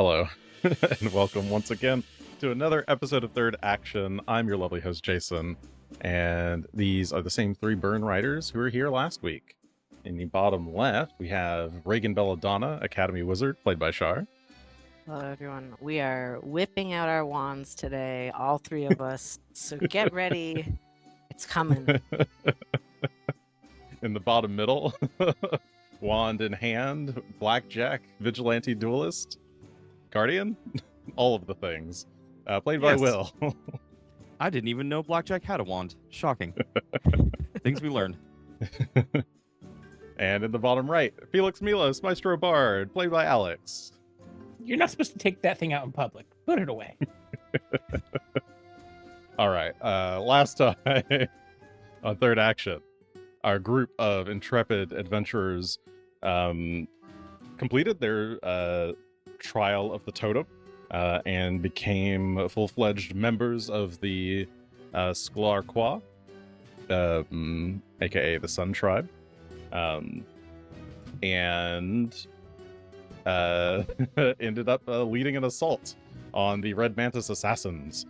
Hello, and welcome once again to another episode of Third Action. I'm your lovely host, Jason, and these are the same three burn riders who were here last week. In the bottom left, we have Regan Belladonna, Academy Wizard, played by Char. Hello, everyone. We are whipping out our wands today, all three of us. So get ready. It's coming. In the bottom middle, wand in hand, blackjack, vigilante duelist, guardian, all of the things. Played by Will. I didn't even know blackjack had a wand. Shocking. Things we learned. And in the bottom right, Felix Milos, Maestro Bard, played by Alex. You're not supposed to take that thing out in public. Put it away. All right. Last time on Third Action, our group of intrepid adventurers completed their trial of the totem and became full-fledged members of the Sklar Kwa, aka the Sun Tribe. And ended up leading an assault on the Red Mantis assassins.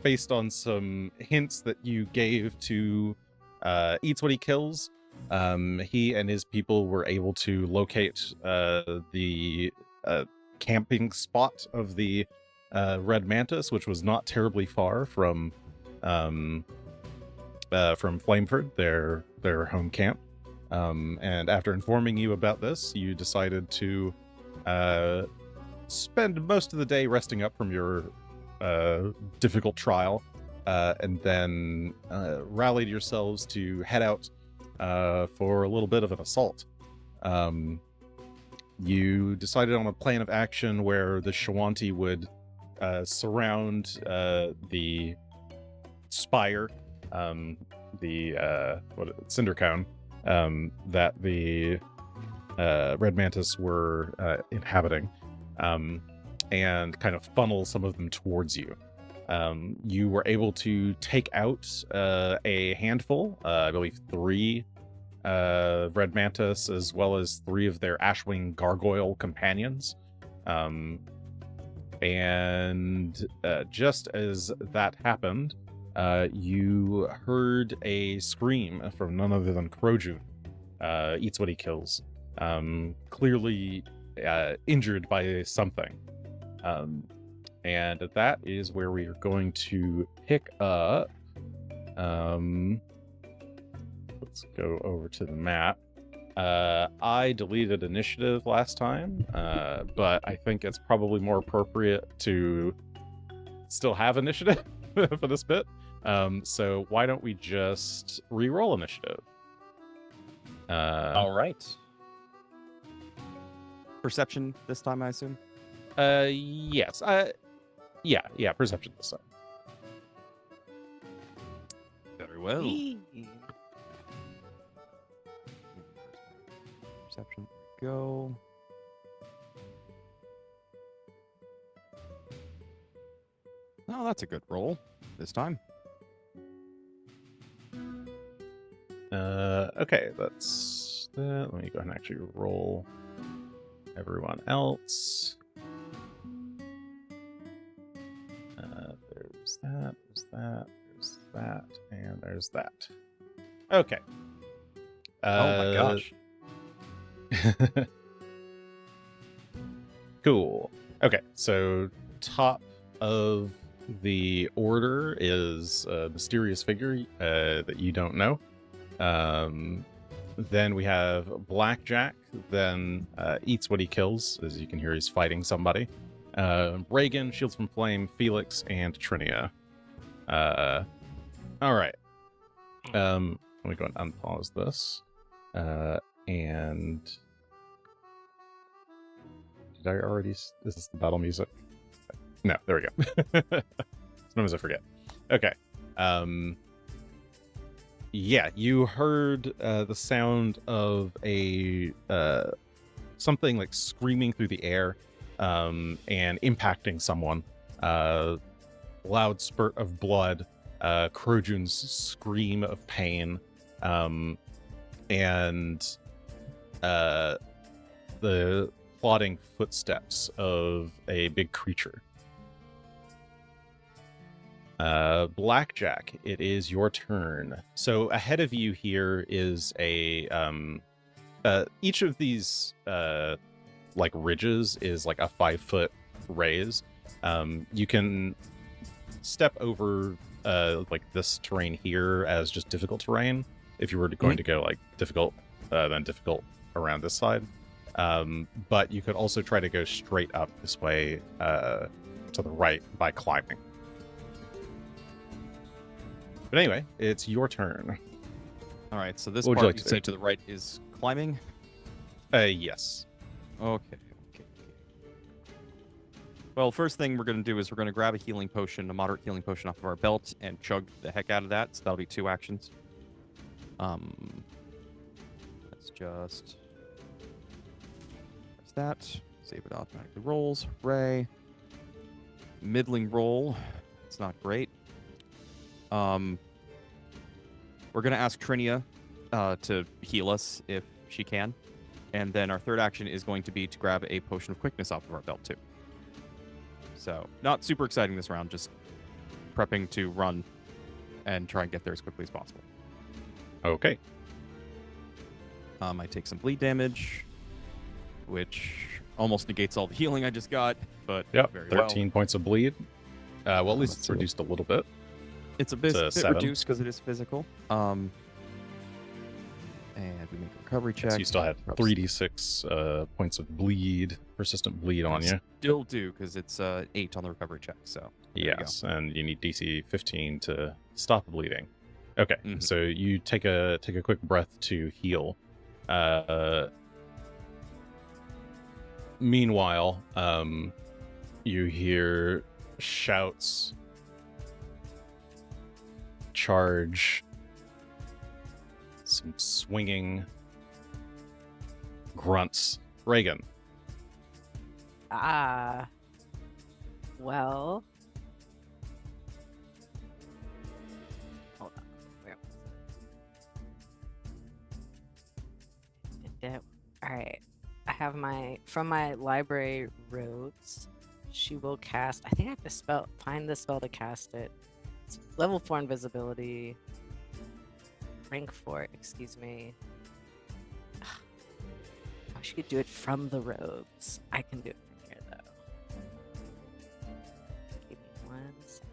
Based on some hints that you gave to Eats What He Kills, he and his people were able to locate the camping spot of the Red Mantis, which was not terribly far from Flameford, their home camp. And after informing you about this, you decided to spend most of the day resting up from your difficult trial, and then rallied yourselves to head out for a little bit of an assault. You decided on a plan of action where the Shawanti would surround the spire, cinder cone, that the Red Mantis were inhabiting, and kind of funnel some of them towards you. You were able to take out a handful, I believe 3 Red Mantis, as well as 3 of their Ashwing Gargoyle companions. And just as that happened, you heard a scream from none other than Crojun, Eats What He Kills, clearly injured by something. And that is where we are going to pick up. Let's go over to the map. I deleted initiative last time, but I think it's probably more appropriate to still have initiative for this bit. So why don't we just re-roll initiative? All right. Perception this time, I assume? Yes. Yeah, perception this time. Very well. Perception. Go. Oh, that's a good roll this time. Okay, that's that. Let me go ahead and actually roll everyone else. There's that, there's that, there's that, and there's that. Okay. Oh my gosh. Cool. Okay, so top of the order is a mysterious figure that you don't know. Then we have Blackjack, then Eats What He Kills. As you can hear, he's fighting somebody. Regan, Shields from Flame, Felix, and Trinia. All right. Let me go and unpause this. And did I already? Is this the battle music? No, there we go. Sometimes I forget. Okay. Yeah, you heard the sound of a something like screaming through the air, and impacting someone. Loud spurt of blood, Crojun's scream of pain, and the plodding footsteps of a big creature. Blackjack, it is your turn. So ahead of you here is a each of these like ridges is like a 5-foot raise. You can step over like this terrain here as just difficult terrain if you were going to go like difficult then difficult around this side. But you could also try to go straight up this way to the right by climbing. But anyway, it's your turn. All right, so this What would you part like you to say do? to the right is climbing. Yes. Okay. Well, first thing we're going to do is we're going to grab a healing potion, a moderate healing potion off of our belt, and chug the heck out of that. So that'll be 2 actions. Let's just press that. Save it automatically rolls. Hooray. Middling roll. It's not great. We're going to ask Trinia to heal us if she can. And then our third action is going to be to grab a potion of quickness off of our belt, too. So, not super exciting this round, just prepping to run and try and get there as quickly as possible. Okay. I take some bleed damage, which almost negates all the healing I just got, but Yep. very 13 points of bleed. Well, at least Let's it's see. reduced a little bit. It's a bit, It's a 7. reduced because it is physical. And we make a recovery check. So you still have 3d6 points of bleed, persistent bleed on you. Still do, because it's 8 on the recovery check, so there you go. Yes, and you need DC 15 to stop bleeding. Okay, so you take a quick breath to heal. Meanwhile, you hear shouts, charge, some swinging grunts. Regan. Well. Hold on. Where was it? Alright. I have from my library robes. She will cast. I think I have to find the spell to cast it. It's level 4 invisibility. Rank 4, excuse me. I wish you could do it from the robes. I can do it from here, though. Give me 1 second.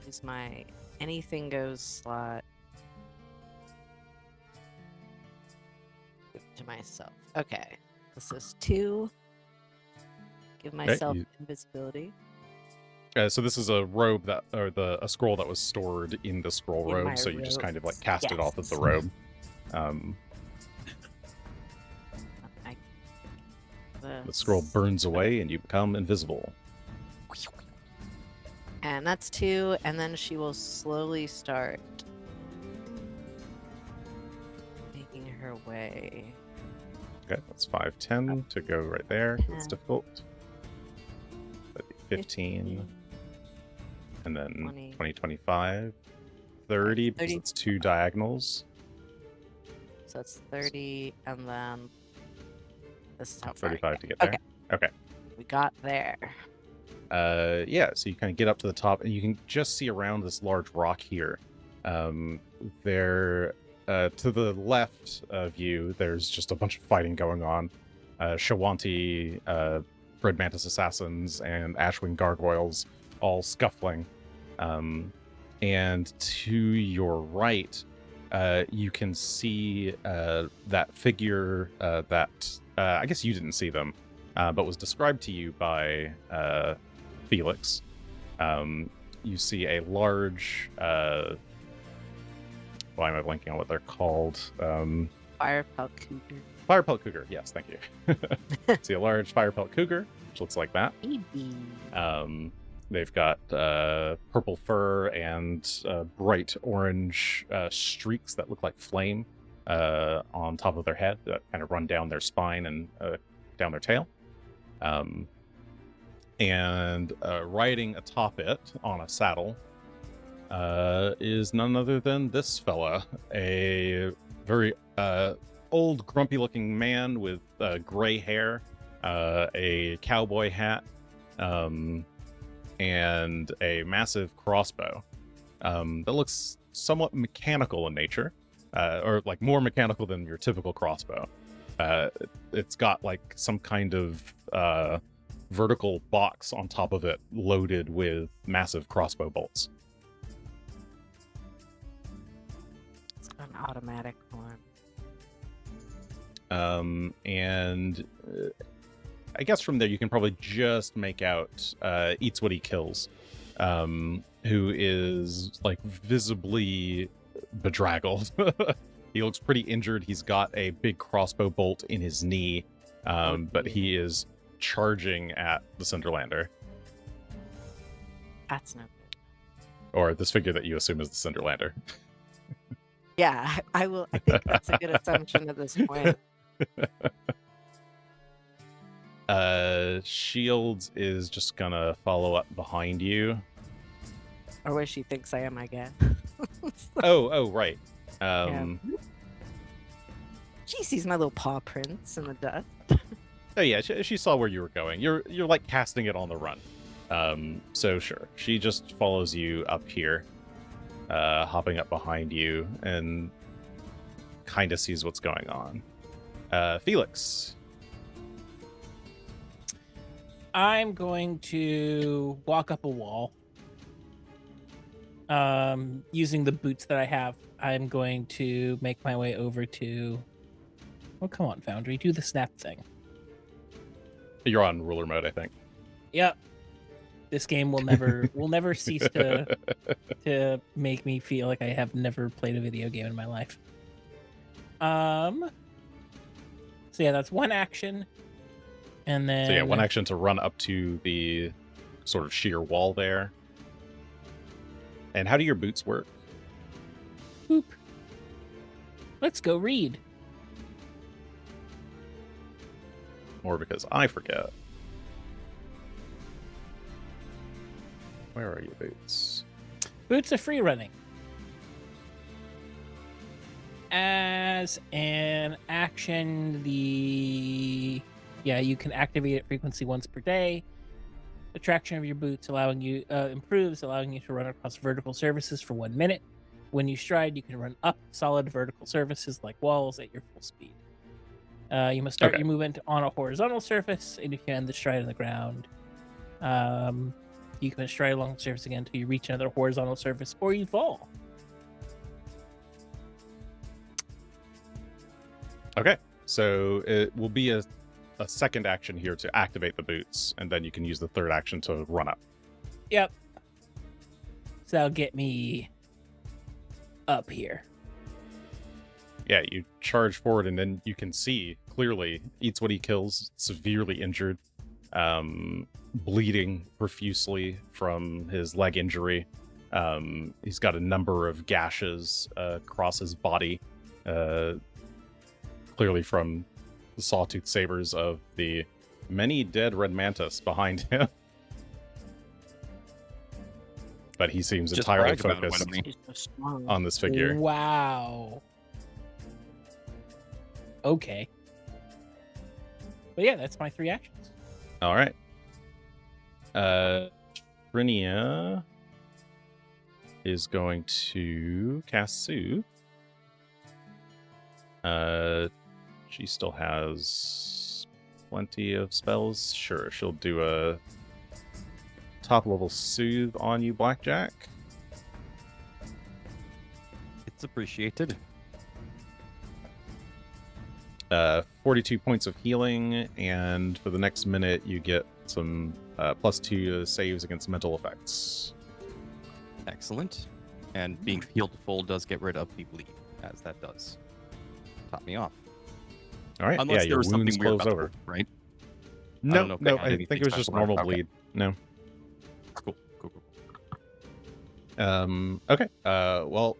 Use my anything goes slot. Give it to myself. Okay. This is 2. Give myself invisibility. So this is a robe a scroll that was stored in the scroll In robe. my So you just kind of like robes. cast it off of the robe. The scroll burns away and you become invisible. And that's 2, and then she will slowly start making her way. Okay, that's 5, 10 to go right there. 'Cause it's 10. difficult. That'd be 15. And then 20. 20, 25, 30, because 30. it's 2 diagonals. So it's 30, and then this is how far I 35 get. to get there. Okay. We got there. Yeah, so you kind of get up to the top and you can just see around this large rock here. There, to the left of you, there's just a bunch of fighting going on. Shawanti, Red Mantis assassins, and Ashwing gargoyles all scuffling. And to your right, you can see that figure that I guess you didn't see them, but was described to you by Felix. You see a large why am I blanking on what they're called? Firepelt cougar. Firepelt cougar, yes, thank you. See a large firepelt cougar, which looks like that. Baby. They've got purple fur and bright orange streaks that look like flame on top of their head that kind of run down their spine and down their tail. And riding atop it on a saddle is none other than this fella, a very old, grumpy-looking man with gray hair, a cowboy hat, and a massive crossbow that looks somewhat mechanical in nature, or like more mechanical than your typical crossbow. It's got like some kind of vertical box on top of it loaded with massive crossbow bolts. It's got an automatic one. And I guess from there you can probably just make out Eats What He Kills, who is like visibly bedraggled. He looks pretty injured. He's got a big crossbow bolt in his knee, but he is charging at the Cinderlander, That's no good. or this figure that you assume is the Cinderlander. Yeah, I will. I think that's a good assumption at this point. Shields is just gonna follow up behind you. Or where she thinks I am, I guess. Oh, right. She sees my little paw prints in the dust. Oh yeah, she saw where you were going. You're like casting it on the run. So sure, she just follows you up here, hopping up behind you, and kind of sees what's going on. Felix. I'm going to walk up a wall. Using the boots that I have, I'm going to make my way over to... Oh, come on, Foundry. Do the snap thing. You're on ruler mode, I think. Yep. This game will never cease to make me feel like I have never played a video game in my life. So yeah, that's one action. And then... So yeah, one action to run up to the sort of sheer wall there. And how do your boots work? Boop. Let's go read. Or because I forget. Where are your boots? Boots are free running. As an action, you can activate it frequency once per day. The traction of your boots improves, allowing you to run across vertical surfaces for 1 minute. When you stride, you can run up solid vertical surfaces like walls at your full speed. You must start your movement on a horizontal surface, and if you end the stride on the ground, you can stride along the surface again until you reach another horizontal surface, or you fall. Okay, so it will be a second action here to activate the boots, and then you can use the third action to run up. Yep. So that'll get me up here. Yeah, you charge forward, and then you can see clearly Eats What He Kills, severely injured, bleeding profusely from his leg injury. He's got a number of gashes across his body, clearly from the sawtooth sabers of the many dead red mantis behind him. But he seems Just entirely brag about it, focused Wendy. She's so strong. on this figure. Wow. Okay. But yeah, that's my 3 actions. All right. Trinia is going to cast Soothe. She still has plenty of spells. Sure, she'll do a top level Soothe on you, Blackjack. It's appreciated. 42 points of healing, and for the next minute you get some +2 saves against mental effects. Excellent. And being healed to full does get rid of the bleed, as that does top me off. All right, Unless yeah, there your was wounds something weird close about over. the bleed, right? No, don't know if they no, had I anything think it was just special about it. normal Okay. bleed. No. Cool. Okay. Well,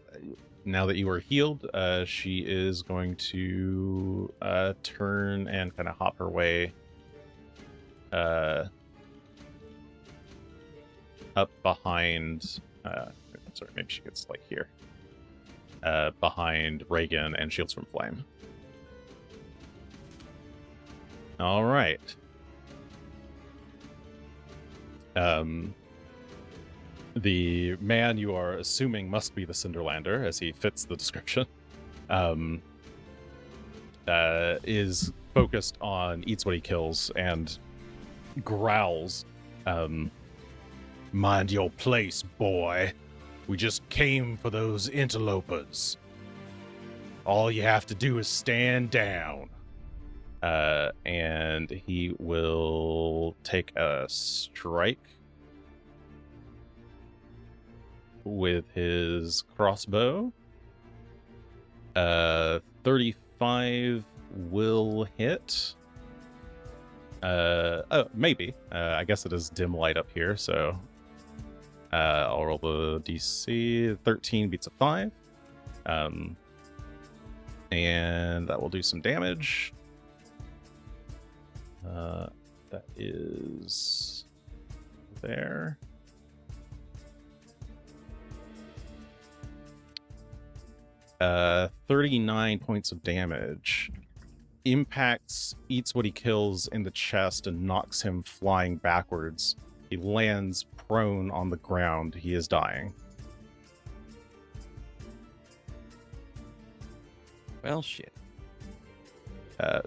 now that you are healed, she is going to turn and kind of hop her way up behind sorry, maybe she gets like here. Behind Regan and Shields from Flame. All right. The man you are assuming must be the Cinderlander, as he fits the description, is focused on eats what he kills and growls, mind your place, boy. We just came for those interlopers. All you have to do is stand down. And he will take a strike with his crossbow. 35 will hit. Oh, maybe. I guess it is dim light up here, so I'll roll the DC. 13 beats a 5. And that will do some damage. That is there. Uh, 39 points of damage. Impacts, eats what he kills in the chest and knocks him flying backwards. He lands prone on the ground. He is dying. Well, shit.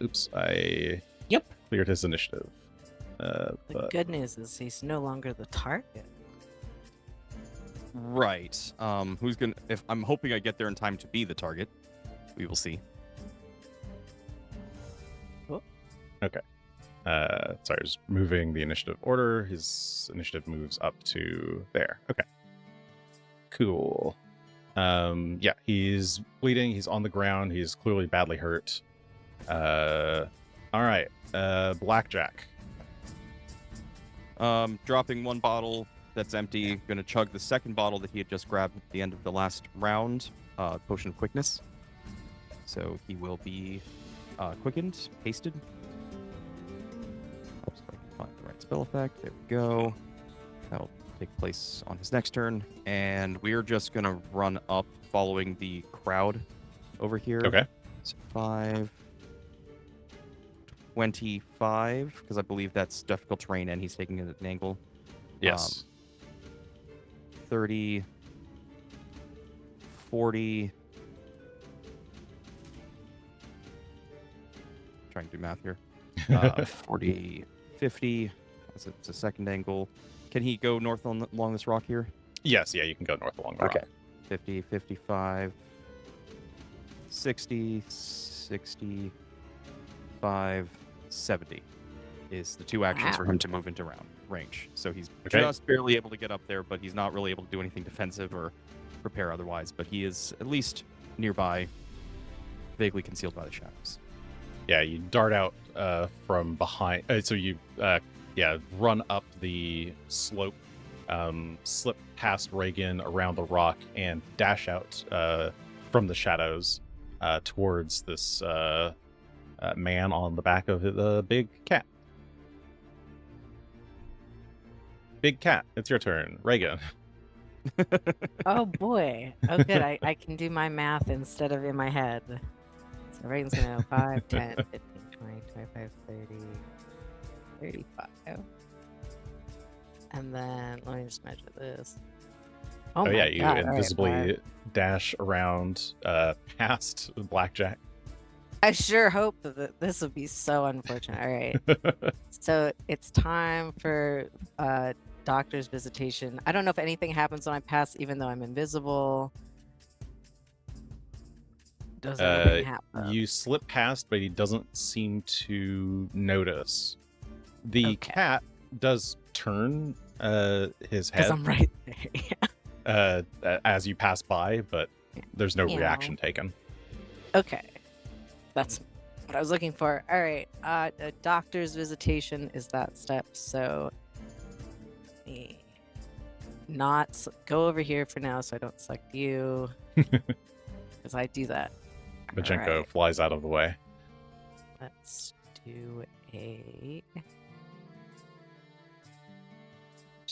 Oops, I Yep. cleared his initiative. The But good news is he's no longer the target. Right. Who's gonna? If I'm hoping I get there in time to be the target, we will see. sorry, just moving the initiative order. His initiative moves up to there. Okay. Cool. Yeah, he's bleeding. He's on the ground. He's clearly badly hurt. All right. Blackjack. Dropping one bottle that's empty. Gonna chug the second bottle that he had just grabbed at the end of the last round. Potion of quickness. So he will be quickened, hasted. So I can find the right spell effect. There we go. That'll take place on his next turn. And we're just gonna run up following the crowd over here. Okay. So 5, 25, because I believe that's difficult terrain and he's taking it at an angle. Yes. 30, 40. Trying to do math here. 40, 50. It's a second angle. Can he go north along this rock here? Yes, yeah, you can go north along the rock. 50, 55, 60, 65, 70 is the two actions for him to move into round range. So he's Okay. just barely able to get up there, but he's not really able to do anything defensive or prepare otherwise. But he is at least nearby, vaguely concealed by the shadows. Yeah, you dart out from behind. So you, run up the slope, slip past Regan around the rock, and dash out from the shadows towards this man on the back of the big cat. Big cat, it's your turn. Regan. Oh boy. Oh good. I can do my math instead of in my head. So Reagan's gonna go 5, 10, 15, 20, 25, 30, 35. And then let me just measure this. Oh, my yeah, you God. All right, invisibly 5. dash around past Blackjack. I sure hope that this would be so unfortunate. All right. So it's time for doctor's visitation. I don't know if anything happens when I pass, even though I'm invisible. Does anything happen? You slip past, but he doesn't seem to notice. The Okay. cat does turn his Because head I'm right there. as you pass by, but there's no Meow. reaction taken. Okay. That's what I was looking for. All right. A doctor's visitation is that step. So not go over here for now so I don't select you. Because I do that. Majenko Alright. flies out of the way. Let's do a.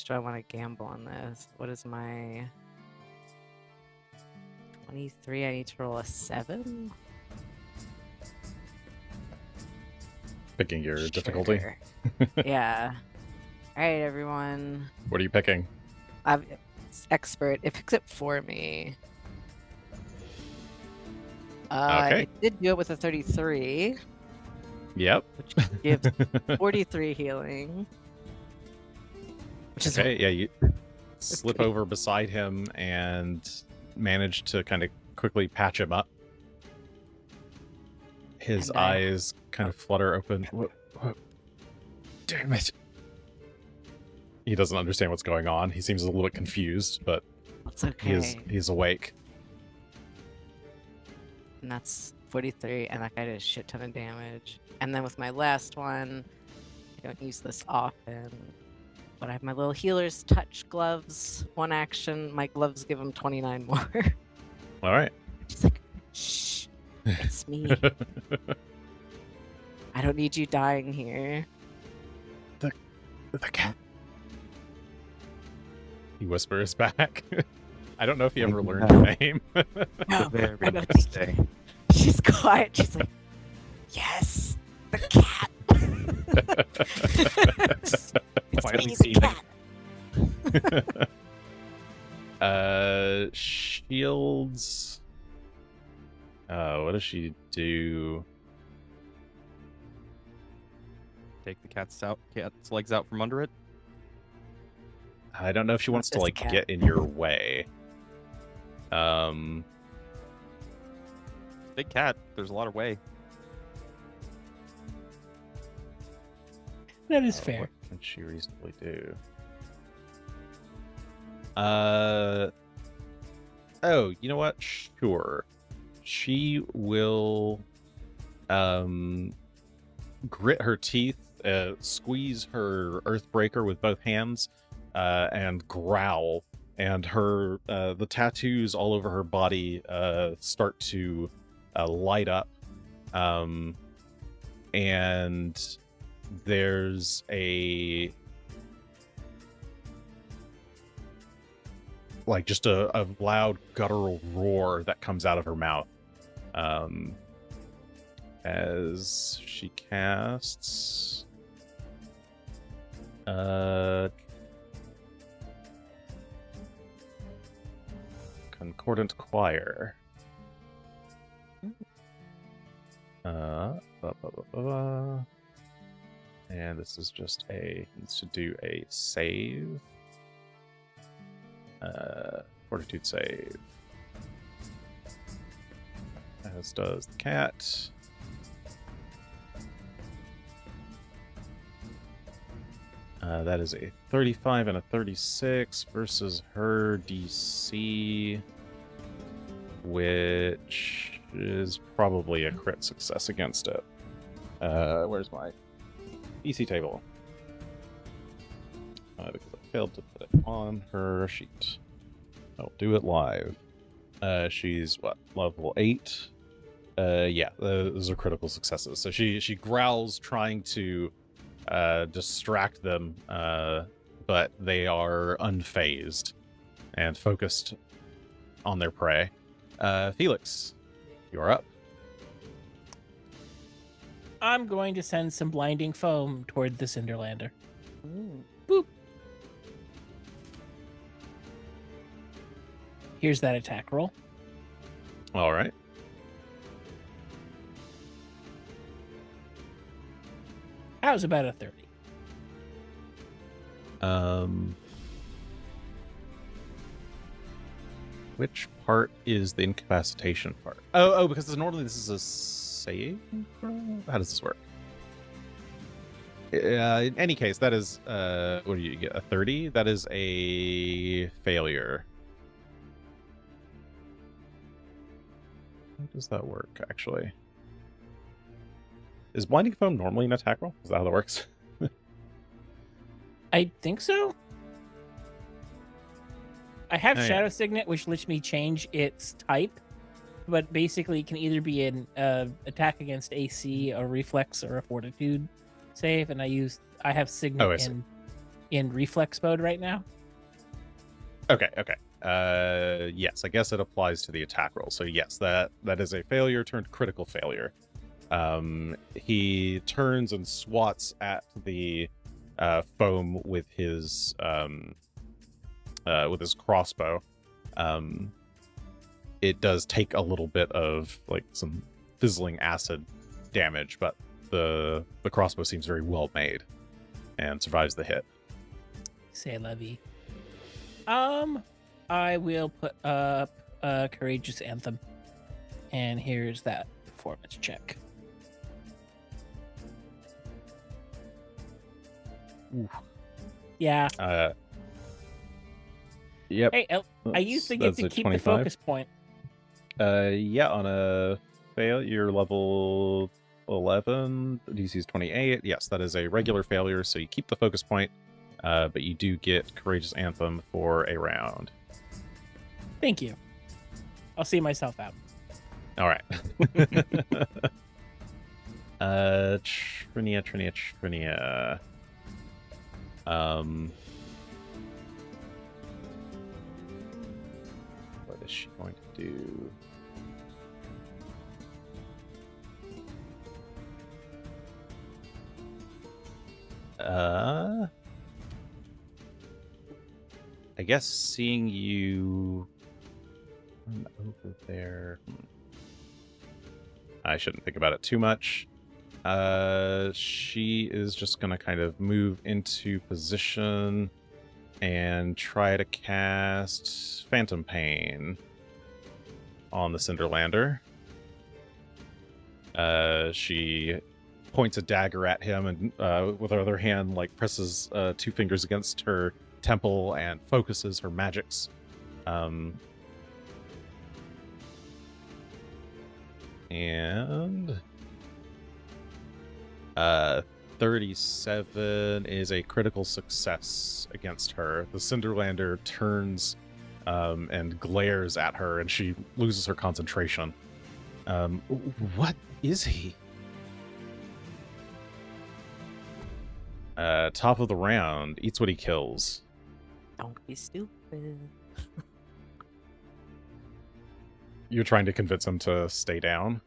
Do I want to gamble on this? What is my 23. I need to roll a 7. Picking your difficulty. Sure. Yeah. All right, everyone. What are you picking? It's expert. It picks it for me. Okay. It did do it with a 33, Yep. which gives 43 healing. Which is Okay, yeah, you slip over beside him and manage to kind of quickly patch him up. His And eyes kind of flutter open. What? Damn it. He doesn't understand what's going on. He seems a little bit confused, but It's okay. he's awake. And that's 43, and that guy did a shit ton of damage. And then with my last one, I don't use this often, but I have my little healer's touch gloves. One action, my gloves give him 29 more. All right. She's like, shh, it's me. I don't need you dying here. The cat. He whispers back. I don't know if he ever learned your name. No, Very I don't nice think day. she's quiet. She's like, yes, the cat. it's Quietly me, the seething. cat. Shields. What does she do? Take the cat's legs out from under it. I don't know if she wants to It's a like cat. get in your way. Big cat. There's a lot of way. That is fair. What can she reasonably do? Oh, you know what? Sure. She will grit her teeth, squeeze her Earthbreaker with both hands, and growl. And her the tattoos all over her body start to light up. And there's just a loud guttural roar that comes out of her mouth as she casts Concordant Choir. And this is just needs to do a save. Fortitude save. As does the cat. That is a 35 and a 36 versus her DC, which is probably a crit success against it. Where's my DC table? Because I failed to put it on her sheet. I'll do it live. She's what, level 8? Yeah, those are critical successes. So she growls, trying to distract them, but they are unfazed and focused on their prey. Felix, you're up. I'm going to send some blinding foam toward the Cinderlander. Ooh. Boop. Here's that attack roll. All right. That was about a 30. Which part is the incapacitation part? Oh, because normally this is a save throw? How does this work? In any case, that is what do you get? A 30? That is a failure. How does that work, actually? Is blinding foam normally an attack roll? Is that how that works? I think so. I have Oh, yeah. Shadow Signet, which lets me change its type, but basically it can either be an attack against AC, a reflex, or a fortitude save, and I have Signet Oh, I see. in reflex mode right now. Okay. Yes, I guess it applies to the attack roll. So yes, that is a failure turned critical failure. He turns and swats at the foam with his crossbow. It does take a little bit of like some fizzling acid damage, but the crossbow seems very well made and survives the hit. Say levy. I will put up a courageous anthem, and here's that performance check. Ooh. Yeah. Yep. Hey, I used to get to keep 25. The focus point. Yeah, on a fail, you're level 11, DC is 28. Yes, that is a regular failure, so you keep the focus point, but you do get Courageous Anthem for a round. Thank you. I'll see myself out. All right. Trinia. What is she going to do? I guess seeing you over there. I shouldn't think about it too much. She is just gonna kind of move into position and try to cast Phantom Pain on the Cinderlander. She points a dagger at him and with her other hand like presses 2 fingers against her temple and focuses her magics. And 37 is a critical success against her. The Cinderlander turns and glares at her, and she loses her concentration. What is he? Top of the round, eats what he kills. Don't be stupid. You're trying to convince him to stay down?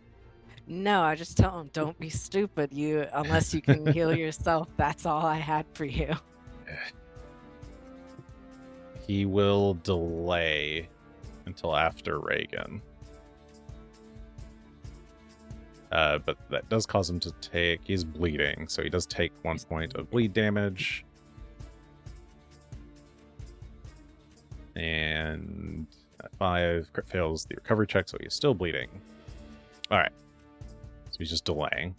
No, I just tell him, don't be stupid. Unless you can heal yourself, that's all I had for you. He will delay until after Regan. But that does cause him to take... He's bleeding, so he does take 1 point of bleed damage. And 5 crit fails the recovery check, so he's still bleeding. Alright. So he's just delaying.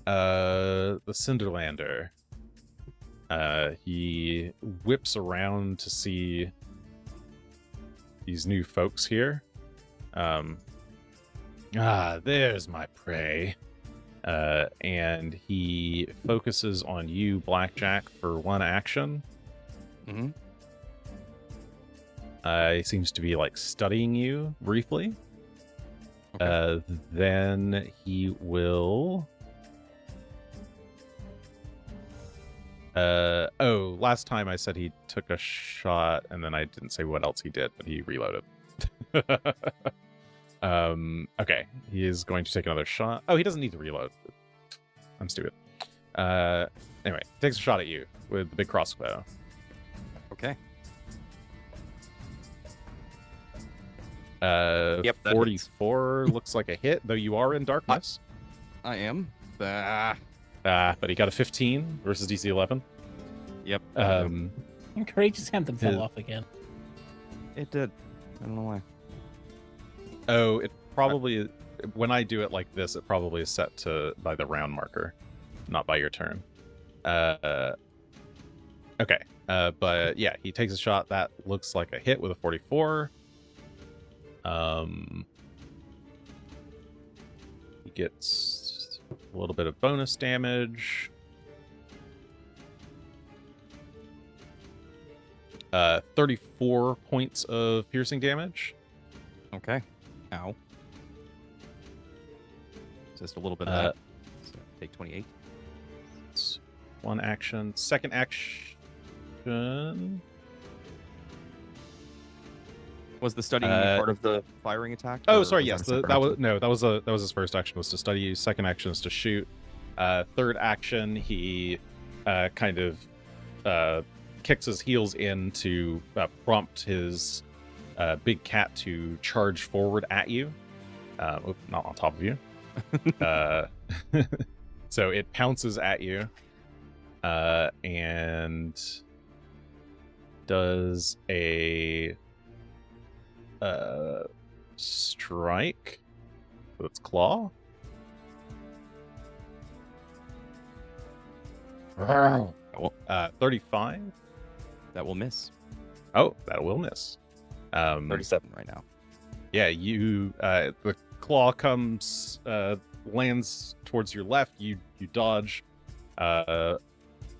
The Cinderlander. He whips around to see these new folks here. There's my prey. And he focuses on you, Blackjack, for 1 action. Mm-hmm. He seems to be like studying you briefly. Okay. Then he will... last time I said he took a shot, and then I didn't say what else he did, but he reloaded. Okay, he is going to take another shot. Oh, he doesn't need to reload. I'm stupid. Anyway, takes a shot at you with the big crossbow. Okay. Yep, 44 looks like a hit, though you are in darkness. I am. But he got a 15 versus DC 11. Yep. And Courageous Anthem fell off again. It did. I don't know why. Oh, it probably... When I do it like this, it probably is set to by the round marker, not by your turn. Okay. But yeah, he takes a shot. That looks like a hit with a 44. He gets a little bit of bonus damage. 34 points of piercing damage. Okay. Ow. Just a little bit of that. So take 28. It's 1 action. Second action. Was the studying part of the firing attack? Oh, or sorry. was Yes, that a separate that was action? no. That was his first action, was to study. Second action is to shoot. Third action, he kind of kicks his heels in to prompt his big cat to charge forward at you. Not on top of you. So it pounces at you and does a strike with its claw. 35. That will miss. Oh, that will miss. 37 right now. Yeah, you the claw comes lands towards your left. You dodge out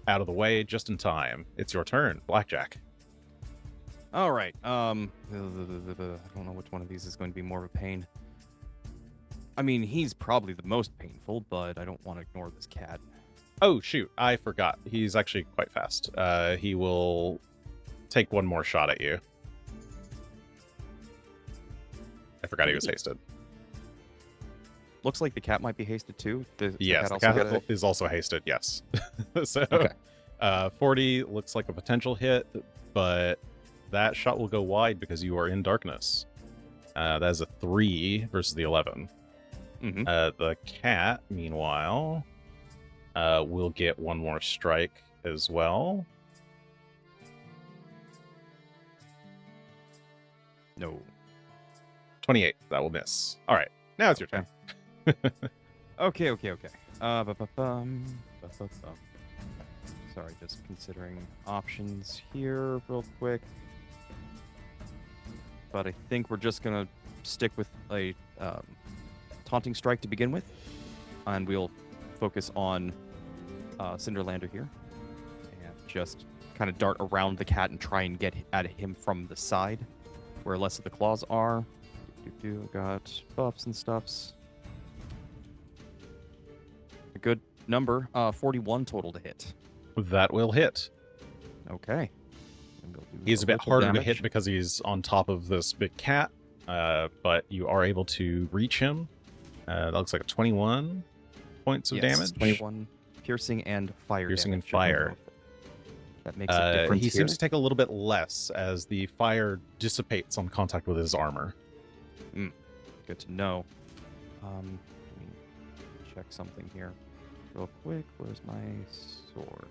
of the way just in time. It's your turn, Blackjack. All right. I don't know which one of these is going to be more of a pain. I mean, he's probably the most painful, but I don't want to ignore this cat. Oh shoot, I forgot. He's actually quite fast. He will take one more shot at you. I forgot he was hasted. Looks like the cat might be hasted too. Yes, the also cat got is also hasted, yes. So, Okay. 40 looks like a potential hit, but that shot will go wide because you are in darkness. That is a 3 versus the 11. Mm-hmm. The cat, meanwhile, will get one more strike as well. No. 28, that will miss. All right, now it's your turn. Okay. Sorry, just considering options here real quick. But I think we're just gonna stick with a taunting strike to begin with, and we'll focus on Cinderlander here, and just kind of dart around the cat and try and get at him from the side, where less of the claws are. Got buffs and stuffs. A good number, 41 total to hit. That will hit. Okay. And we'll do He's a bit little harder to damage. hit because he's on top of this big cat, but you are able to reach him. That looks like a 21 points of Yes, damage. 21 piercing and fire Piercing and damage. I don't know fire. if that makes a difference He here. seems to take a little bit less as the fire dissipates on contact with his armor. Good to know. Let me check something here real quick. Where's my sword?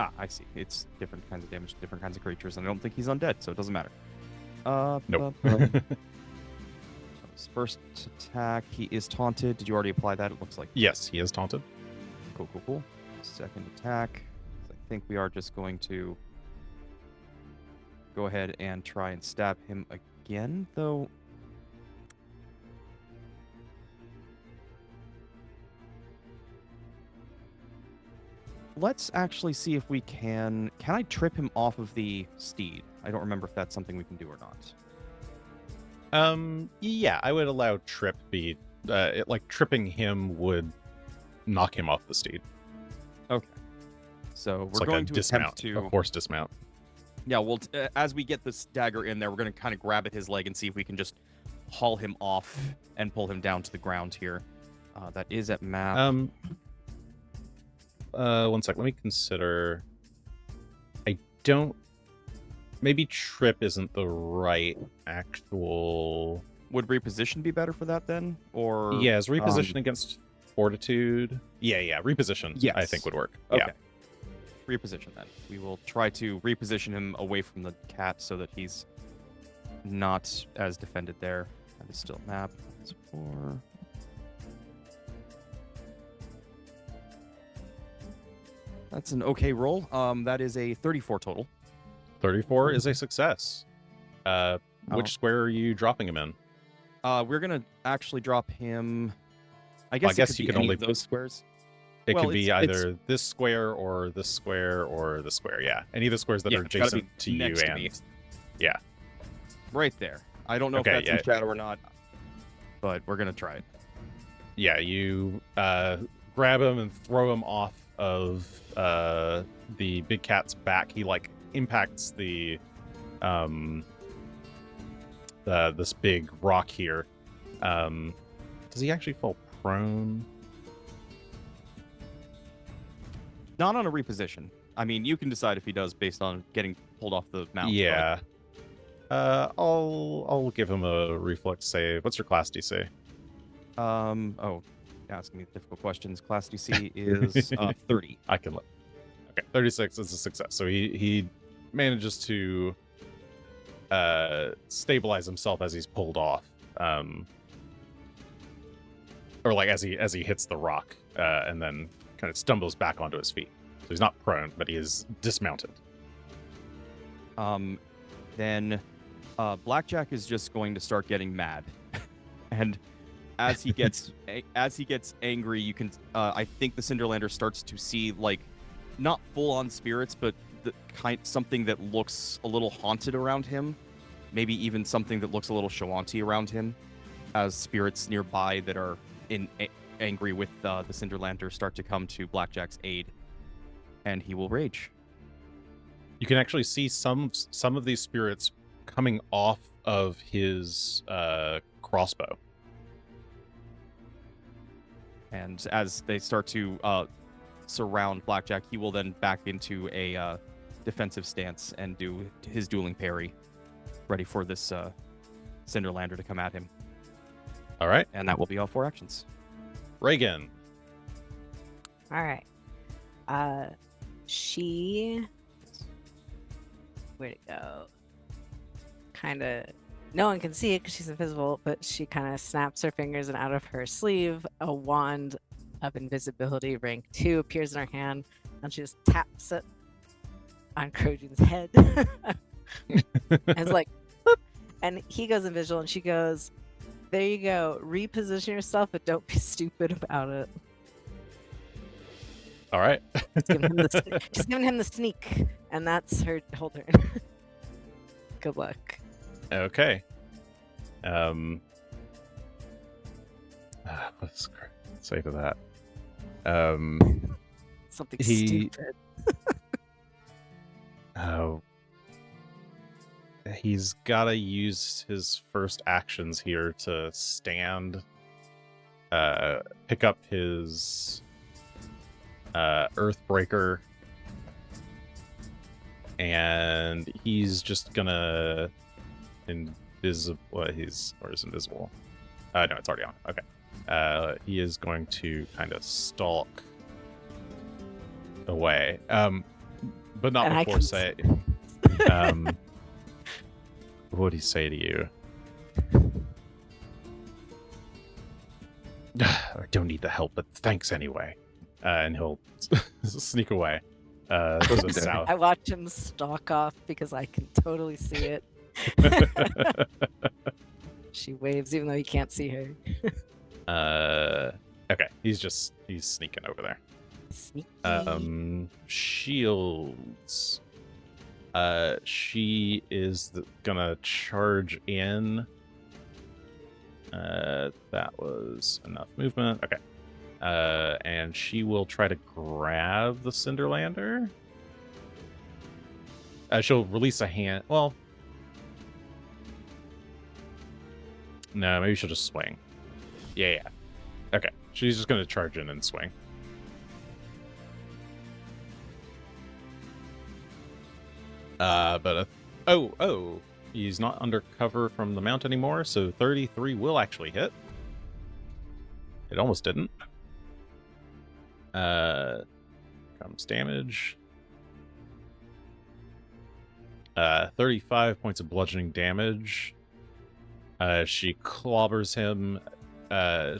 Ah, I see. It's different kinds of damage to different kinds of creatures, and I don't think he's undead, so it doesn't matter. Nope. His first attack, he is taunted. Did you already apply that? It looks like. Yes, he is taunted. Cool. Second attack. I think we are just going to go ahead and try and stab him again, though. Let's actually see if we can. Can I trip him off of the steed? I don't remember if that's something we can do or not. Yeah, I would allow trip be tripping him would knock him off the steed. Okay. So It's we're like going a to dismount, attempt to. a horse dismount. Yeah, well, as we get this dagger in there, we're going to kind of grab at his leg and see if we can just haul him off and pull him down to the ground here. That is at map. 1 sec. Let me consider. I don't. Maybe trip isn't the right actual. Would reposition be better for that then? Or Yeah, is reposition against fortitude? Yeah. Reposition. I Yes. think would work. Okay. Yeah. Reposition then. We will try to reposition him away from the cat so that he's not as defended there. That is still map. That's 4. That's an okay roll. That is a 34 total. 34 is a success. Which square are you dropping him in? We're gonna actually drop him. I Well, guess, it could you be can any only of those squares. It Well, could be it's- either this square or this square or this square. Yeah, any of the squares that Yeah, are it's gotta be adjacent to you next to me. and yeah. Right there. I don't know Okay, if that's in yeah. shadow or not, but we're gonna try it. Yeah, you grab him and throw him off of the big cat's back. He like impacts the this big rock here. Does he actually fall prone? Not on a reposition. I mean, you can decide if he does based on getting pulled off the mount. Yeah. I'll give him a reflex save. What's your class DC? Oh, asking me difficult questions. Class DC is 30. I can look. Okay, 36 is a success. So he manages to stabilize himself as he's pulled off, or like as he hits the rock, and then kind of stumbles back onto his feet. So he's not prone, but he is dismounted. Then Blackjack is just going to start getting mad, and as he gets angry, you can I think the Cinderlander starts to see like not full on spirits, but something that looks a little haunted around him, maybe even something that looks a little Shawanti around him, as spirits nearby that are angry with the Cinderlander start to come to Blackjack's aid, and he will rage. You can actually see some of these spirits coming off of his crossbow. And as they start to surround Blackjack, he will then back into a defensive stance and do his dueling parry, ready for this Cinderlander to come at him. All right. And that will be all 4 actions. Regan. All right. She... Where'd it go? Kind of... No one can see it because she's invisible, but she kind of snaps her fingers, and out of her sleeve, a wand of invisibility rank 2 appears in her hand, and she just taps it on Krojin's head. And it's like, boop, and he goes invisible, and she goes, "There you go. Reposition yourself, but don't be stupid about it." All right. She's giving him the sneak, and that's her whole turn. Good luck. Okay. Let's say to that. Something stupid. Oh. He's got to use his first actions here to stand, pick up his Earthbreaker, and he's just gonna invisible. He's invisible. No, it's already on. Okay. He is going to kind of stalk away, but not And before say. What would he say to you? I don't need the help, but thanks anyway. And he'll sneak away. South. I watch him stalk off because I can totally see it. She waves even though you can't see her. Okay, he's sneaking over there. Sneaky. Shields. She is gonna charge in. That was enough movement. Okay. And she will try to grab the Cinderlander. She'll release a hand. Well, no, maybe she'll just swing. Yeah. Okay, she's just gonna charge in and swing. He's not under cover from the mount anymore, so 33 will actually hit. It almost didn't. Comes damage. 35 points of bludgeoning damage. She clobbers him.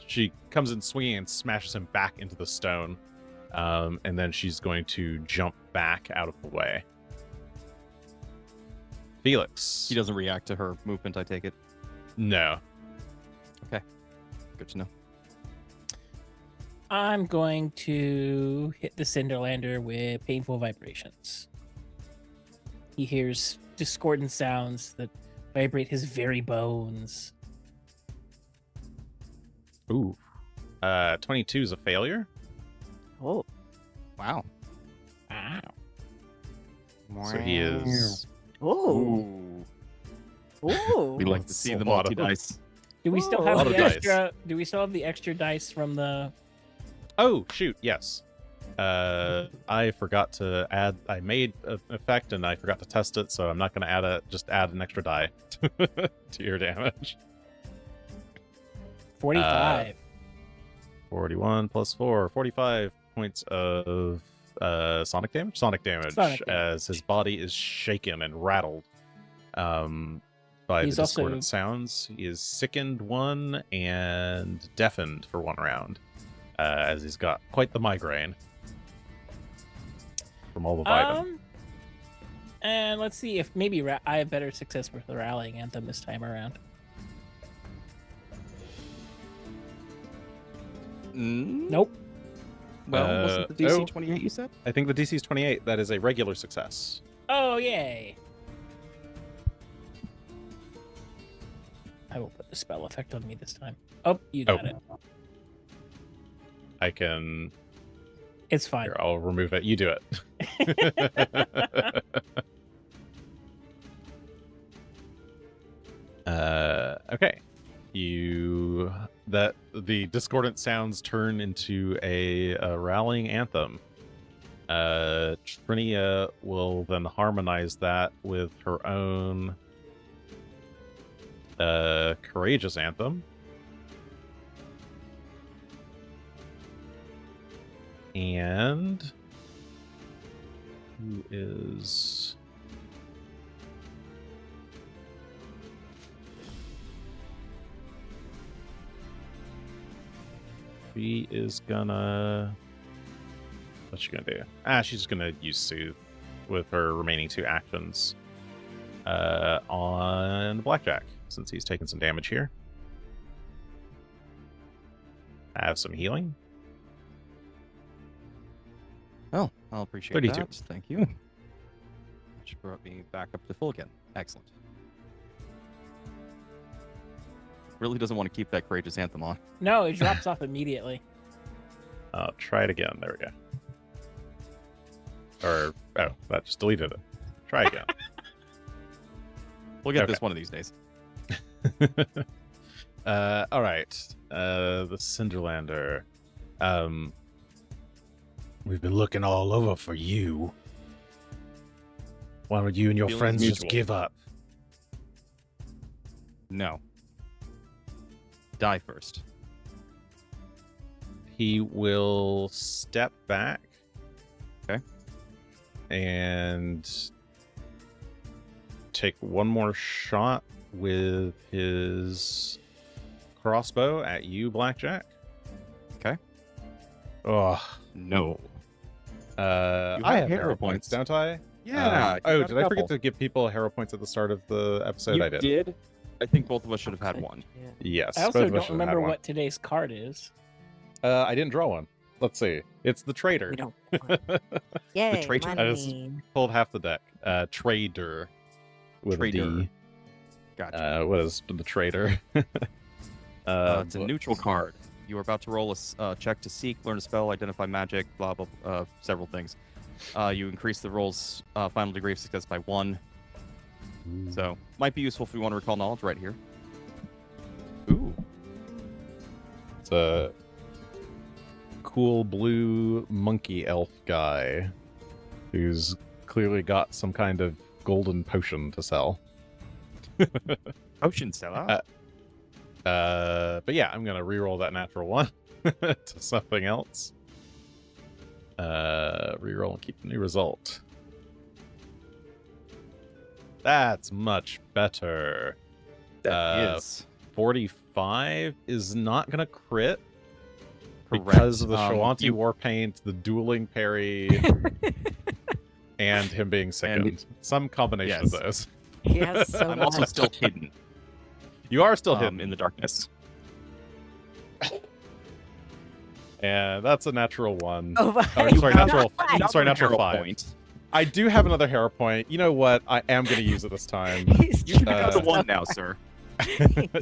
She comes in swinging and smashes him back into the stone. And then she's going to jump back out of the way. Felix. He doesn't react to her movement, I take it. No. Okay. Good to know. I'm going to hit the Cinderlander with painful vibrations. He hears discordant sounds that vibrate his very bones. Ooh. 22 is a failure. Oh. Wow. Wow. So he is. Oh. Oh. We like to see That's the a lot multi of- dice. Do we still Ooh. have Lot the of dice. extra? Do we still have the extra dice from the? Oh shoot! Yes. I forgot to add. I made an effect and I forgot to test it, so I'm not going to add it. Just add an extra die to your damage. 45. 41 plus 4, 45 points of sonic damage. Sonic damage, Sonic damage. as his body is shaken and rattled by He's the also- discordant sounds. He is sickened 1 and deafened for 1 round, as he's got quite the migraine from all the vibing. And let's see if maybe I have better success with the rallying anthem this time around. Nope. Well, wasn't the DC 28 you said? I think the DC is 28. That is a regular success. Oh yay! I will put the spell effect on me this time. Oh, you got it. I can. It's fine. Here, I'll remove it. You do it. Okay. The discordant sounds turn into a rallying anthem. Trinia will then harmonize that with her own courageous anthem. And who is she is gonna what's she gonna do? She's just gonna use Soothe with her remaining 2 actions on Blackjack, since he's taken some damage here. Have some healing. Oh, I'll appreciate 32. that. Thank you. Which brought me back up to full again. Excellent. Really doesn't want to keep that courageous anthem on. No, it drops off immediately. I'll try it again. There we go. Or, that just deleted it. Try again. We'll get Okay. this one of these days. All right. The Cinderlander. We've been looking all over for you. Why don't you and your Feelings friends just mutual. give up? No. Die first. He will step back. Okay. And take one more shot with his crossbow at you, Blackjack. Okay. Oh. No. I have have hero hero points. points, don't I? Yeah. you Oh, got a did I forget couple. to give people hero points at the start of the episode? You I did. did. I think both of us should have had one. Yeah. Yes. I also both of us don't should have had remember one. what today's card is. I didn't draw one. Let's see. It's the trader. We don't want... Yay, traitor? I just- money. Pulled half the deck. Trader. With a Trader. D. Gotcha. What is the trader? It's a neutral card. You are about to roll a check to seek, learn a spell, identify magic, blah, blah, several things. You increase the roll's final degree of success by 1. So, might be useful if we want to recall knowledge right here. Ooh. It's a cool blue monkey elf guy who's clearly got some kind of golden potion to sell. Potion seller. But yeah, I'm gonna reroll that natural 1 to something else. Reroll and keep the new result. That's much better. That is 45 is not gonna crit correct. because of the Shawanti you- war paint, the dueling parry, and him being sickened. Some combination of Yes. those. He has so I'm much. also still hidden You are still hidden, in the darkness. and that's a natural 1. Oh, Oh, sorry, natural. Sorry, natural Hero 5. point. I do have another hero point. You know what? I am going to use it this time. He's You should be Uh, down to 1 now, sir.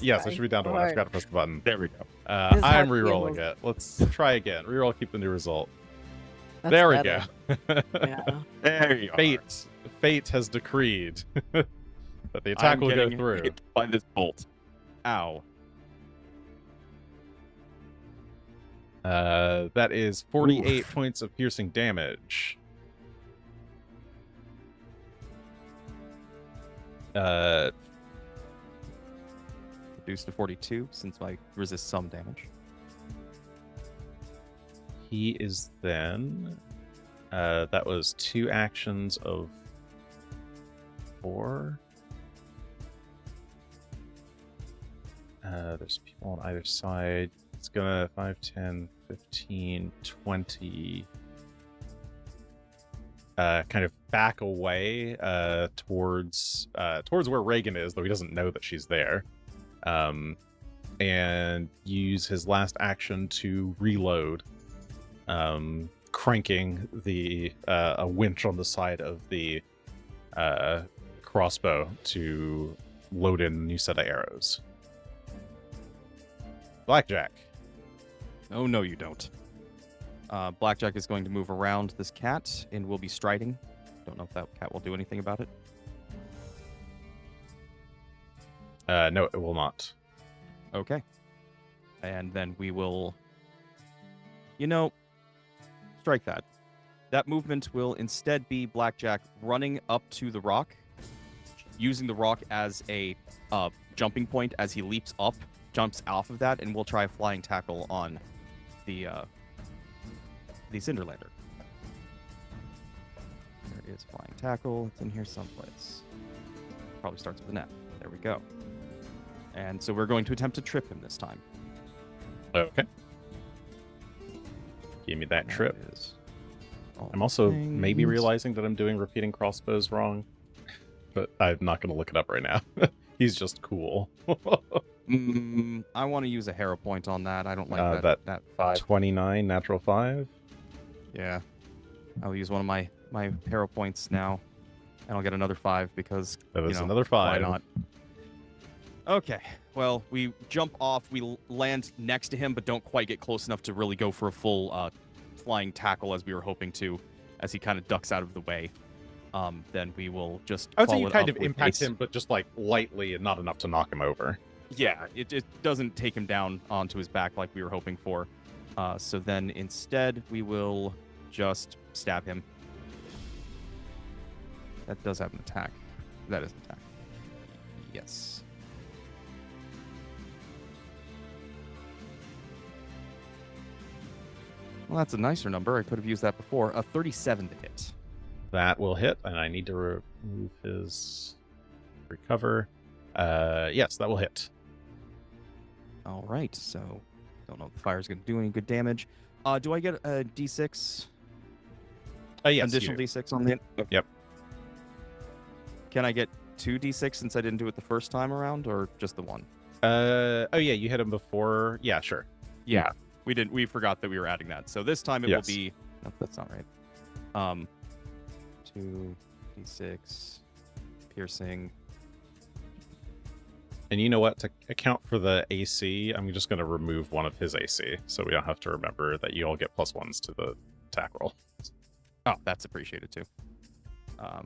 Yes, I should be down to 1. I forgot to press the button. There we go. This is I'm how re-rolling feels. it. Let's try again. Reroll, keep the new result. That's there we better. go. Yeah. There you are. Fate has decreed that the attack I'm will go getting through. hit by this bolt. Ow. That is 48 points of piercing damage. Reduced to 42 since I resist some damage. He is then. That was 2 actions of 4. There's people on either side. It's gonna 5, 10, 15, 20. Kind of back away towards where Regan is, though he doesn't know that she's there. And use his last action to reload, cranking the a winch on the side of the crossbow to load in a new set of arrows. Blackjack. Oh, no, you don't. Blackjack is going to move around this cat and will be striding. Don't know if that cat will do anything about it. No, it will not. Okay. And then we will... strike that. That movement will instead be Blackjack running up to the rock, using the rock as a jumping point as he leaps up, jumps off of that, and we'll try a flying tackle on the Cinderlander. There is flying tackle. It's in here someplace. Probably starts with an F. There we go. And so we're going to attempt to trip him this time. Okay. Give me that trip. That is all I'm also maybe things. realizing that I'm doing repeating crossbows wrong, but I'm not going to look it up right now. He's just cool. I want to use a hero point on that. I don't like that 5. 29, natural 5. Yeah. I'll use one of my hero points now, and I'll get another 5 because, That is another 5. why not? Okay. Well, we jump off. We land next to him, but don't quite get close enough to really go for a full flying tackle as we were hoping to, as he kind of ducks out of the way. Then we will just I would say follow you it kind up of with impact a- him, but just like lightly and not enough to knock him over. Yeah, it doesn't take him down onto his back like we were hoping for. So then instead, we will just stab him. That does have an attack. That is an attack. Yes. Well, that's a nicer number. I could have used that before. A 37 to hit. That will hit, and I need to remove his recover. Yes, that will hit. All right, so don't know if the fire's going to do any good damage. Do I get a D6? Yes, Additional you. D6 on the end? Okay. Yep. Can I get 2 D6 since I didn't do it the first time around, or just the one? Oh yeah, you hit him before. Yeah, sure. Yeah. We forgot that we were adding that. So this time it will Yes. be... No, that's not right. 2 D6 piercing. And you know what? To account for the AC, I'm just going to remove one of his AC, so we don't have to remember that you all get +1s to the attack roll. Oh, that's appreciated too. All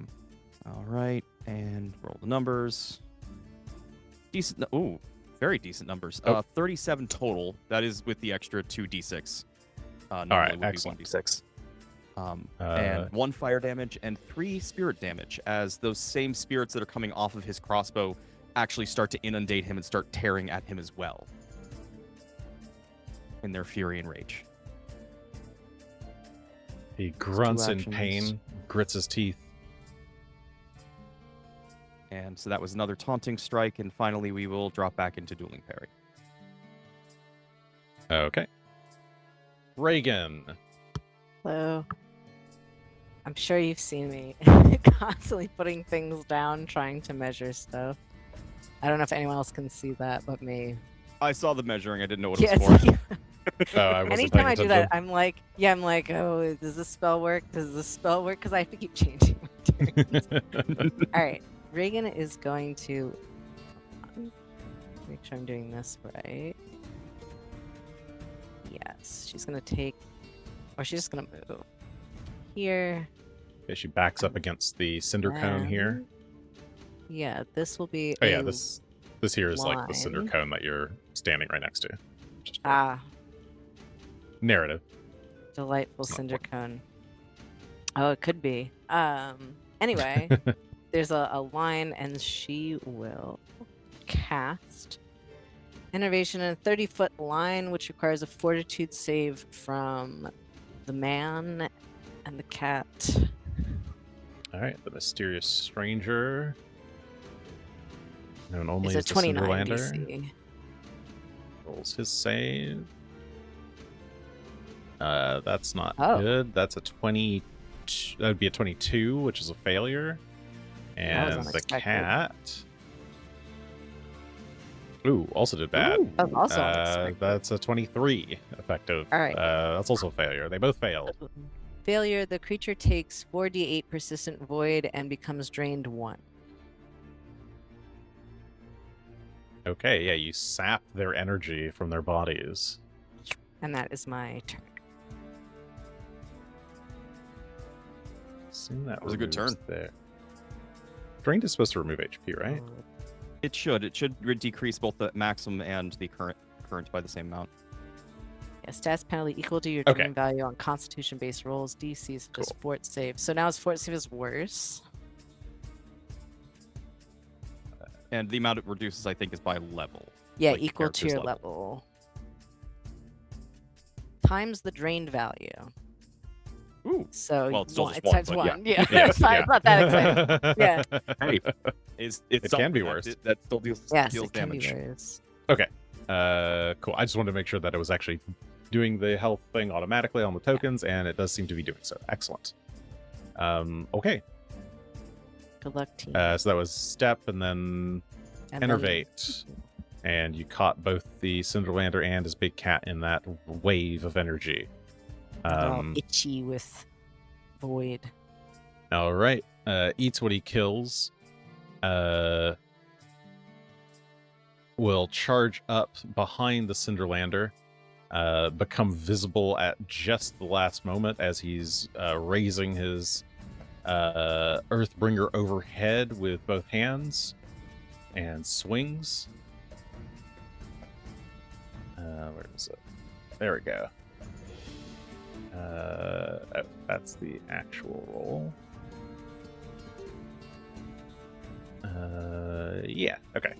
right, and roll the numbers. Decent. Ooh, very decent numbers. Oh. 37 total. That is with the extra 2 D6. Normally right, would excellent. be 1 D6. And 1 fire damage and 3 spirit damage, as those same spirits that are coming off of his crossbow actually start to inundate him and start tearing at him as well in their fury and rage. He grunts in actions. pain, grits his teeth. And so that was another taunting strike, and finally we will drop back into dueling parry. Okay. Regan. Hello. I'm sure you've seen me constantly putting things down, trying to measure stuff. I don't know if anyone else can see that but me. I saw the measuring. I didn't know what Yeah, it was for. Oh, I wasn't anytime paying I do that, attention. I'm like, oh, does this spell work? Does this spell work? Because I have to keep changing my turns. All right, Regan is going to make sure I'm doing this right. Yes, she's gonna take, or she's just gonna move. here. Okay, she backs up against the cinder cone here. then- Yeah, this will be. Oh yeah, a- this here is like the cinder line. cone that you're standing right next to. Just for Ah, narrative. delightful It's not cinder important. cone. Oh, it could be. Anyway, there's a line, and she will cast innervation in a 30-foot line, which requires a fortitude save from the man and the cat. All right, the mysterious stranger, known only It's a as the 29 Cinderlander, DC. rolls his save. That's not Oh. good. That's a 20. That would be a 22, which is a failure. And the unexpected. cat. Ooh, also did bad. Ooh. That's also unexpected. That's a 23 effective. All right. That's also a failure. They both failed. Failure, the creature takes 4d8 persistent void and becomes drained 1. Okay, yeah, you sap their energy from their bodies. And that is my turn. Assume that was a good removes turn. There. Drained is supposed to remove HP, right? It should. It should decrease both the maximum and the current by the same amount. Yeah, stats penalty equal to your Okay. drain value on constitution-based rolls, DCs, such as Cool. fort save. So now his fort save is worse. And the amount it reduces, I think, is by level. Yeah, Like equal to character's your level. Times the drained value. Ooh. So Well, it's still one, just it's one, times but 1. Yeah, Yes, it's fine. It's not that exciting. Yeah. Hey, it's It can something be that- worse. That still deals, Yes, deals it can damage. be worse. Cool. I just wanted to make sure that it was actually doing the health thing automatically on the tokens, and it does seem to be doing so. Excellent. Okay. Good luck, team. So that was step and then And then- enervate. And you caught both the Cinderlander and his big cat in that wave of energy. They're all itchy with void. All right. Eats what he kills. Will charge up behind the Cinderlander. Become visible at just the last moment as he's raising his Earthbringer overhead with both hands and swings. Where is it? There we go. Oh, that's the actual roll. Yeah, okay.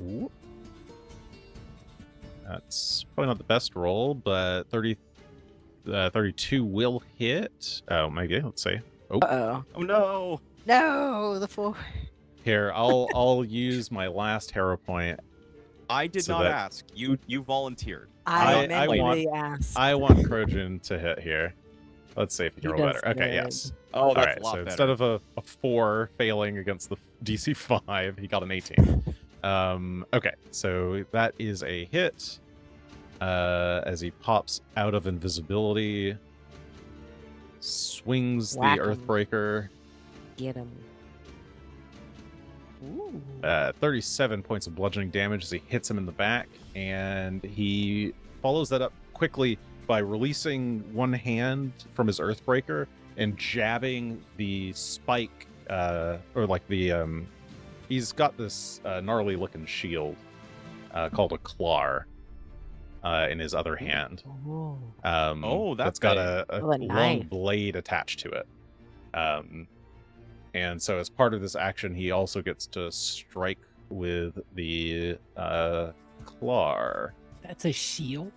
Ooh. That's probably not the best roll, but 32 will hit. Oh, maybe. Let's see. Uh-oh. Oh no! No, the 4. Here, I'll use my last hero point. I did So not that- ask. You volunteered. I I mentally asked. I want Trojan to hit here. Let's see if he can He roll does better. Okay, good. yes. Oh, All that's right, a lot so better. instead of a 4 failing against the DC 5, he got an 18. Okay, so that is a hit. As he pops out of invisibility, swings Whack the 'em. Earthbreaker. Get him. Ooh. 37 points of bludgeoning damage as he hits him in the back, and he follows that up quickly by releasing one hand from his Earthbreaker and jabbing the spike, or like the he's got this gnarly looking shield called a Char in his other hand. Ooh. Oh, that's that's got a- a Oh, a long knife. blade attached to it. And so as part of this action, he also gets to strike with the Char. That's a shield.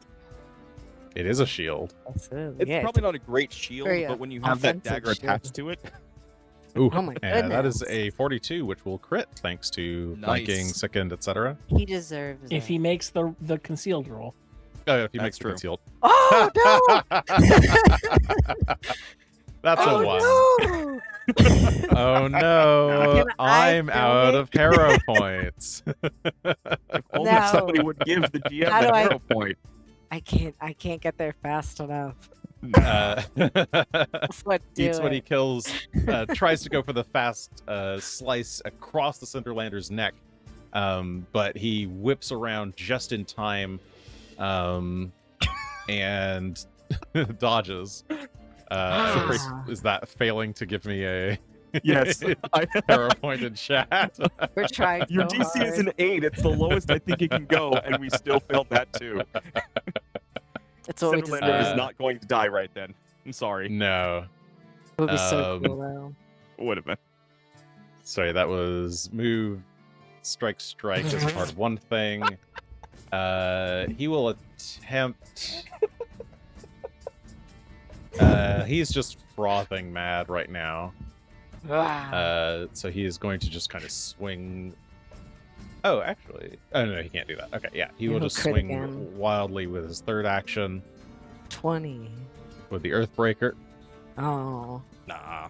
It is a shield. It's Yeah, probably not a great shield, very, but when you have that offensive dagger shield. attached to it, Ooh, Oh my and that is goodness. a 42, which will crit thanks to Nice. flanking, sickened, etc. He deserves If it. he makes the concealed roll. Oh, if he That's makes the true. concealed. Oh no! That's a oh one. no! Oh no, Can I I'm film out it? of hero points. if only No. somebody would give the GM How do the I- hero point. I can't get there fast enough. Uh, What do eats what he it? kills, tries to go for the fast slice across the Cinderlander's neck, but he whips around just in time and dodges. Is that failing to give me a Yes. terror point in chat? We're trying Your so DC is hard. an 8. It's the lowest I think it can go, and we still failed that too. It's what we Cinderlander deserve. is not going to die right then. I'm sorry. No. It would be so um, cool though. Would have been. Sorry, that was move, strike as part of one thing. He will attempt. He's just frothing mad right now. So he is going to just kind of swing. Oh, actually, oh no, he can't do that. Okay, yeah, he will He'll just crit swing again. wildly with his third action 20. with the Earthbreaker. Oh, Nah.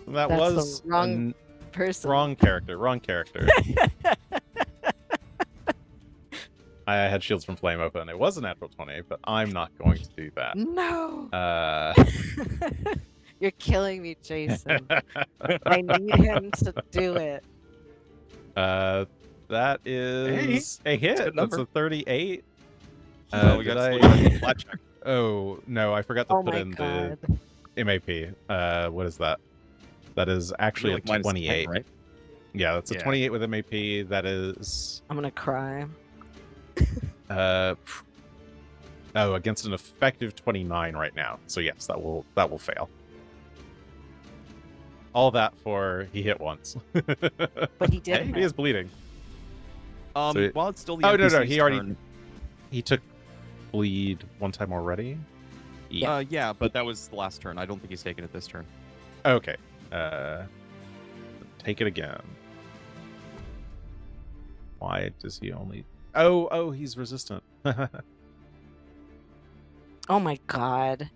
That That's the was wrong person. wrong character. I had shields from flame open. It was a natural 20, but I'm not going to do that. No. Uh, You're killing me, Jason. I need him to do it. that is a hit. good That's number. a 38. Oh, we did got I- flat check. Oh no, I forgot to Oh put my in god. the MAP. What is that? That is actually Like a minus 10, 28. right? Yeah, that's a Yeah. 28 with MAP. That is I'm gonna cry. against an effective 29 right now. So yes, that will fail. All that for he hit once. But he did. Hey, hit. He is bleeding. So While it's still the Oh, no, NPC's he already- turn, He took bleed one time already. yeah, but that was the last turn. I don't think he's taking it this turn. Okay. Take it again. Why does he only? Oh, he's resistant. Oh my god.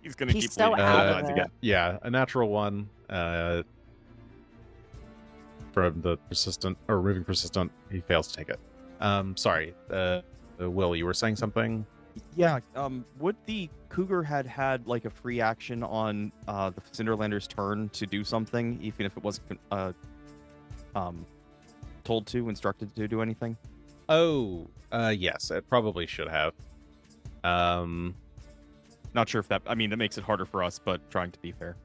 He's gonna He's keep so bleeding. out Uh, of it. again. Yeah, a natural one. From the persistent or removing persistent, he fails to take it. Sorry. Will, you were saying something? Yeah. Would the Cougar had like a free action on the Cinderlander's turn to do something, even if it wasn't told to, instructed to do anything? Oh, yes, it probably should have. Not sure if that. I mean, that makes it harder for us, but trying to be fair.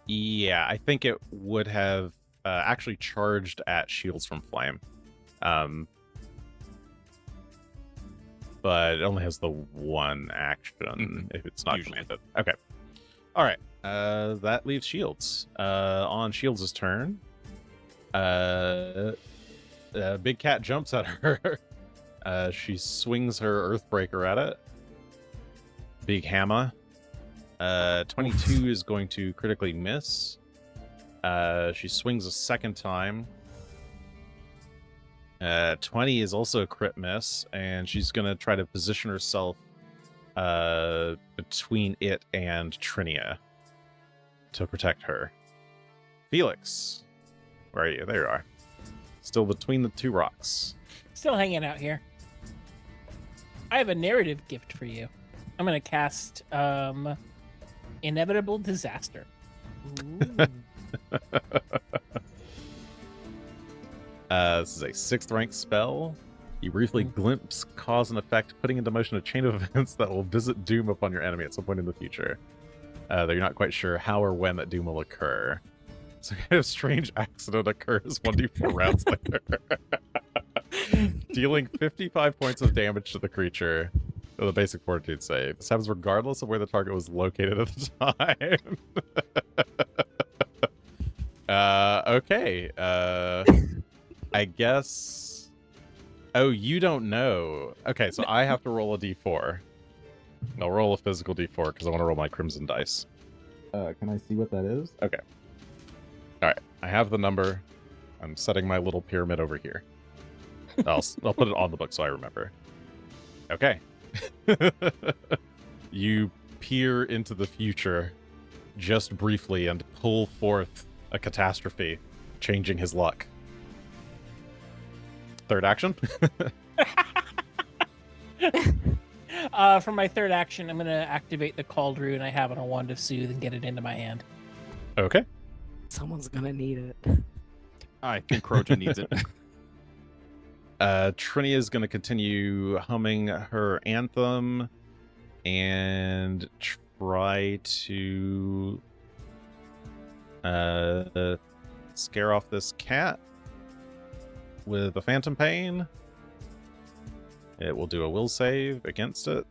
Yeah, I think it would have actually charged at shields from flame. But it only has the one action if it's not Usually. commanded. Okay. All right. That leaves shields. On shields' turn, Big Cat jumps at her. She swings her Earthbreaker at it. Big hammer. 22 is going to critically miss. She swings a second time. 20 is also a crit miss, and she's going to try to position herself between it and Trinia to protect her. Felix, where are you? There you are. Still between the two rocks. Still hanging out here. I have a narrative gift for you. I'm gonna cast Inevitable Disaster. Ooh. This is a 6th rank spell. You briefly glimpse cause and effect, putting into motion a chain of events that will visit doom upon your enemy at some point in the future. Though you're not quite sure how or when that doom will occur. Some kind of strange accident occurs 1d4 rounds later. Dealing 55 points of damage to the creature with a basic fortitude save. This happens regardless of where the target was located at the time. Okay. I guess. Oh, you don't know. Okay, so I have to roll a d4. I'll roll a physical d4 because I want to roll my crimson dice. Can I see what that is? Okay. All right, I have the number. I'm setting my little pyramid over here. I'll put it on the book so I remember. Okay. You peer into the future just briefly and pull forth a catastrophe, changing his luck. Third action. For my third action, I'm gonna activate the Couldarn I have on a Wand of Soothe and get it into my hand. Okay. Someone's gonna need it. I think Croja needs it. Trinia is going to continue humming her anthem and try to scare off this cat with a phantom pain. It will do a will save against it.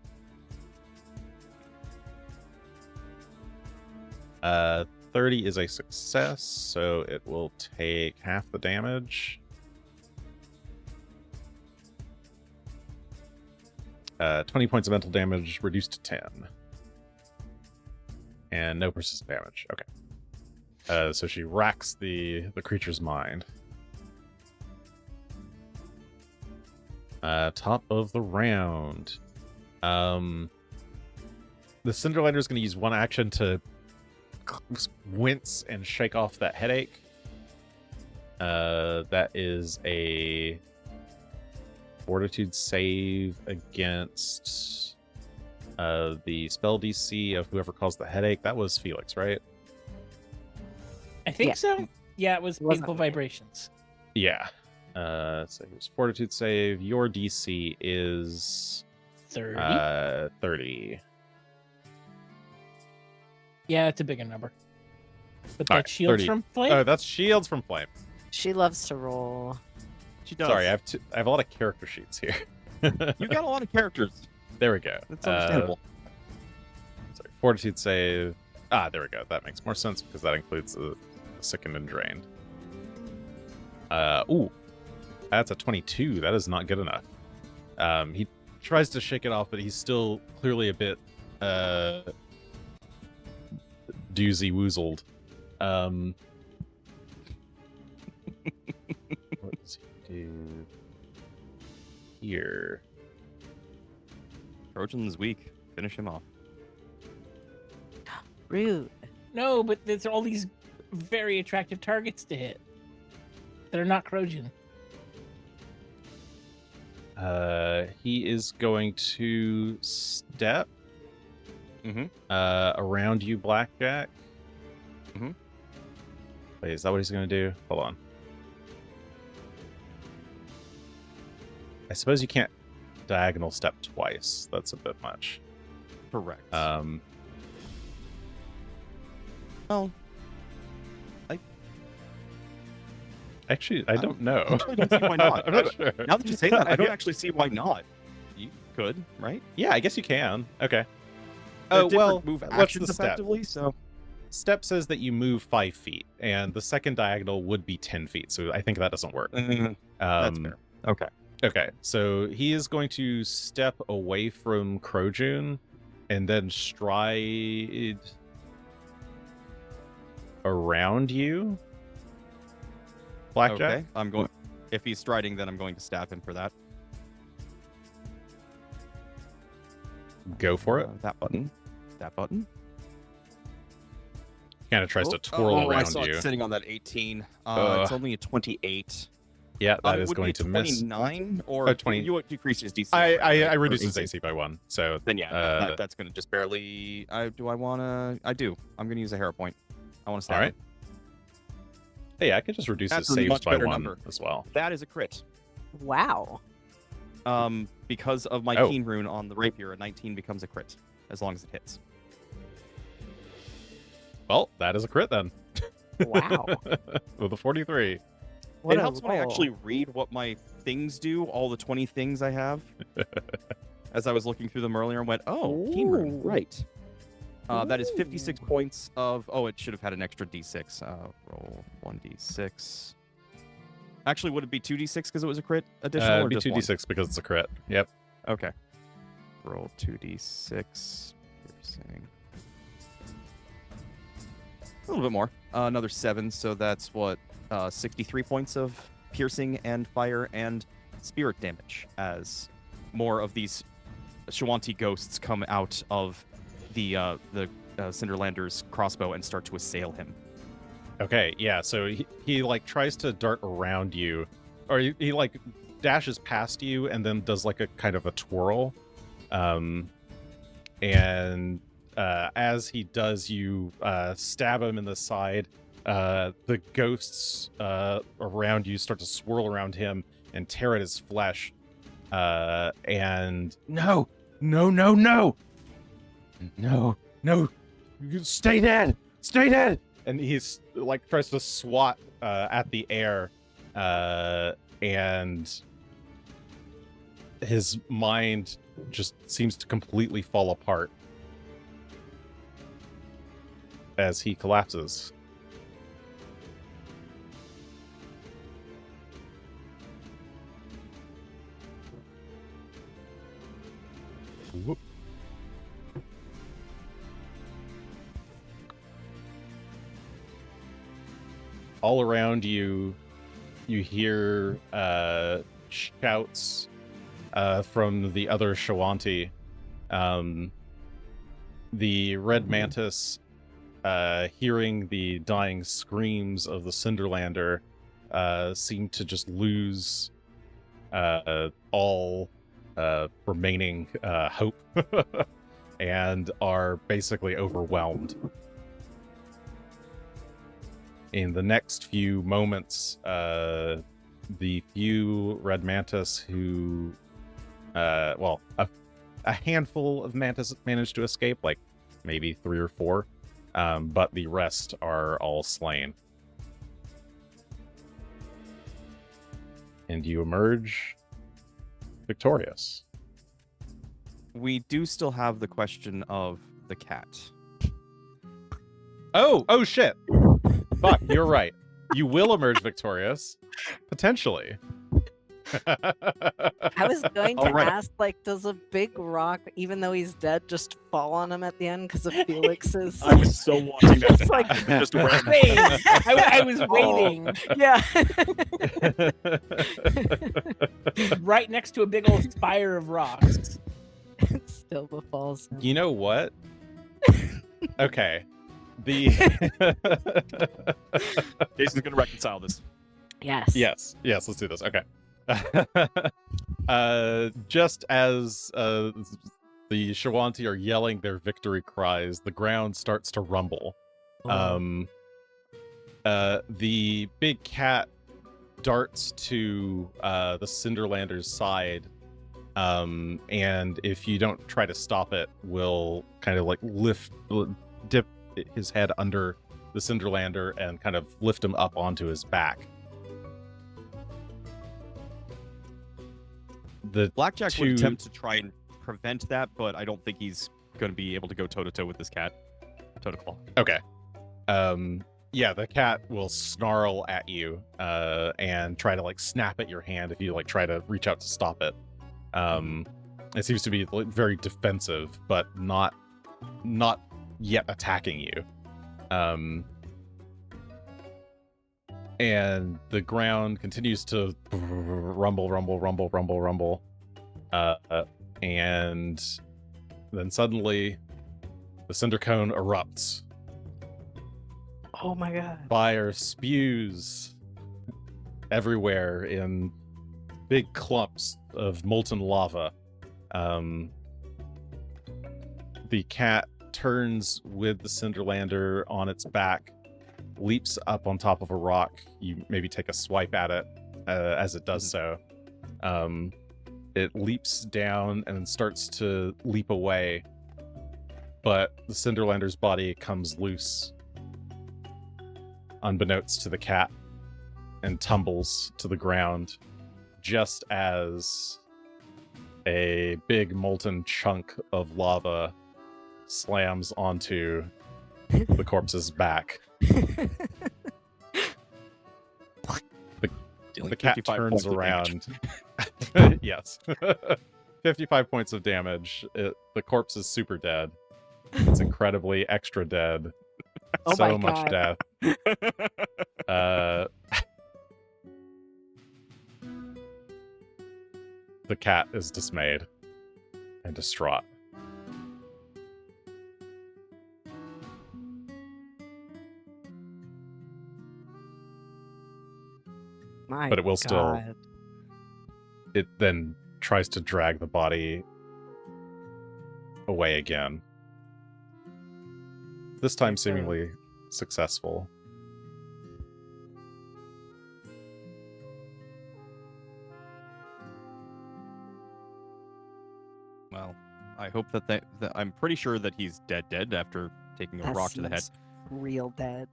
30 is a success, so it will take half the damage. 20 points of mental damage reduced to 10. And no persistent damage. Okay. So she racks the creature's mind. Top of the round. The Cinderlander is going to use one action to wince and shake off that headache. That is a fortitude save against the spell DC of whoever caused the headache. That was Felix, right? I think Yeah. so. Yeah, it was Wasn't painful me. vibrations. Yeah. So it was fortitude save. Your DC is 30. 30. Yeah, it's a bigger number. But All that right, shields 30. from flame. Oh, that's shields from flame. She loves to roll. She does. Sorry, I have a lot of character sheets here. You got a lot of characters. There we go. That's understandable. Sorry, fortitude save. Ah, there we go. That makes more sense because that includes the sickened and drained. Ooh, that's a 22. That is not good enough. He tries to shake it off, but he's still clearly a bit doozy woozled. What does he do here? Trojan's weak. Finish him off. Rude. No, but there's all these very attractive targets to hit. They're not Trojan. He is going to step Mhm. Around you, Blackjack. Mhm. Wait, is that what he's going to do? Hold on. I suppose you can't diagonal step twice. That's a bit much. Correct. Well, Actually, I don't know. I actually don't see why not. I'm not sure. now that you say that, I don't Yeah. actually see why not. You could, right? Yeah, I guess you can. Okay. They're Oh, different well, move what's actions the step? effectively. So Step says that you move 5 feet, and the second diagonal would be 10 feet, so I think that doesn't work. that's fair. Okay. Okay, so he is going to step away from Crojun and then stride around you, Blackjack. Okay. I'm going. If he's striding, then I'm going to stab him for that. Go for it. That button. That button. Kind of tries to twirl I around saw you. it sitting on that 18. Ugh. It's only a 28. Yeah, that It is would going be to miss. 29 or Oh, 20. You decrease his DC. I right? reduced Or his AC by 1, so Then yeah, that's going to just barely. I do. I'm going to use a hero point. I want to stab all right. him. Hey, I could just reduce That's his a saves much by better 1 number. as well. That is a crit. Wow. Because of my Oh. keen rune on the rapier, a 19 becomes a crit as long as it hits. Well, that is a crit then. Wow. With a 43. What it a helps when I roll. actually read what my things do, all the 20 things I have. As I was looking through them earlier and went, oh, keen rune, Ooh. right. That is 56 Ooh. points of... Oh, it should have had an extra d6. Roll 1d6. Actually, would it be 2d6 because it was a crit additional? It'd or be just 2d6 because it's a crit. Yep. one? Okay. Roll 2d6. Piercing. A little bit more. Another 7, so that's what? 63 points of piercing and fire and spirit damage as more of these Shawanti ghosts come out of the Cinderlander's crossbow and start to assail him. Okay, yeah, so he like tries to dart around you, or he like dashes past you and then does like a kind of a twirl. And as he does, you stab him in the side. The ghosts around you start to swirl around him and tear at his flesh. And no, No, you stay dead, stay dead. And he's like tries to swat at the air, and his mind just seems to completely fall apart as he collapses. Whoop. All around you, you hear shouts from the other Shawanti. The red mantis, hearing the dying screams of the Cinderlander, seem to just lose all remaining hope and are basically overwhelmed. In the next few moments, the few red mantis who, a handful of mantis managed to escape, like maybe 3 or 4, but the rest are all slain. And you emerge victorious. We do still have the question of the cat. Oh shit. Fuck, you're right. You will emerge victorious. Potentially. I was going to All right. ask, like, does a big rock, even though he's dead, just fall on him at the end because of Felix's? I was so wanting that to It's like- happen. Just went. Same. I was waiting. Yeah. He's right next to a big old spire of rocks. It still befalls him. You know what? Okay. The Jason's gonna reconcile this. Yes. yes, let's do this. Okay. Just as the Shawanti are yelling their victory cries, the ground starts to rumble. Oh. The big cat darts to the Cinderlander's side, and if you don't try to stop it, will kind of like dip his head under the Cinderlander and kind of lift him up onto his back. The Blackjack two- would attempt to try and prevent that, but I don't think he's going to be able to go toe-to-toe with this cat. Toe-to-claw. Okay. Yeah, the cat will snarl at you and try to like snap at your hand if you like try to reach out to stop it. It seems to be like, very defensive, but not yet attacking you. And the ground continues to rumble, and then suddenly the cinder cone erupts. Oh my god. Fire spews everywhere in big clumps of molten lava. The cat turns with the Cinderlander on its back, leaps up on top of a rock. You maybe take a swipe at it as it does so. It leaps down and starts to leap away, but the Cinderlander's body comes loose, unbeknownst to the cat, and tumbles to the ground just as a big molten chunk of lava slams onto the corpse's back. The cat 55 turns points of around. Yes. 55 points of damage. The corpse is super dead. It's incredibly extra dead. Oh So my much God. death. The cat is dismayed and distraught. My But it will still- God. It then tries to drag the body away again. This time seemingly successful. Well, I hope that I'm pretty sure that he's dead after taking a That rock to the head. seems real dead.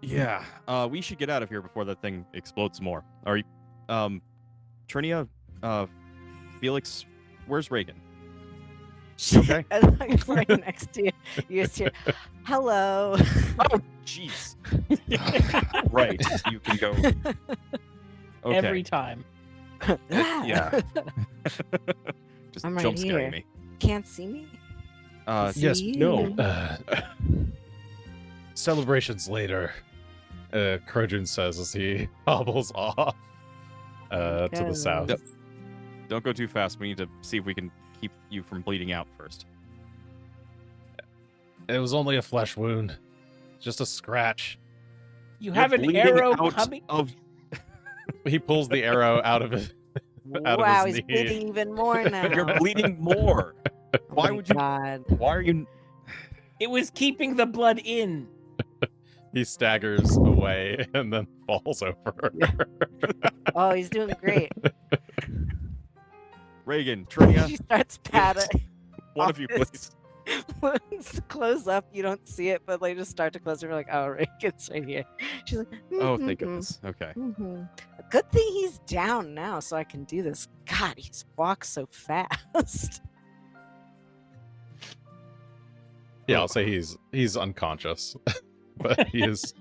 Yeah. We should get out of here before that thing explodes some more. Are you, Trinia, Felix, where's Regan? Okay. I'm like right next to you. You just hear, "Hello." Oh, jeez. Right. You can go. Okay. Every time. Yeah. Just I'm right jump scaring here. me. Can't see me. Yes, See no. you. Celebrations later, Krojun says as he hobbles off to the south. Yep. Don't go too fast. We need to see if we can keep you from bleeding out first. It was only a flesh wound. Just a scratch. You You're have an bleeding arrow out coming. of. He pulls the arrow out of it. Out of Wow, his he's knee. bleeding even more now. You're bleeding more. Oh Why my would you? God. Why are you? It was keeping the blood in. He staggers away and then falls over. Oh, he's doing great. Regan, Trinia, She starts patting. one of you, please. Wounds close up, you don't see it, but they just start to close. You're like, "Oh, Regan's right here." She's like, Oh, thank "Mhm, goodness. Okay. mhm." Good thing he's down now, so I can do this. God, he's walks so fast. Yeah, I'll say he's unconscious, but he is.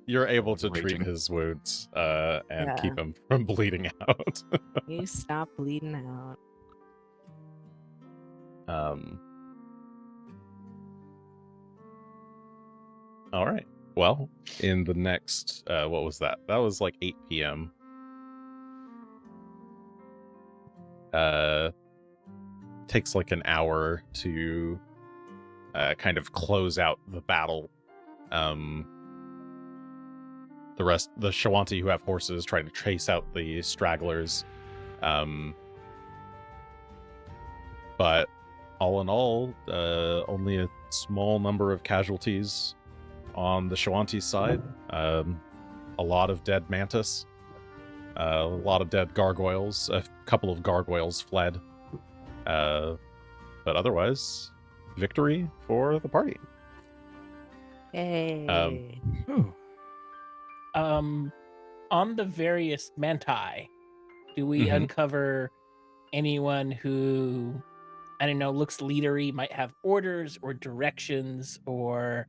You're able to treat Raging. his wounds and Yeah. keep him from bleeding out. You stop bleeding out. All right. Well, in the next, what was that? That was like 8 p.m. Takes like an hour to kind of close out the battle. The Shawanti who have horses try to chase out the stragglers. But all in all, only a small number of casualties on the Shawanti side. A lot of dead mantis. A lot of dead gargoyles. A couple of gargoyles fled. But otherwise, victory for the party. Hey. On the various manti, do we Mhm. uncover anyone who, I don't know, looks leadery, might have orders or directions or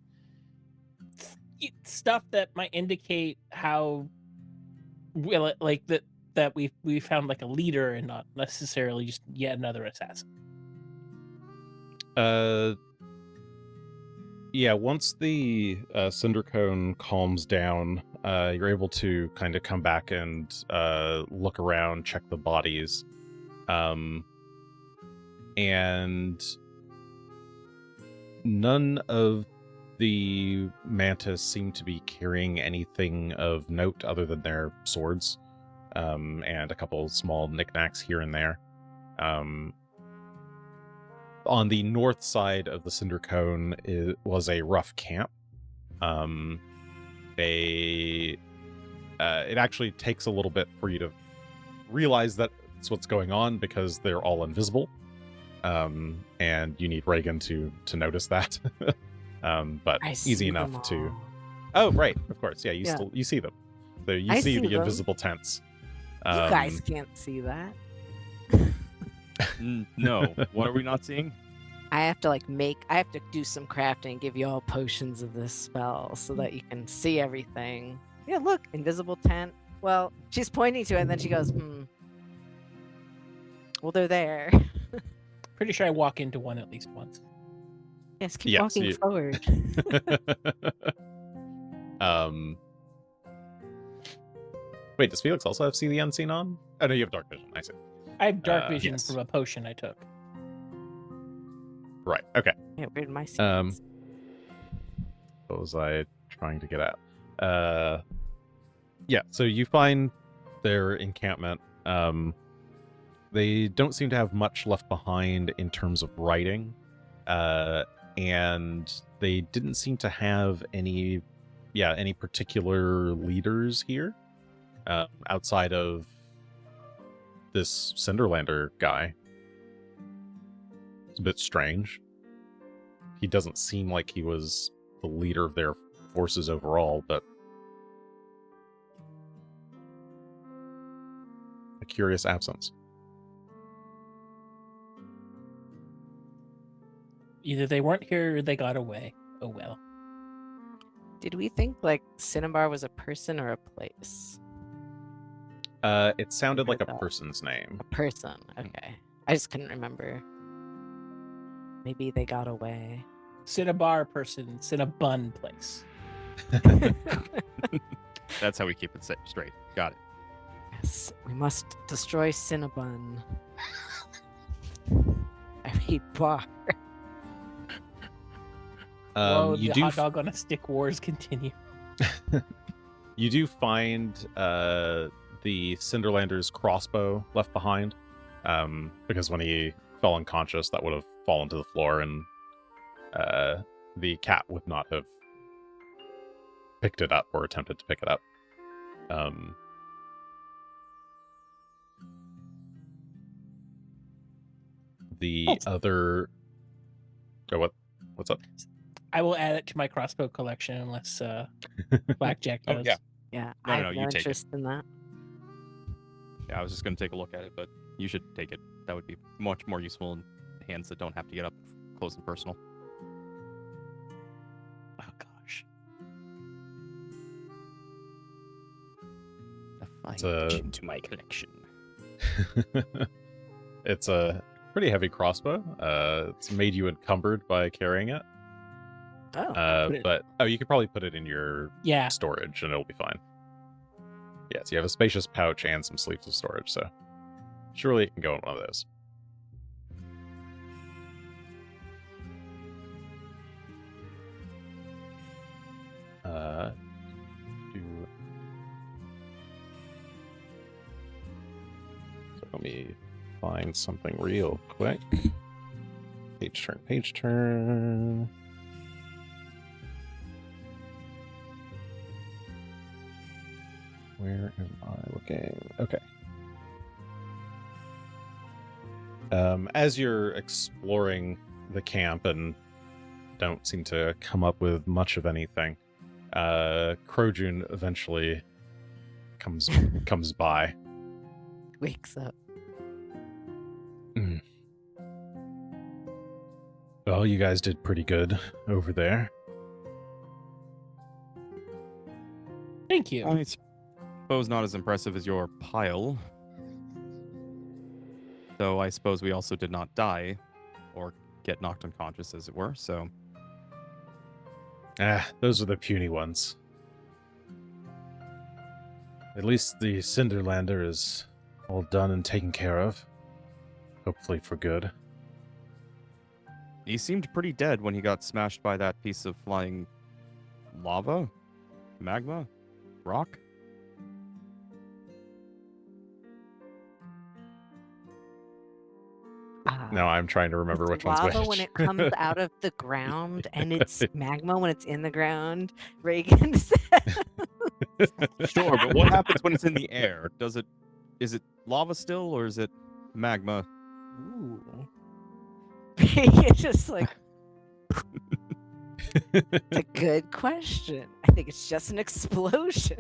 stuff that might indicate how, well, like that we found like a leader and not necessarily just yet another assassin. Yeah, once the cinder cone calms down, you're able to kind of come back and look around, check the bodies. And none of the mantis seem to be carrying anything of note other than their swords, and a couple small knickknacks here and there. On the north side of the cinder cone was a rough camp. It actually takes a little bit for you to realize that it's what's going on because they're all invisible. And you need Regan to notice that. But I easy see enough them to. all. Oh, right, of course, yeah. You Yeah. still see them. So you I see see the them. invisible tents. You guys can't see that. No. What are we not seeing? I have to I have to do some crafting and give you all potions of this spell so that you can see everything. Yeah, look, invisible tent. Well, she's pointing to it and then she goes, Well, they're there. Pretty sure I walk into one at least once. Yes, keep Yes, walking you- forward. Wait, does Felix also have See the Unseen on? Oh, no, you have Dark Vision. I see. I have dark vision yes. from a potion I took. Right, okay. Yeah, where'd my seeds? What was I trying to get at? Yeah, so you find their encampment. They don't seem to have much left behind in terms of writing. And they didn't seem to have any particular leaders here. Outside of this Cinderlander guy. It's a bit strange. He doesn't seem like he was the leader of their forces overall, but a curious absence. Either they weren't here or they got away. Oh well. Did we think like Cinnabar was a person or a place? It sounded like a Heard that. person's name. A person. Okay. I just couldn't remember. Maybe they got away. Cinnabar person, Cinnabun place. That's how we keep it straight. Got it. Yes, we must destroy Cinnabon. I mean, bar. Whoa, You the do hot dog on a stick wars continue. you do find the Cinderlander's crossbow left behind, because when he fell unconscious, that would have fallen to the floor, and the cat would not have picked it up or attempted to pick it up. The other... Oh, what's up? I will add it to my crossbow collection unless Blackjack Oh, does. yeah. Yeah, No, I no, have you no take it. interest in that. Yeah, I was just going to take a look at it, but you should take it. That would be much more useful in hands that don't have to get up close and personal. Oh gosh. A fine It's a- addition to my collection. It's a pretty heavy crossbow. It's made you encumbered by carrying it. Oh, Put it- You could probably put it in your Yeah. storage and it'll be fine. Yeah, so you have a spacious pouch and some sleeves of storage, so surely it can go in one of those. So let me find something real quick. Page turn. Where am I looking? Okay. As you're exploring the camp and don't seem to come up with much of anything, Crojun eventually comes by. wakes up. Well, you guys did pretty good over there. Thank you. I suppose not as impressive as your pile. Though I suppose we also did not die, or get knocked unconscious, as it were, so... Those are the puny ones. At least the Cinderlander is all done and taken care of. Hopefully for good. He seemed pretty dead when he got smashed by that piece of flying... lava? Magma? Rock? Now I'm trying to remember which one's lava which. when it comes out of the ground, and it's magma when it's in the ground. Regan said. Sure, but what happens when it's in the air? Is it lava still, or is it magma? Ooh. Regan's just like. It's a good question. I think it's just an explosion.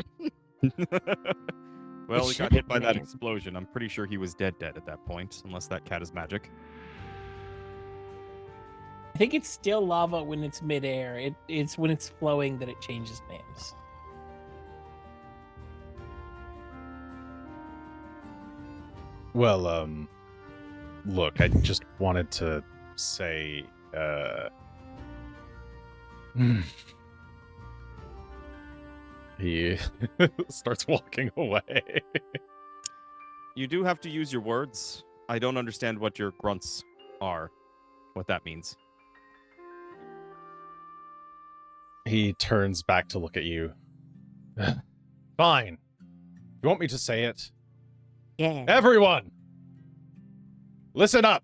Well, he should got hit by have that been. explosion. I'm pretty sure he was dead at that point, unless that cat is magic. I think it's still lava when it's midair. It's when it's flowing that it changes names. Well, look, I just wanted to say, He starts walking away. You do have to use your words. I don't understand what your grunts are, what that means. He turns back to look at you. Fine. You want me to say it? Yeah. Everyone! Listen up!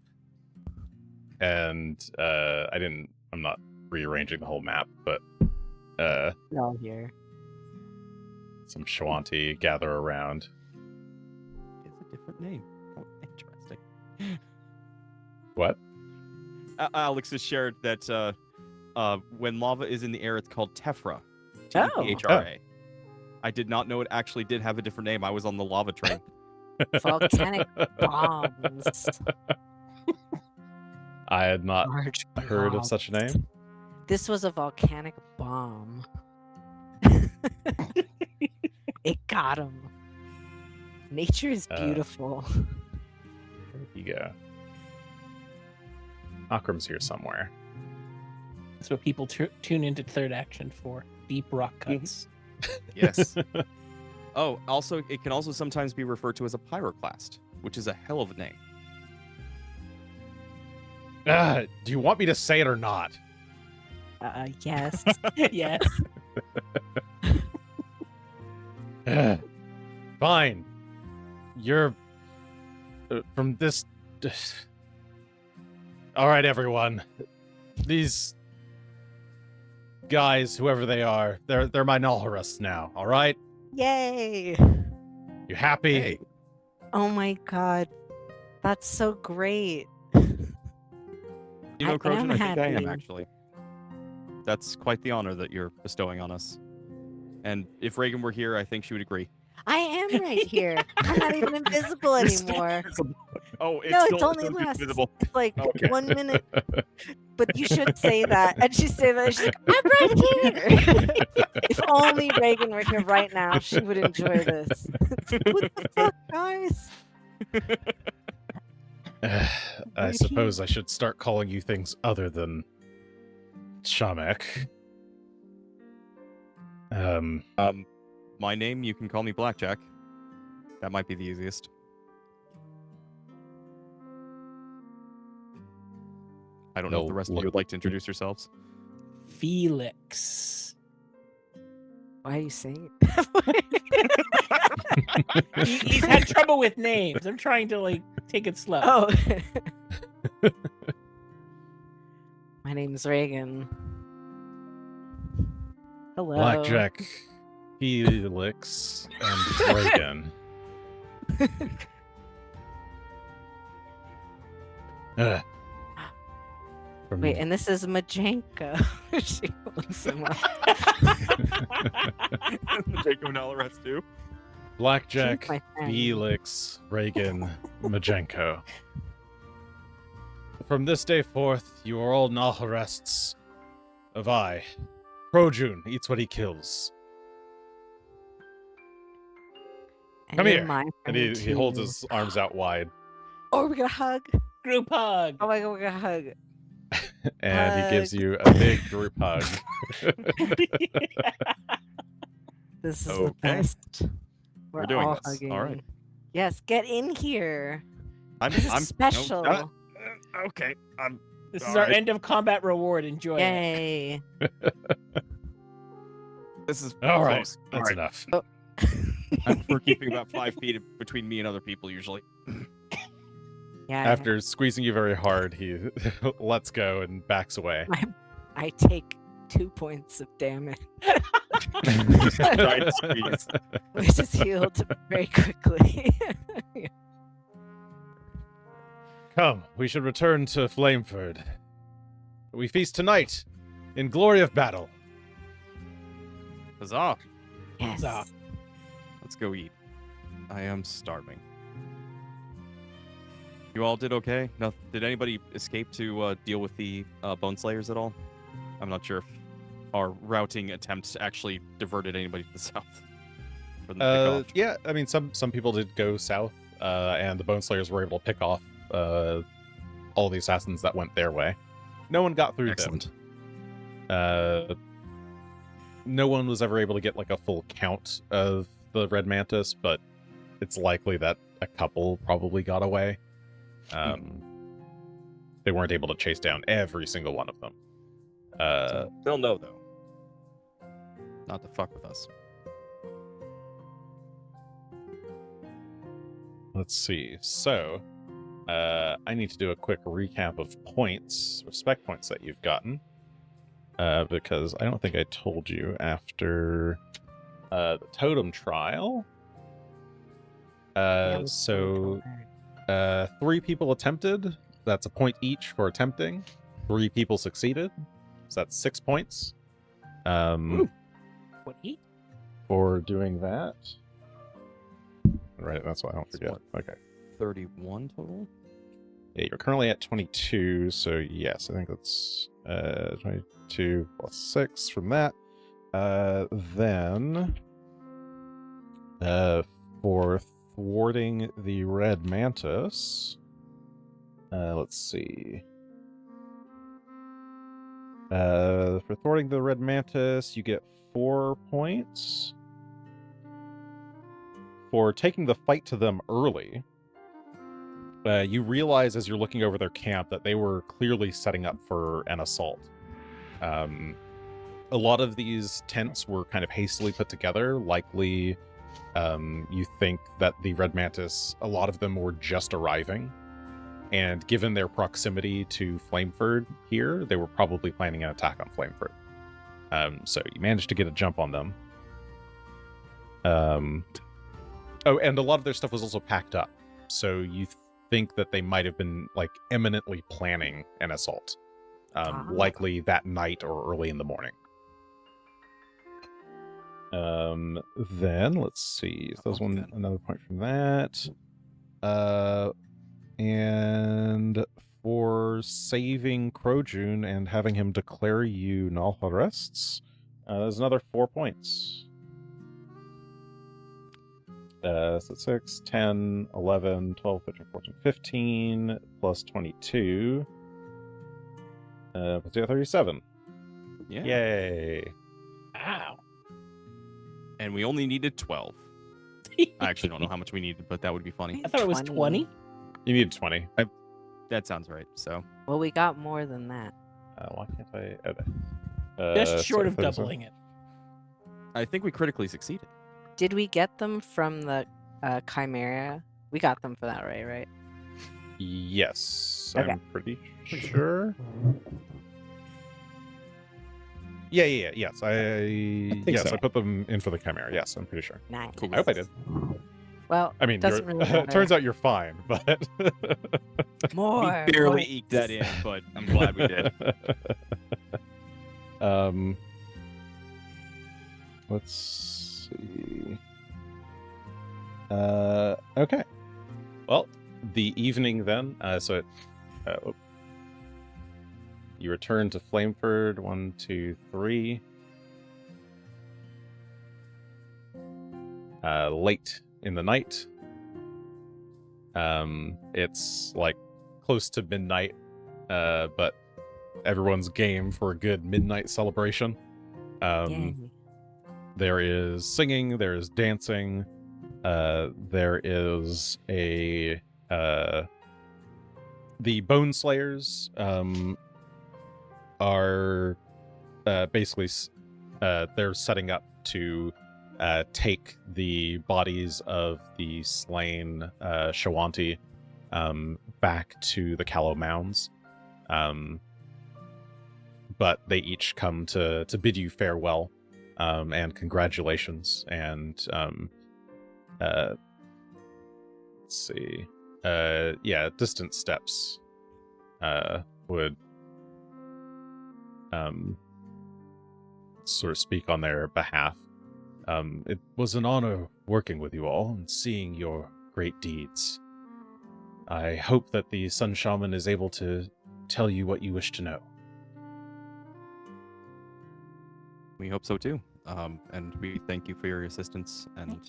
And, I'm not rearranging the whole map, but, All here. some Shawanti gather around. It's a different name. Oh, interesting. What? Alex has shared that when lava is in the air, it's called tephra. Oh. T-E-P-H-R-A. I did not know it actually did have a different name. I was on the lava train. Volcanic bombs. I had not Large heard of blobs. such a name. This was a volcanic bomb. It got him. Nature is beautiful. There you go. Akram's here somewhere. That's what people tune into third action for. Deep rock cuts. Yes. Oh, also, it can also sometimes be referred to as a pyroclast, which is a hell of a name. Do you want me to say it or not? Yes. Yes. Fine. You're from this. All right, everyone. These guys, whoever they are, they're my Nalharusts now. All right. Yay. You happy? Hey. Oh my god. That's so great. You know, I Crojan, am I think I am happy. actually. That's quite the honor that you're bestowing on us. And if Regan were here, I think she would agree. I am right here. I'm not even invisible You're still anymore. invisible. Oh, it's No, still, it's only still lasts invisible. it's like Okay. 1 minute. But you should say that. And she say that. She's like, I'm right here. If only Reagan were here right now, she would enjoy this. What the fuck, guys? I Right suppose I should start calling you things other than Shamek. My name, you can call me Blackjack. That might be the easiest. I don't know if the rest of you would like to introduce yourselves. Felix. Why are you saying He's had trouble with names. I'm trying to like take it slow. Oh. My name's Reagan. Hello. Blackjack, Felix, and Regan. From Wait, and this is Majenka. She holds him up. Jacob Nalares too. Blackjack, She's my friend. Felix, Regan, Majenko. From this day forth, you are all Nalharests of I. Projun eats what he kills. And Come you're here. my And friend he holds too. his arms out wide. Oh, we're gonna hug. Group hug. Oh my god, we're gonna hug. And he gives you a big group hug. This is the Okay. best. We're doing all this. hugging. All right. Yes, get in here. I'm This is special. Okay. This is All our right. end of combat reward. Enjoy it. Yay. This is All right, close. that's All right. enough. We're keeping about 5 feet between me and other people usually. Yeah. After squeezing you very hard, he lets go and backs away. I take 2 points of damage, Trying to squeeze. which is healed very quickly. Come, we should return to Flameford. We feast tonight in glory of battle. Huzzah! Yes. Huzzah. Let's go eat. I am starving. You all did okay? No, did anybody escape to deal with the Bone Slayers at all? I'm not sure if our routing attempts actually diverted anybody to the south. For them to pick off. Yeah, I mean, some people did go south, and the Bone Slayers were able to pick off all the assassins that went their way. No one got through Excellent. them. No one was ever able to get like a full count of the Red Mantis, but it's likely that a couple probably got away. They weren't able to chase down every single one of them. They'll know though. Not to fuck with us. Let's see. So, I need to do a quick recap of points, respect points that you've gotten, because I don't think I told you after the totem trial. Yeah, it was So, so 3 people attempted. That's a point each for attempting. 3 people succeeded. So that's 6 points. What eat? For doing that. Right, that's why I don't It's forget. what? Okay. 31 total? Yeah, you're currently at 22, so yes, I think that's 22 plus 6 from that. Then, for thwarting the Red Mantis, let's see. For thwarting the Red Mantis, you get 4 points. For taking the fight to them early, you realize as you're looking over their camp that they were clearly setting up for an assault. A lot of these tents were kind of hastily put together. Likely, you think that the Red Mantis, a lot of them were just arriving. And given their proximity to Flameford here, they were probably planning an attack on Flameford. So you managed to get a jump on them. Oh, and a lot of their stuff was also packed up. So you think that they might have been, like, imminently planning an assault. Likely that night or early in the morning. Then, let's see. So there's another point from that. And for saving Crojun and having him declare you null arrests, there's another 4 points. So 6, 10, 11, 12, 13, 14, 15, plus 22. Plus 37. Yeah. Yay. Wow. And we only needed 12. I actually don't know how much we needed, but that would be funny. I thought it was 20. You need 20. That sounds right. So Well, we got more than that. Why can't I edit? Just short of 37. doubling it. I think we critically succeeded. Did we get them from the Chimera? We got them for that, right? Yes, Okay. I'm pretty sure. Yeah, yes. think Yes, so. I put them in for the Chimera. Yes, I'm pretty sure. Nice. Cool. I hope I did. Well, I mean, doesn't really matter. turns out you're fine, but More. We barely points. eked that in, but I'm glad we did. Let's see. Okay. Well, the evening then. You return to Flameford. 1, 2, 3. Late in the night. It's like close to midnight, but everyone's game for a good midnight celebration. Yay. There is singing, there is dancing, there is a the Bone Slayers are basically they're setting up to take the bodies of the slain Shawanti back to the Callow Mounds. But they each come to bid you farewell and congratulations. And let's see. Distant Steps would sort of speak on their behalf. It was an honor working with you all and seeing your great deeds. I hope that the Sun Shaman is able to tell you what you wish to know. We hope so too. And we thank you for your assistance and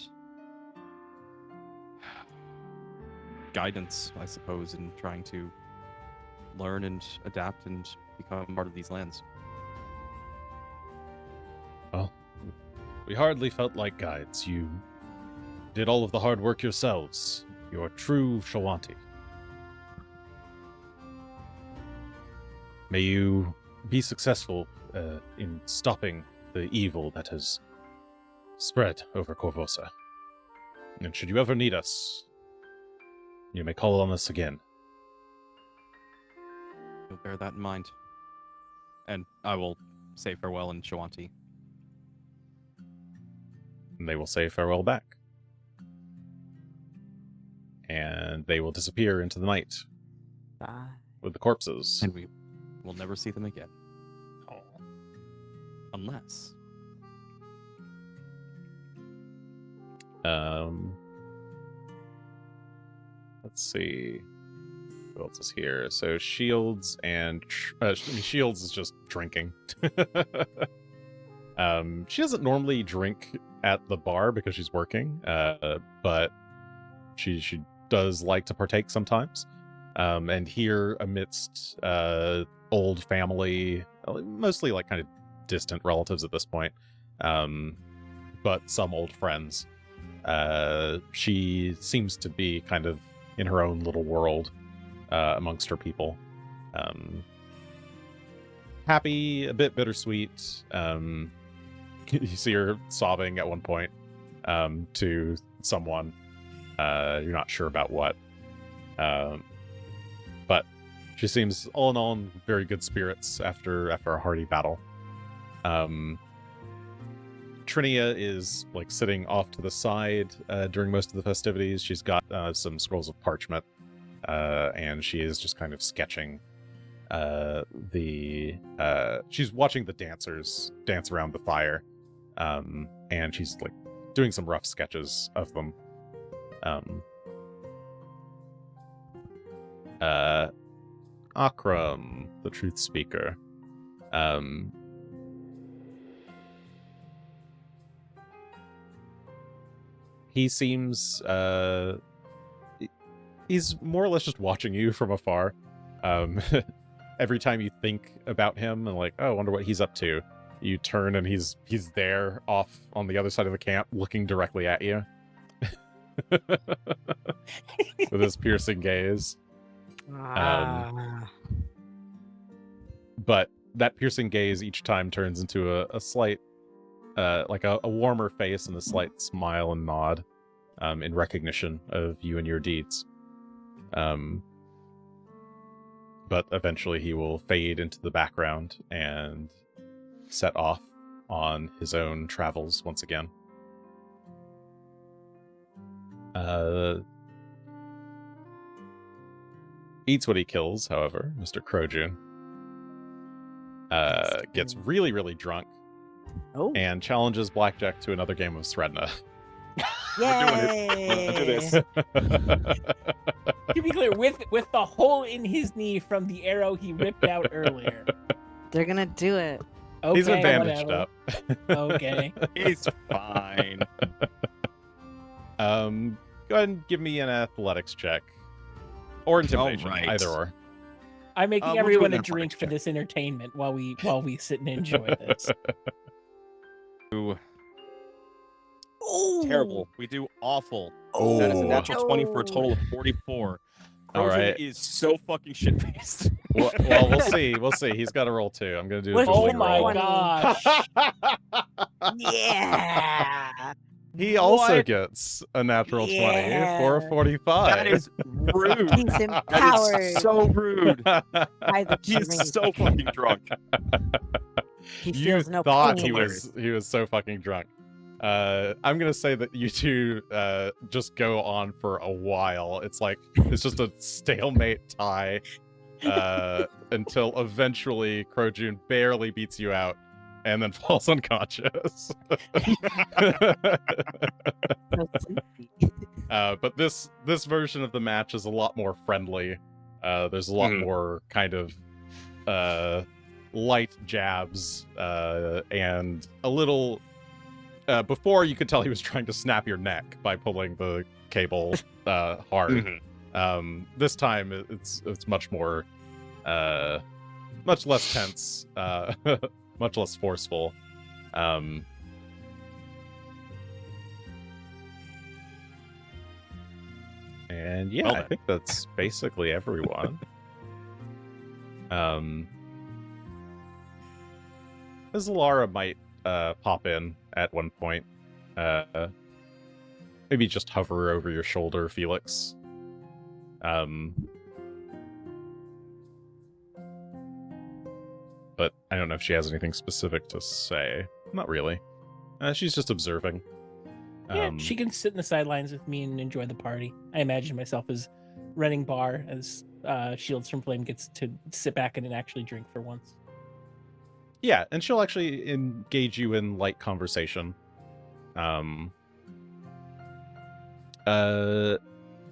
guidance, I suppose, in trying to learn and adapt and become part of these lands. Well, we hardly felt like guides. You did all of the hard work yourselves. You're true Shawanti. May you be successful in stopping the evil that has spread over Corvosa. And should you ever need us, you may call on us again. You'll bear that in mind. And I will say farewell in Shawanti. And they will say farewell back. And they will disappear into the night Bye. with the corpses. And we We'll never see them again. Oh. Unless. Let's see. Who else is here? So Shields and Shields is just drinking. She doesn't normally drink at the bar because she's working, but she does like to partake sometimes. And here amidst old family, mostly like kind of distant relatives at this point, but some old friends. She seems to be kind of in her own little world amongst her people. Happy, a bit bittersweet. You see her sobbing at one point to someone. You're not sure about what. But she seems all in all in very good spirits after a hearty battle. Trinia is like sitting off to the side during most of the festivities. She's got some scrolls of parchment, and she is just kind of sketching she's watching the dancers dance around the fire, and she's like doing some rough sketches of them. Akram, the truth speaker. He seems he's more or less just watching you from afar. Every time you think about him and like, oh, I wonder what he's up to, you turn and he's there off on the other side of the camp looking directly at you. With his piercing gaze. But that piercing gaze each time turns into a slight like a warmer face and a slight smile and nod in recognition of you and your deeds. But eventually he will fade into the background and set off on his own travels once again. Eats what he kills, however, Mr. Crojun. Gets really, really drunk and challenges Blackjack to another game of Sredna. Yay! To be clear, with the hole in his knee from the arrow he ripped out earlier. They're gonna do it. Okay, He's been bandaged whatever. up. Okay. He's fine. Go ahead and give me an athletics check. Or intimidation, Alright. either or. I'm making We'll do everyone an a drink athletics for check. this entertainment while we sit and enjoy this. Ooh, Ooh. terrible. We do awful. Oh. That is a natural 20 for a total of 44. All Crojan right. is so fucking shit-faced. Well, we'll see. We'll see. He's got to roll too. I'm going to do What a if Oh he's dueling my roll. gosh. Yeah. He also What? gets a natural 20 Yeah. for a 45. That is rude. He's That empowered is so rude. by the He is drink. so fucking drunk. He You feels no thought pain. he was so fucking drunk. I'm gonna say that you two just go on for a while. It's just a stalemate tie until eventually Crojun barely beats you out and then falls unconscious. But this version of the match is a lot more friendly. There's a lot more kind of light jabs and a little. Before you could tell he was trying to snap your neck by pulling the cable hard. This time it's much more, much less tense, much less forceful. And yeah, Well I then. think that's basically everyone. Zalara might pop in at one point. Maybe just hover over your shoulder, Felix. But I don't know if she has anything specific to say. Not really. She's just observing. Yeah, she can sit in the sidelines with me and enjoy the party. I imagine myself as running bar as Shields from Flame gets to sit back and actually drink for once. Yeah, and she'll actually engage you in light conversation.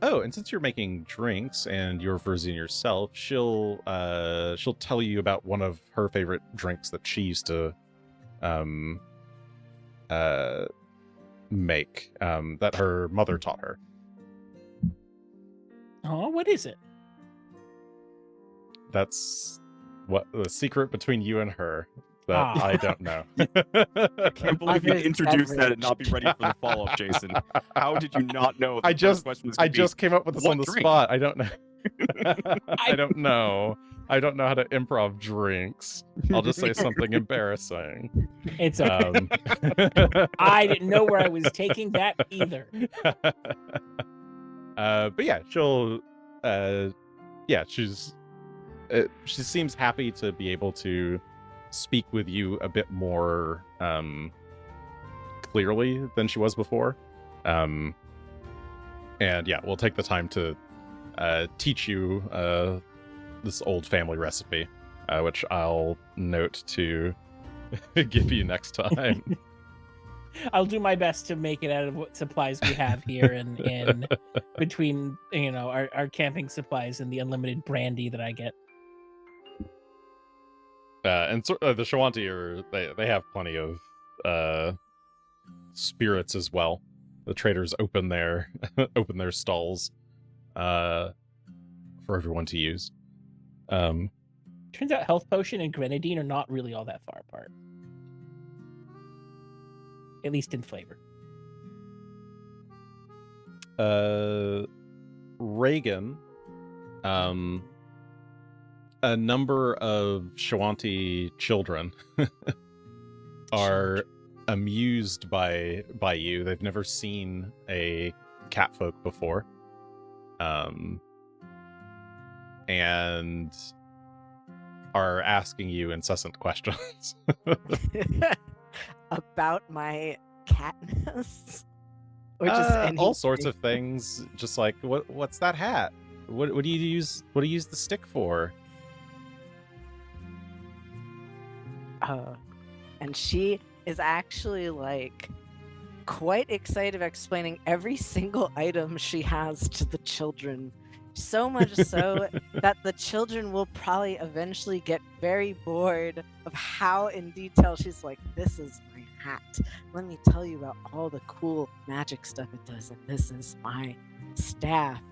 Oh, and since you're making drinks and you're versing yourself, she'll tell you about one of her favorite drinks that she used to make, that her mother taught her. Oh, what is it? That's what the secret between you and her that I don't know. I can't believe you Mother's introduced that and beverage. not be ready for the follow-up, Jason. How did you not know? I The just- first question was I gonna be, just came up with this what on the drink? spot. I don't know. I don't know. I don't know how to improv drinks. I'll just say something embarrassing. It's okay. I didn't know where I was taking that either. But yeah, she'll yeah, she seems happy to be able to speak with you a bit more clearly than she was before. And yeah, we'll take the time to teach you this old family recipe, which I'll note to give you next time. I'll do my best to make it out of what supplies we have here and between, you know, our camping supplies and the unlimited brandy that I get. And so, the Shawanti they have plenty of spirits as well. The traders open their stalls for everyone to use. Turns out health potion and grenadine are not really all that far apart. At least in flavor. Regan, a number of Shawanti children are amused by you. They've never seen a catfolk before. And are asking you incessant questions. About my catness, or just all sorts of things. Just like, what's that hat? What do you use? What do you use the stick for? And she is actually like quite excited about explaining every single item she has to the children. So much so that the children will probably eventually get very bored of how in detail she's like, this is my hat. Let me tell you about all the cool magic stuff it does. And this is my staff.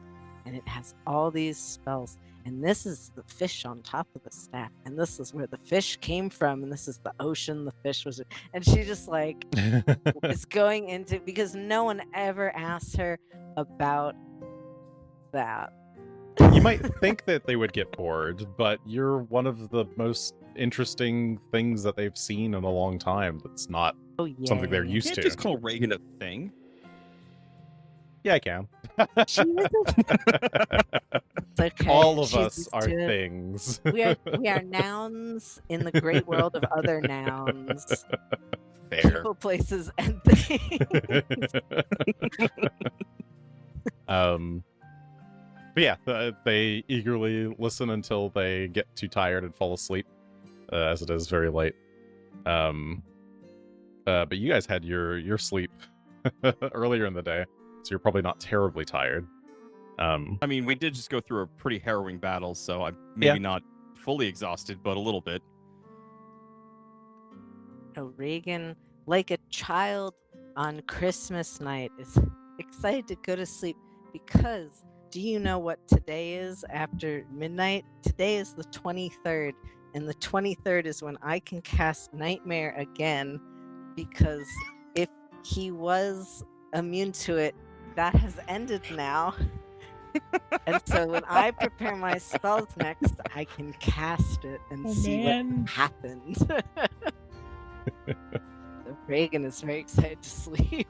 And it has all these spells. And this is the fish on top of the staff. And this is where the fish came from. And this is the ocean the fish was in. And she just like is going into, because no one ever asked her about that. You might think that they would get bored, but you're one of the most interesting things that they've seen in a long time. That's not Oh yeah. something they're You used can't to. just call Reagan a thing. Yeah, I can. She is It's okay. All of she's us used are to it. things. We are nouns in the great world of other nouns. Fair. People, places, and things. But yeah, they eagerly listen until they get too tired and fall asleep, as it is very late. But you guys had your sleep earlier in the day, so you're probably not terribly tired. I mean, we did just go through a pretty harrowing battle, so I'm maybe not fully exhausted, but a little bit. Regan, like a child on Christmas night, is excited to go to sleep because do you know what today is after midnight? Today is the 23rd, and the 23rd is when I can cast Nightmare again, because if he was immune to it, that has ended now. And so when I prepare my spells next, I can cast it and see what happens. So Regan is very excited to sleep.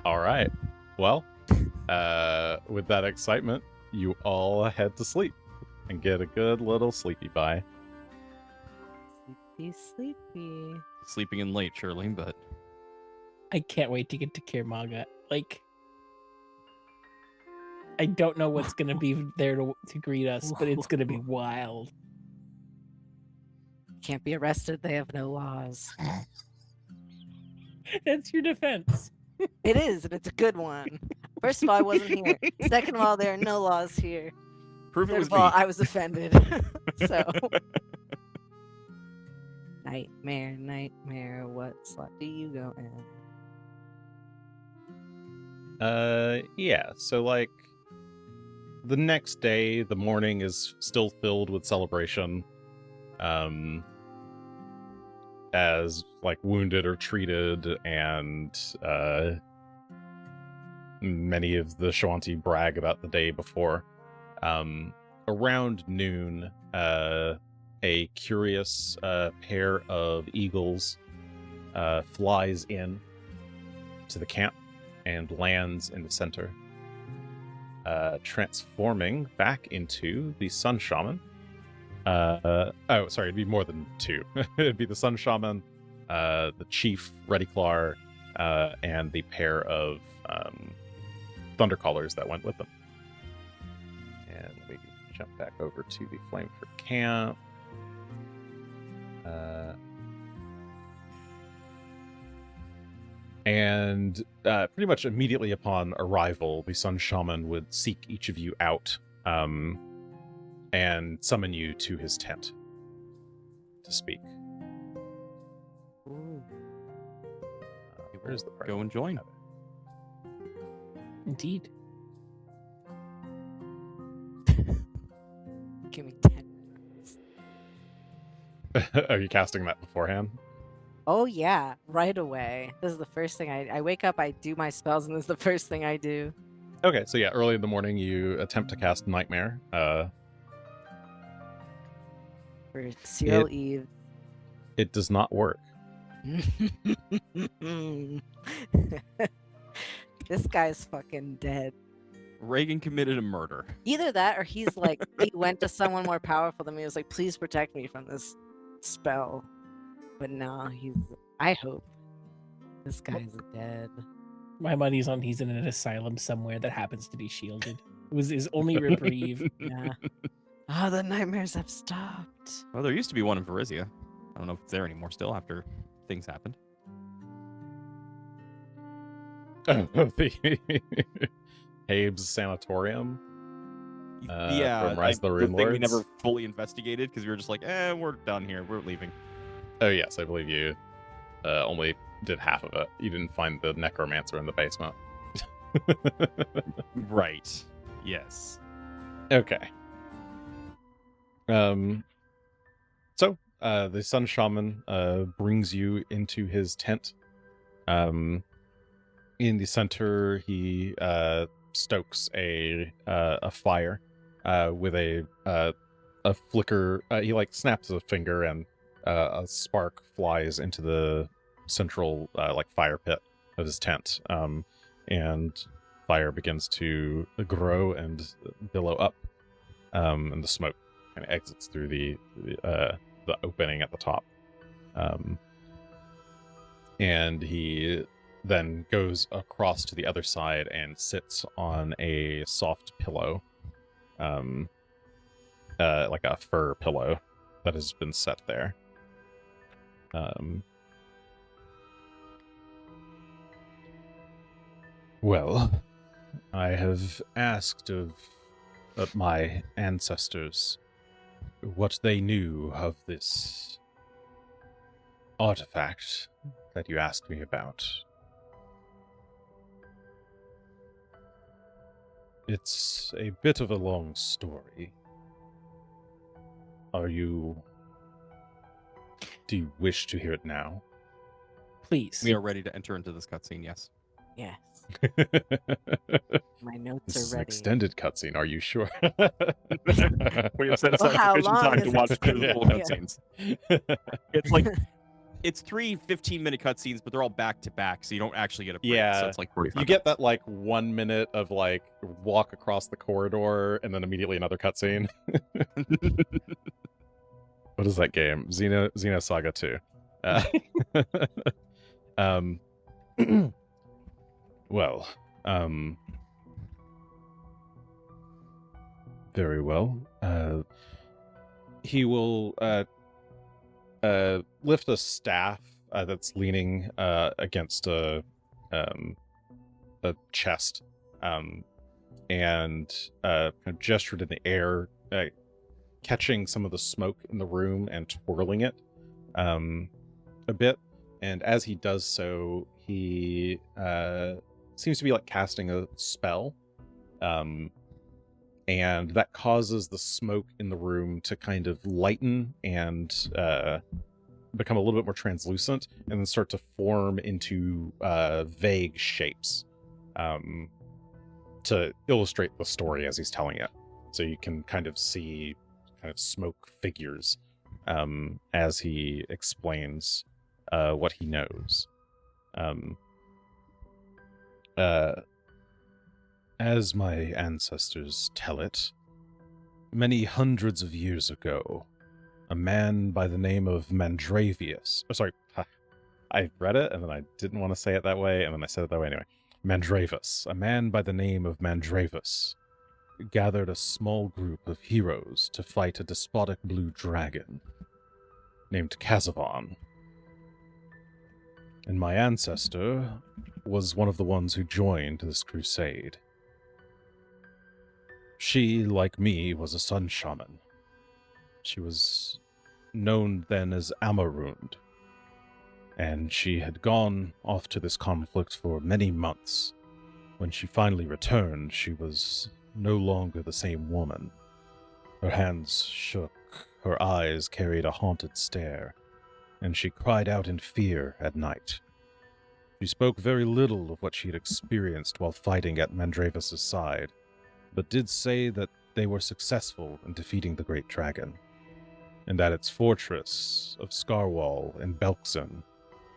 All right. Well, with that excitement, you all head to sleep and get a good little sleepy bye. Sleepy, sleepy. Sleeping in late, surely, but I can't wait to get to Kirmaga. Like, I don't know what's gonna be there to greet us, but it's gonna be wild. Can't be arrested. They have no laws. That's your defense. It is, and it's a good one. First of all, I wasn't here. Second of all, there are no laws here. Prove it Third was of all, me. I was offended. So, nightmare, what slot do you go in? Yeah. So like, the next day, the morning is still filled with celebration. As like wounded are treated, and many of the Shawanti brag about the day before. Around noon, a curious pair of eagles flies in to the camp and lands in the center, transforming back into the Sun Shaman. Oh, sorry, it'd be more than two. It'd be the Sun Shaman, the Chief, Rediclar, and the pair of Thundercallers that went with them. And we jump back over to the Flameford camp. And pretty much immediately upon arrival, the Sun Shaman would seek each of you out, and summon you to his tent to speak. Ooh. Where's the party? Go and join. Indeed. Give me 10 minutes. Are you casting that beforehand? Oh, yeah, right away. This is the first thing I wake up, I do my spells, and this is the first thing I do. Okay, so yeah, early in the morning you attempt to cast Nightmare. For Cyril Eve. It does not work. This guy's fucking dead. Regan committed a murder. Either that or he's like, he went to someone more powerful than me. He was like, please protect me from this spell. But no, I hope this guy's dead. My money's on he's in an asylum somewhere that happens to be shielded. It was his only reprieve. Yeah. Oh, the nightmares have stopped. Well, there used to be one in Varizia. I don't know if it's there anymore still after things happened. The Abe's Sanatorium. Yeah, from Rise of the the Rune thing we Lords. never fully investigated because we were just like, we're done here. We're leaving. Oh yes, I believe you only did half of it. You didn't find the necromancer in the basement. Right. Yes. Okay. So the Sun Shaman brings you into his tent. In the center, he stokes a fire with a flicker. He like snaps a finger, and a spark flies into the central like fire pit of his tent. And fire begins to grow and billow up, and the smoke kind of exits through the opening at the top. And he then goes across to the other side and sits on a soft pillow, like a fur pillow that has been set there. Well, I have asked of my ancestors what they knew of this artifact that you asked me about. It's a bit of a long story. Do you wish to hear it now? Please. We are ready to enter into this cutscene, yes. Yes. This My notes is are an ready. extended cutscene, are you sure? We have set Well, aside how sufficient long time is to it? watch through the full Yeah. cutscenes. It's like, it's 3 15-minute cutscenes, but they're all back-to-back, so you don't actually get a break. Yeah, So it's like 45 You get that like 1 minute of like walk across the corridor and then immediately another cutscene. What is that game? Xenosaga 2. Well, Very well. He will lift a staff that's leaning against a chest, and kind of gesture it in the air, catching some of the smoke in the room and twirling it a bit. And as he does so, he seems to be like casting a spell. And that causes the smoke in the room to kind of lighten and become a little bit more translucent, and then start to form into vague shapes to illustrate the story as he's telling it. So you can kind of see kind of smoke figures as he explains what he knows. As my ancestors tell it, many hundreds of years ago, a man by the name of Mandravius... Oh, sorry, I read it, and then I didn't want to say it that way, and then I said it that way anyway. Mandravus. A man by the name of Mandravus gathered a small group of heroes to fight a despotic blue dragon named Kazavon. And my ancestor was one of the ones who joined this crusade. She, like me, was a sun shaman. She was known then as Amarund, and she had gone off to this conflict for many months. When she finally returned, she was no longer the same woman. Her hands shook, her eyes carried a haunted stare, and she cried out in fear at night. She spoke very little of what she had experienced while fighting at Mandravus' side, but did say that they were successful in defeating the great dragon, and that its fortress of Scarwall in Belkzen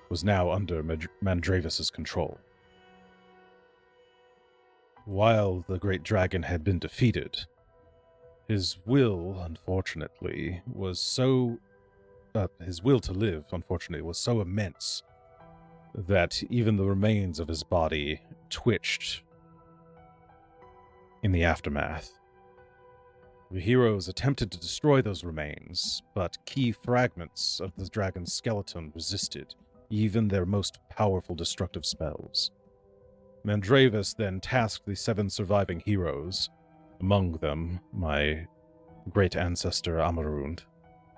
was now under Mandravus' control. While the great dragon had been defeated, his will, unfortunately, was so... his will to live, unfortunately, was so immense that even the remains of his body twitched in the aftermath. The heroes attempted to destroy those remains, but key fragments of the dragon's skeleton resisted even their most powerful destructive spells. Mandravus then tasked the 7 surviving heroes, among them my great ancestor Amarund,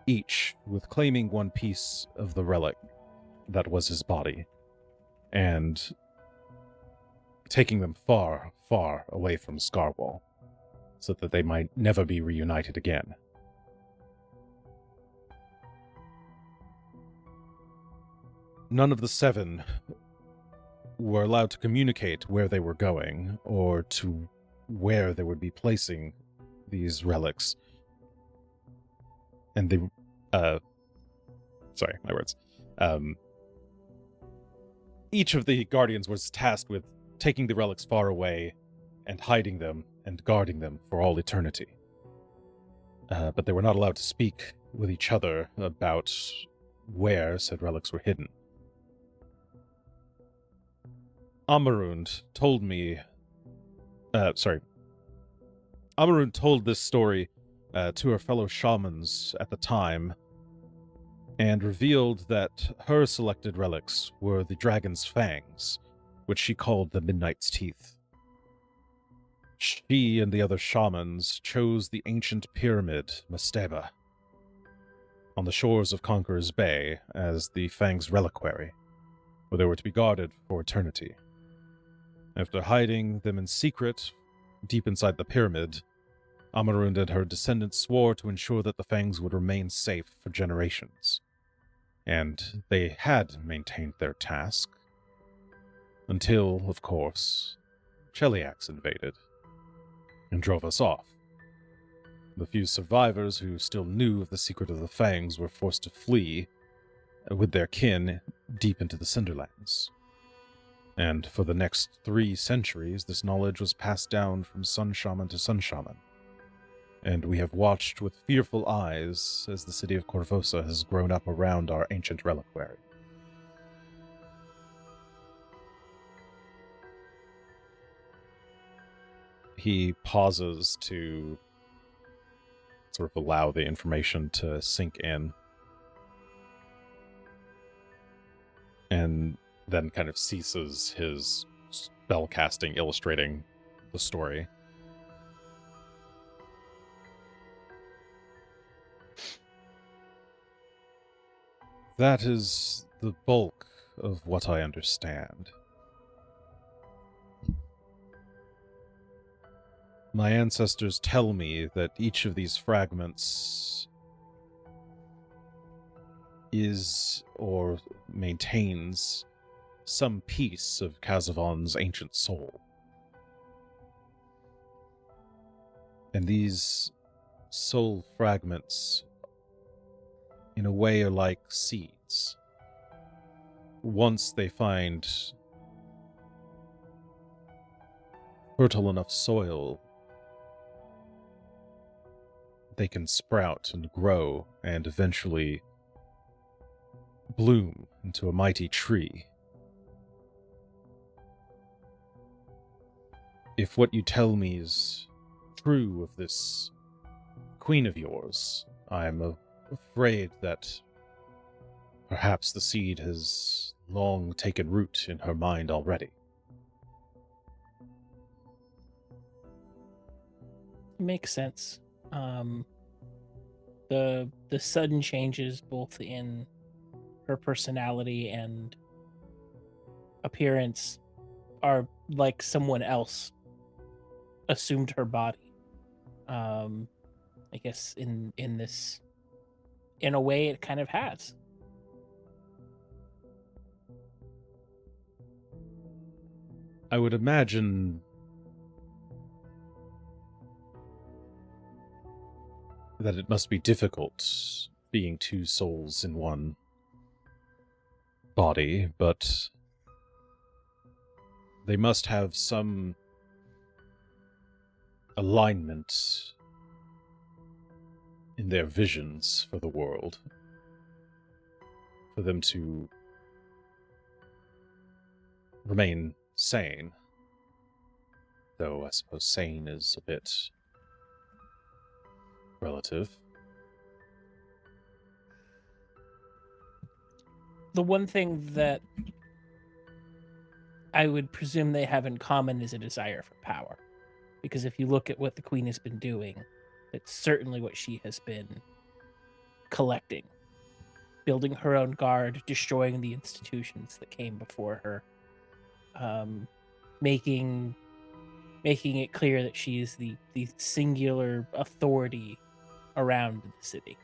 each with claiming one piece of the relic that was his body, and taking them far, far away from Scarwall, so that they might never be reunited again. None of the 7 were allowed to communicate where they were going, or to where they would be placing these relics. And they, sorry, my words. Each of the Guardians was tasked with taking the relics far away and hiding them and guarding them for all eternity. But they were not allowed to speak with each other about where said relics were hidden. Amarund told me... Amarund told this story to her fellow shamans at the time, and revealed that her selected relics were the dragon's fangs, which she called the Midnight's Teeth. She and the other shamans chose the ancient pyramid, Masteba, on the shores of Conqueror's Bay as the Fang's reliquary, where they were to be guarded for eternity. After hiding them in secret, deep inside the pyramid, Amarund and her descendants swore to ensure that the Fangs would remain safe for generations. And they had maintained their task, until, of course, Cheliax invaded and drove us off. The few survivors who still knew of the secret of the Fangs were forced to flee with their kin deep into the Cinderlands. And for the next 3 centuries, this knowledge was passed down from Sun Shaman to Sun Shaman. And we have watched with fearful eyes as the city of Corvosa has grown up around our ancient reliquary. He pauses to sort of allow the information to sink in. And then kind of ceases his spell casting, illustrating the story. That is the bulk of what I understand. My ancestors tell me that each of these fragments is or maintains some piece of Kazavon's ancient soul. And these soul fragments, in a way, are like seeds. Once they find fertile enough soil, they can sprout and grow and eventually bloom into a mighty tree. If what you tell me is true of this queen of yours, I'm afraid that perhaps the seed has long taken root in her mind already. Makes sense. The sudden changes both in her personality and appearance are like someone else assumed her body. I guess in a way it kind of has. I would imagine that it must be difficult being two souls in one body, but they must have some alignment in their visions for the world, for them to remain sane. Though I suppose sane is a bit relative. The one thing that I would presume they have in common is a desire for power. Because if you look at what the Queen has been doing, it's certainly what she has been collecting. Building her own guard, destroying the institutions that came before her. Making it clear that she is the singular authority around the city.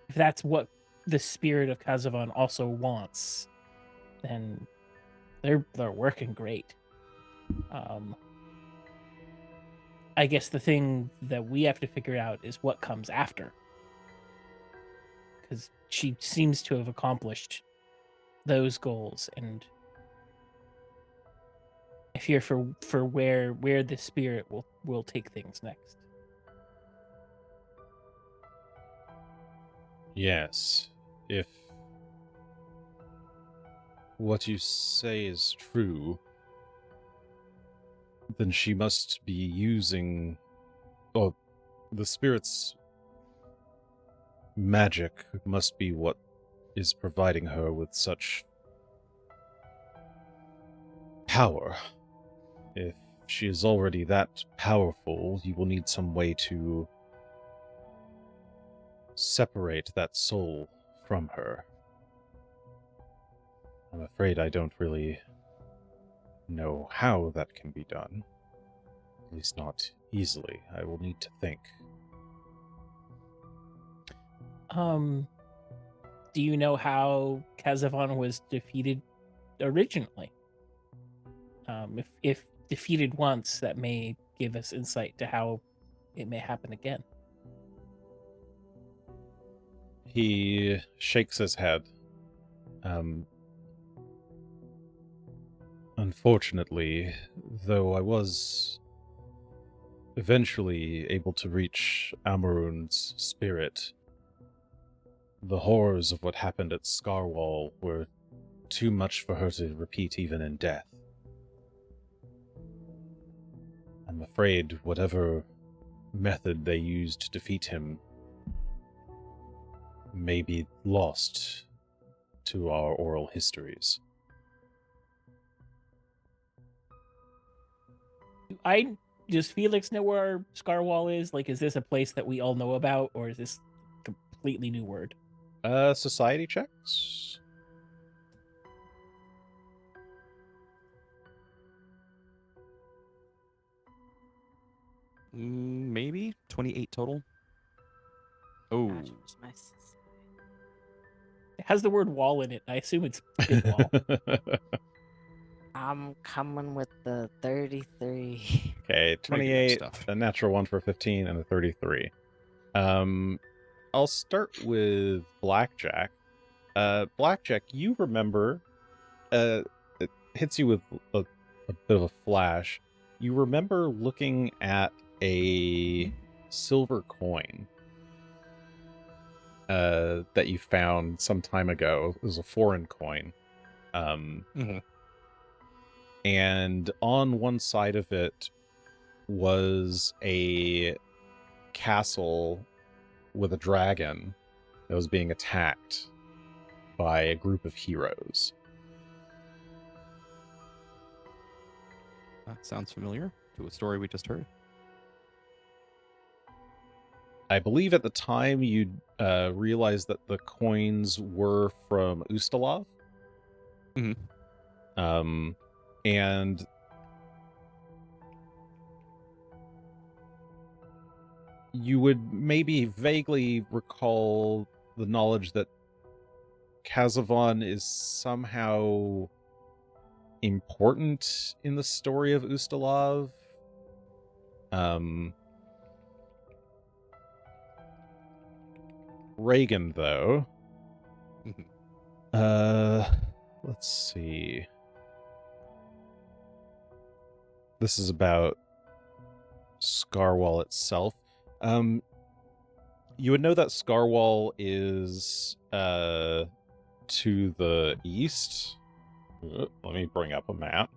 If that's what the spirit of Kazavon also wants, then they're working great. I guess the thing that we have to figure out is what comes after. Because she seems to have accomplished those goals, and I fear for where the spirit will take things next. Yes, if what you say is true, then she must be using, well, the spirit's magic must be what is providing her with such power. If she is already that powerful, you will need some way to separate that soul from her. I'm afraid I don't really know how that can be done. At least not easily. I will need to think. Do you know how Kazavon was defeated originally? If defeated once, that may give us insight to how it may happen again. He shakes his head. Unfortunately, though I was eventually able to reach Amarun's spirit, the horrors of what happened at Scarwall were too much for her to repeat even in death. I'm afraid whatever method they used to defeat him may be lost to our oral histories. Does Felix know where Scarwall is? Like, is this a place that we all know about, or is this completely new word? Society checks. Maybe 28 total. Oh, Gosh, where's my It has the word wall in it. I assume it's big wall. I'm coming with the 33. Okay, Pretty good 28, stuff. a natural 1 for 15, and a 33. I'll start with Blackjack. Blackjack, you remember, it hits you with a bit of a flash. You remember looking at a silver coin that you found some time ago. It was a foreign coin. And on one side of it was a castle with a dragon that was being attacked by a group of heroes. That sounds familiar to a story we just heard. I believe at the time you realized that the coins were from Ustalav. And you would maybe vaguely recall the knowledge that Kazavon is somehow important in the story of Ustalav. Regan, though. Let's see. This is about Scarwall itself. You would know that Scarwall is to the east. Let me bring up a map.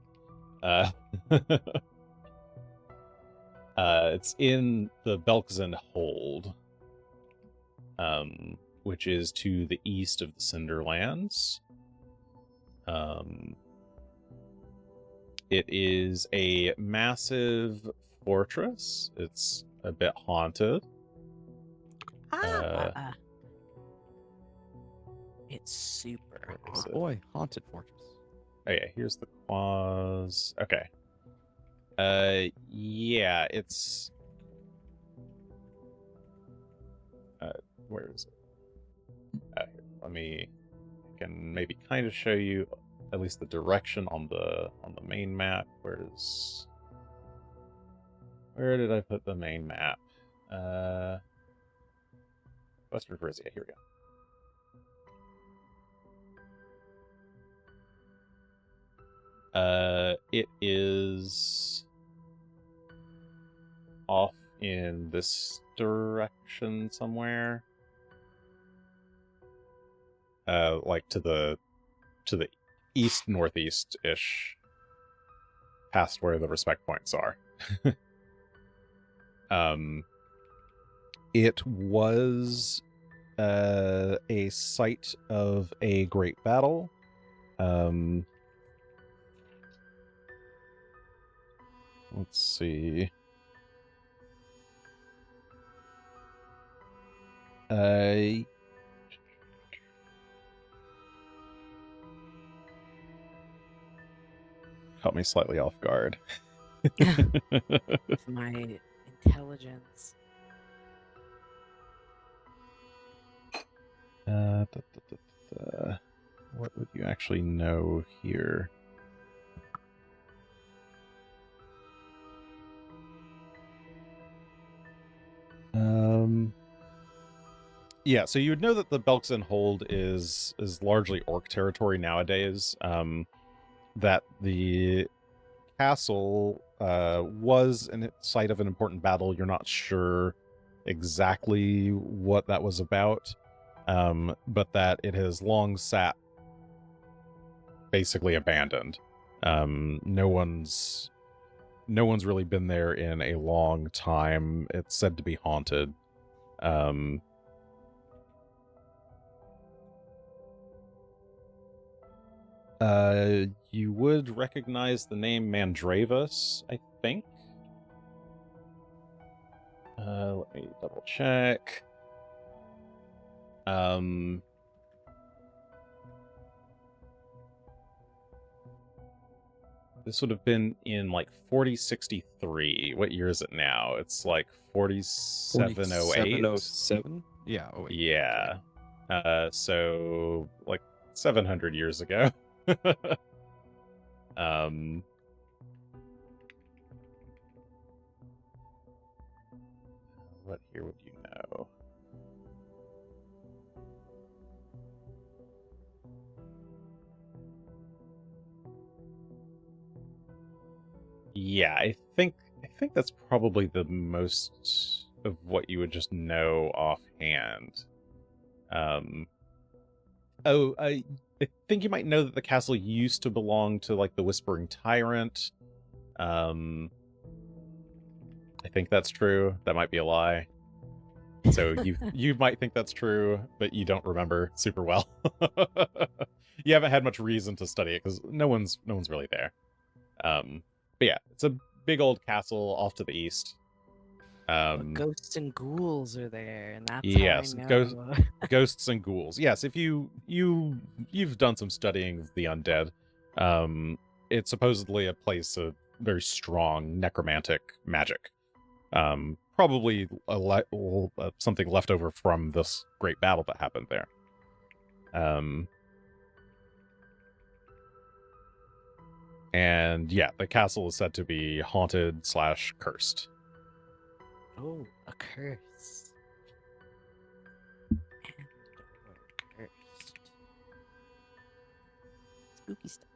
It's in the Belkzen Hold, which is to the east of the Cinderlands. It is a massive fortress. It's a bit haunted. It's super. is it? Boy, haunted fortress. Oh yeah, here's the clause. Okay. Yeah, it's. Where is it? Here, let me. I can maybe kind of show you at least the direction on the main map. Where did I put the main map? Western Frisia. Here we go. It is off in this direction somewhere. Like to the east northeast ish, past where the respect points are. It was a site of a great battle. Let's see. Caught me slightly off guard. With my intelligence. What would you actually know here? Yeah, so you would know that the Belkzen Hold is largely orc territory nowadays. That the castle was a site of an important battle. You're not sure exactly what that was about, but that it has long sat basically abandoned. No one's no one's really been there in a long time. It's said to be haunted. You would recognize the name Mandravus, I think. Let me double check. This would have been in like 4063. What year is it now? It's like 4708. 4707? Yeah. Oh, wait. Yeah. So like 700 years ago. What here would you know? Yeah, I think that's probably the most of what you would just know offhand. I think you might know that the castle used to belong to like the Whispering Tyrant. I think that's true. That might be a lie. So you might think that's true, but you don't remember super well. You haven't had much reason to study it because no one's really there. But yeah, it's a big old castle off to the east. But ghosts and ghouls are there, and that's yes, how I know. ghosts and ghouls. Yes, if you've done some studying of the undead, it's supposedly a place of very strong necromantic magic. Probably something left over from this great battle that happened there. And yeah, the castle is said to be haunted / cursed. Oh, a curse. Cursed. Spooky stuff.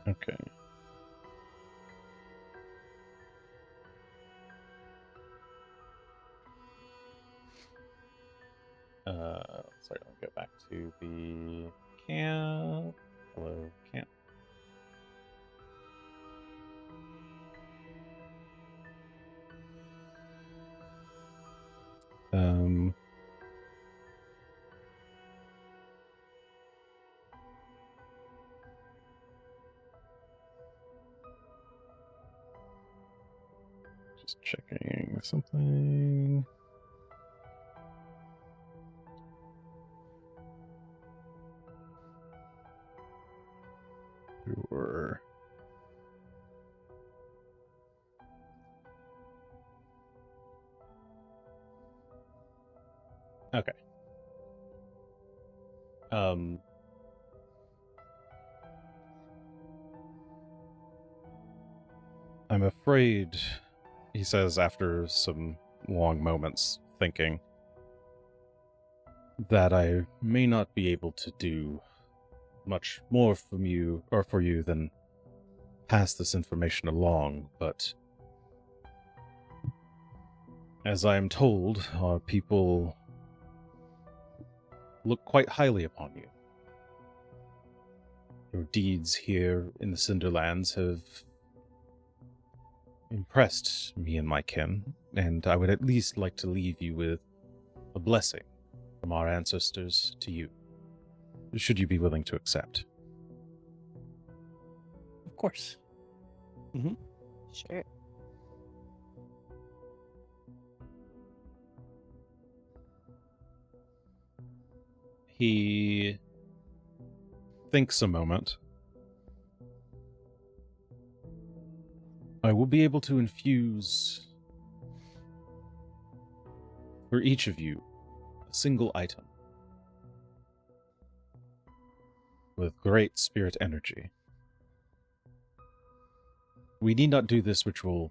Okay. Sorry, let me go back to the camp. Hello, camp. Just checking something. Sure. Okay. I'm afraid, he says after some long moments thinking, that I may not be able to do much more for you than pass this information along, but as I am told, our people look quite highly upon you. Your deeds here in the Cinderlands have impressed me and my kin, and I would at least like to leave you with a blessing from our ancestors to you, should you be willing to accept. Of course. Sure. He thinks a moment. I will be able to infuse for each of you a single item with great spirit energy. We need not do this ritual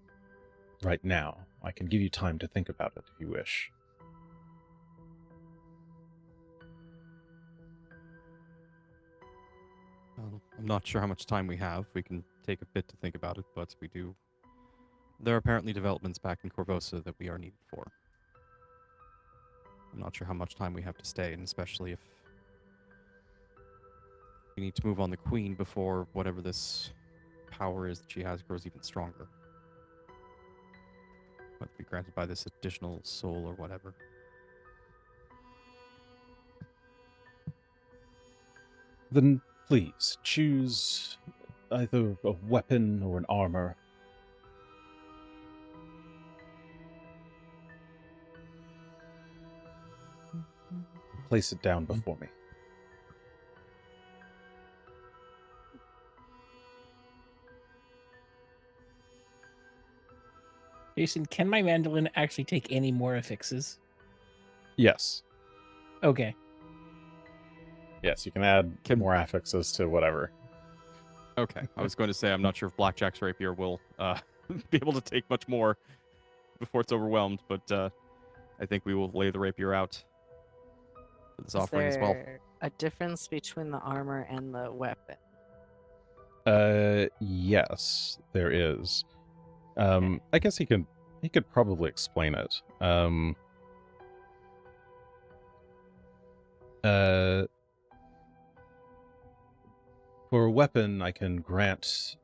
right now. I can give you time to think about it if you wish. I'm not sure how much time we have. We can take a bit to think about it, but we do. There are apparently developments back in Corvosa that we are needed for. I'm not sure how much time we have to stay, and especially if we need to move on the queen before whatever this power is that she has grows even stronger. Whether it be granted by this additional soul or whatever. Then please choose either a weapon or an armor. Place it down before me. Jason, can my mandolin actually take any more affixes? Yes. Okay. Yes, you can add more affixes to whatever. Okay, I was going to say I'm not sure if Blackjack's rapier will be able to take much more before it's overwhelmed, but I think we will lay the rapier out for this offering as well. Is there a difference between the armor and the weapon? Yes, there is. I guess he could probably explain it. For a weapon, I can grant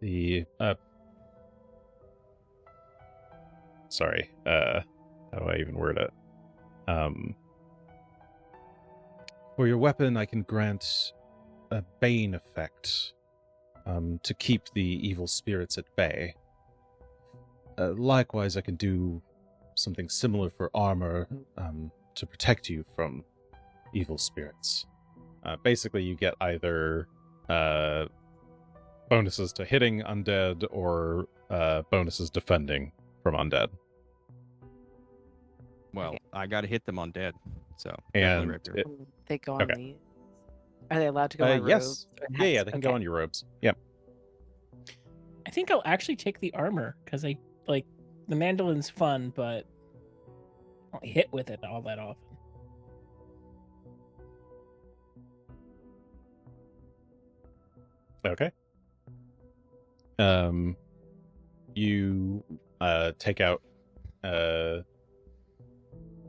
the sorry, how do I even word it? For your weapon, I can grant a bane effect to keep the evil spirits at bay. Likewise, I can do something similar for armor to protect you from evil spirits. Basically, you get either bonuses to hitting undead or bonuses defending from undead. Well, I got to hit them undead, so And definitely rapier. They go on Okay. these? Are they allowed to go on yes. robes? or Yeah, hats? they can go Okay. on your robes. Yep. I think I'll actually take the armor because I like the mandolin's fun, but I don't hit with it all that often. Okay. You take out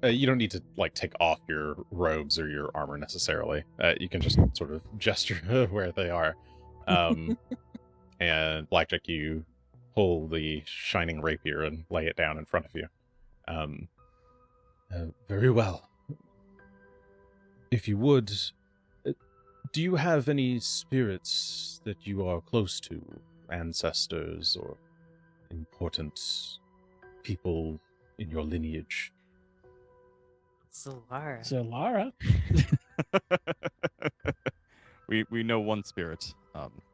you don't need to like take off your robes or your armor necessarily. You can just sort of gesture where they are. And Blackjack, you pull the shining rapier and lay it down in front of you. Very well. If you would, do you have any spirits that you are close to? Ancestors or important people in your lineage? Zalara. Zalara. we know one spirit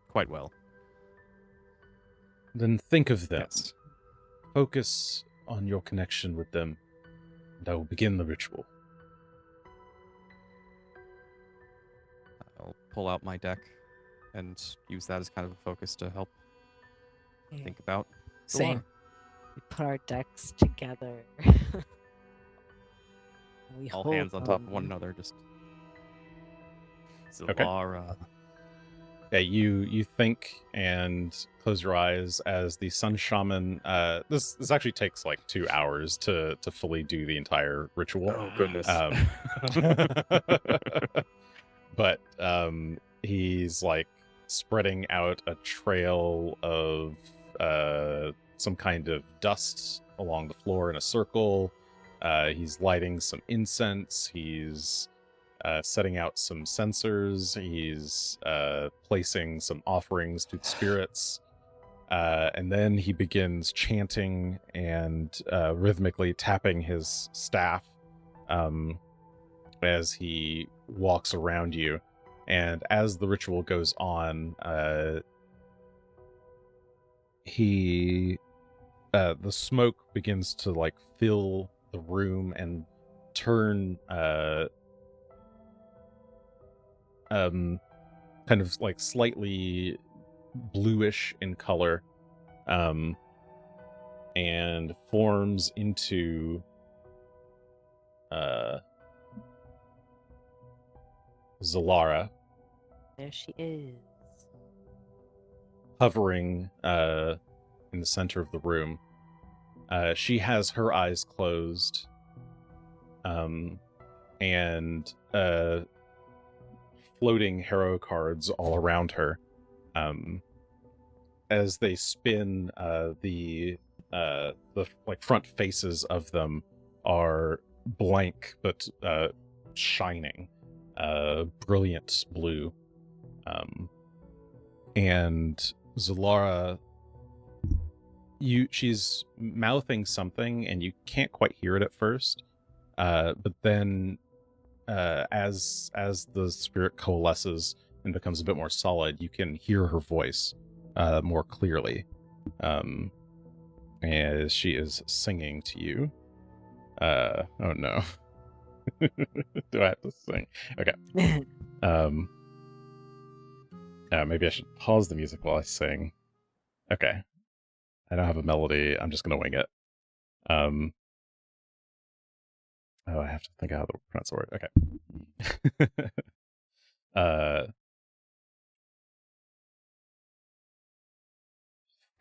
quite well. Then think of them. Yes. Focus on your connection with them, and I will begin the ritual. I'll pull out my deck and use that as kind of a focus to help Yeah. think about. Same. We put our decks together. We All hold hands on top of them. one another, just Okay. Zalara. Yeah, you think and close your eyes as the Sun Shaman. This actually takes like 2 hours to fully do the entire ritual. Oh goodness. But he's like spreading out a trail of some kind of dust along the floor in a circle. He's lighting some incense. He's setting out some censers. He's placing some offerings to the spirits. And then he begins chanting and rhythmically tapping his staff as he walks around you. And as the ritual goes on, the smoke begins to like fill the room and turn kind of like slightly bluish in color, and forms into Zalara, There she is. hovering in the center of the room. She has her eyes closed, and floating hero cards all around her. As they spin, the like front faces of them are blank but shining, brilliant blue. And Zalara, she's mouthing something and you can't quite hear it at first, but then as the spirit coalesces and becomes a bit more solid, you can hear her voice more clearly, as she is singing to you. Oh no. Do I have to sing? Okay. Maybe I should pause the music while I sing. Okay. I don't have a melody. I'm just gonna wing it. Oh, I have to think how to pronounce the word. Okay.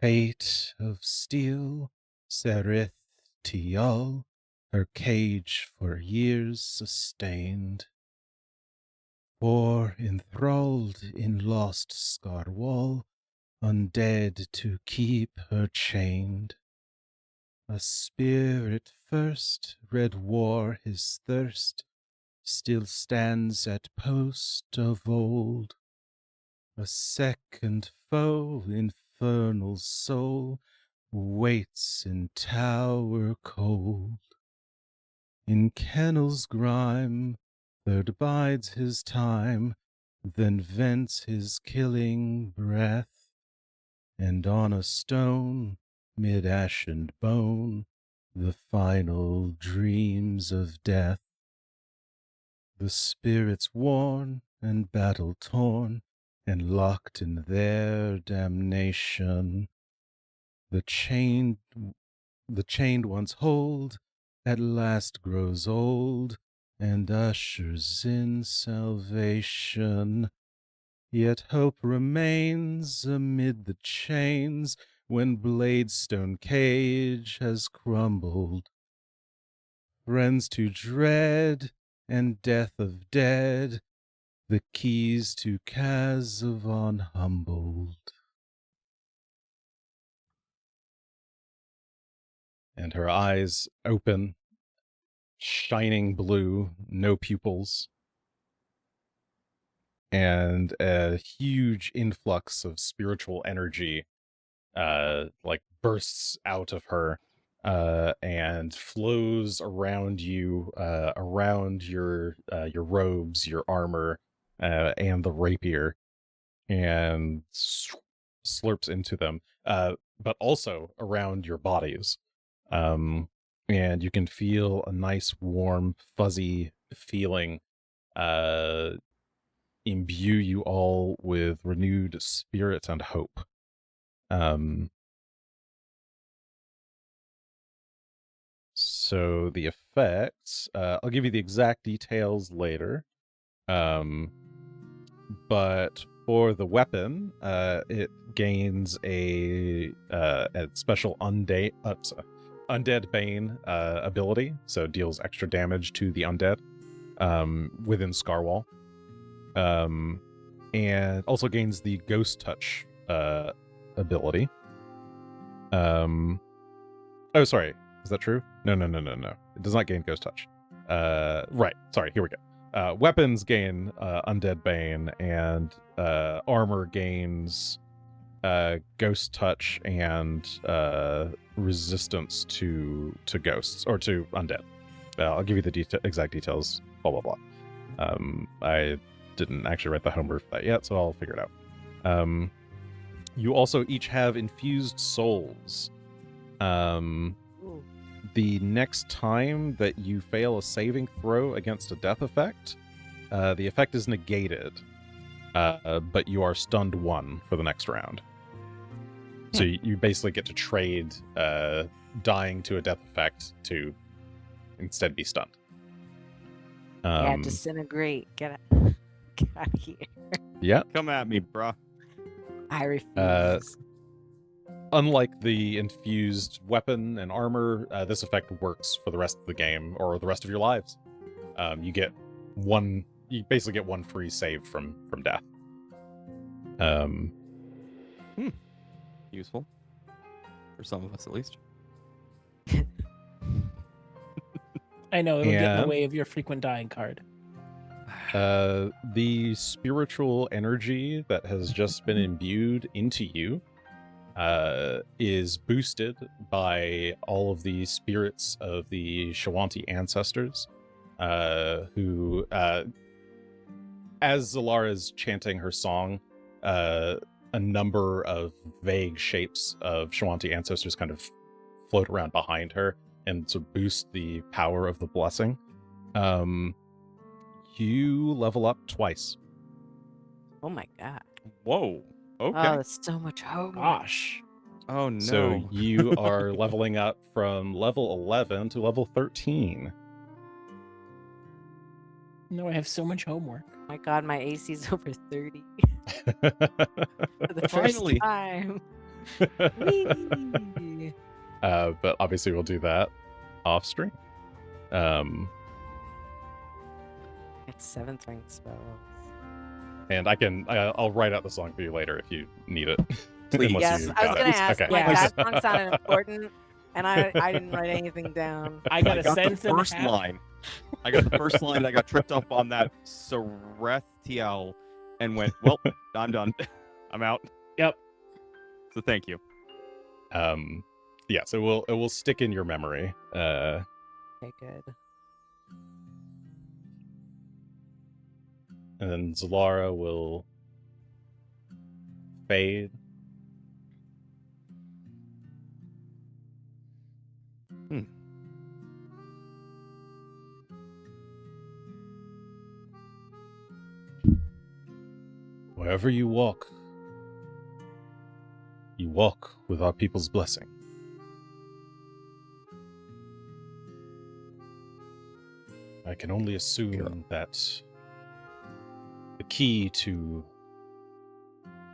Fate of steel, Sereth Tial, her cage for years sustained. Or enthralled in lost Scarwall, undead to keep her chained. A spirit first, red war his thirst, still stands at post of old. A second foe, infernal soul, waits in tower cold. In kennel's grime, third bides his time, then vents his killing breath, and on a stone, mid ash and bone, the final dreams of death. The spirits worn and battle torn, and locked in their damnation, the chained one's hold at last grows old, and ushers in salvation. Yet hope remains amid the chains when Bladestone cage has crumbled. Friends to dread and death of dead, the keys to Kazavon humbled. And her eyes open, shining blue, no pupils, and a huge influx of spiritual energy like bursts out of her and flows around you, around your robes, your armor, and the rapier, and slurps into them, but also around your bodies. And you can feel a nice, warm, fuzzy feeling imbue you all with renewed spirit and hope. So the effects, I'll give you the exact details later. But for the weapon, it gains a special undead bane ability, so deals extra damage to the undead within Scarwall. And also gains the Ghost Touch ability. Oh, sorry. Is that true? No. It does not gain Ghost Touch. Right. Sorry. Here we go. Weapons gain Undead Bane, and armor gains Ghost Touch and resistance to ghosts, or to undead. I'll give you the exact details, blah, blah, blah. I didn't actually write the homework for that yet, so I'll figure it out. You also each have infused souls. The next time that you fail a saving throw against a death effect, the effect is negated, but you are stunned 1 for the next round. So you basically get to trade dying to a death effect to instead be stunned. Yeah, disintegrate. Get out of here. Yeah. Come at me, bruh. I refuse. unlike the infused weapon and armor, this effect works for the rest of the game or the rest of your lives. You basically get one free save from death. Useful. For some of us, at least. I know it'll get in the And- way of your frequent dying card. The spiritual energy that has just been imbued into you is boosted by all of the spirits of the Shawanti ancestors, who, as Zalara's chanting her song, a number of vague shapes of Shawanti ancestors kind of float around behind her and to boost the power of the blessing. You level up twice. Oh my god. Whoa. Okay. Oh, that's so much hope. Gosh. Oh no. So you are leveling up from level 11 to level 13. No, I have so much homework. Oh my god, my AC's over 30 for the first Finally. time. Whee! But obviously we'll do that off stream. It's 7th rank spells. And I'll write out the song for you later if you need it. Please. Unless Yes, you I was got gonna it. ask. Okay. Like, Yeah. that song sounded important, and I didn't write anything down. I got I a got the sense and a first half. line. I got the first line. I got tripped up on that Sereth and went, well, I'm done. I'm out. Yep. So thank you. Yeah, so it will stick in your memory. Okay, good. And then Zalara will fade. Wherever you walk with our people's blessing. I can only assume that the key to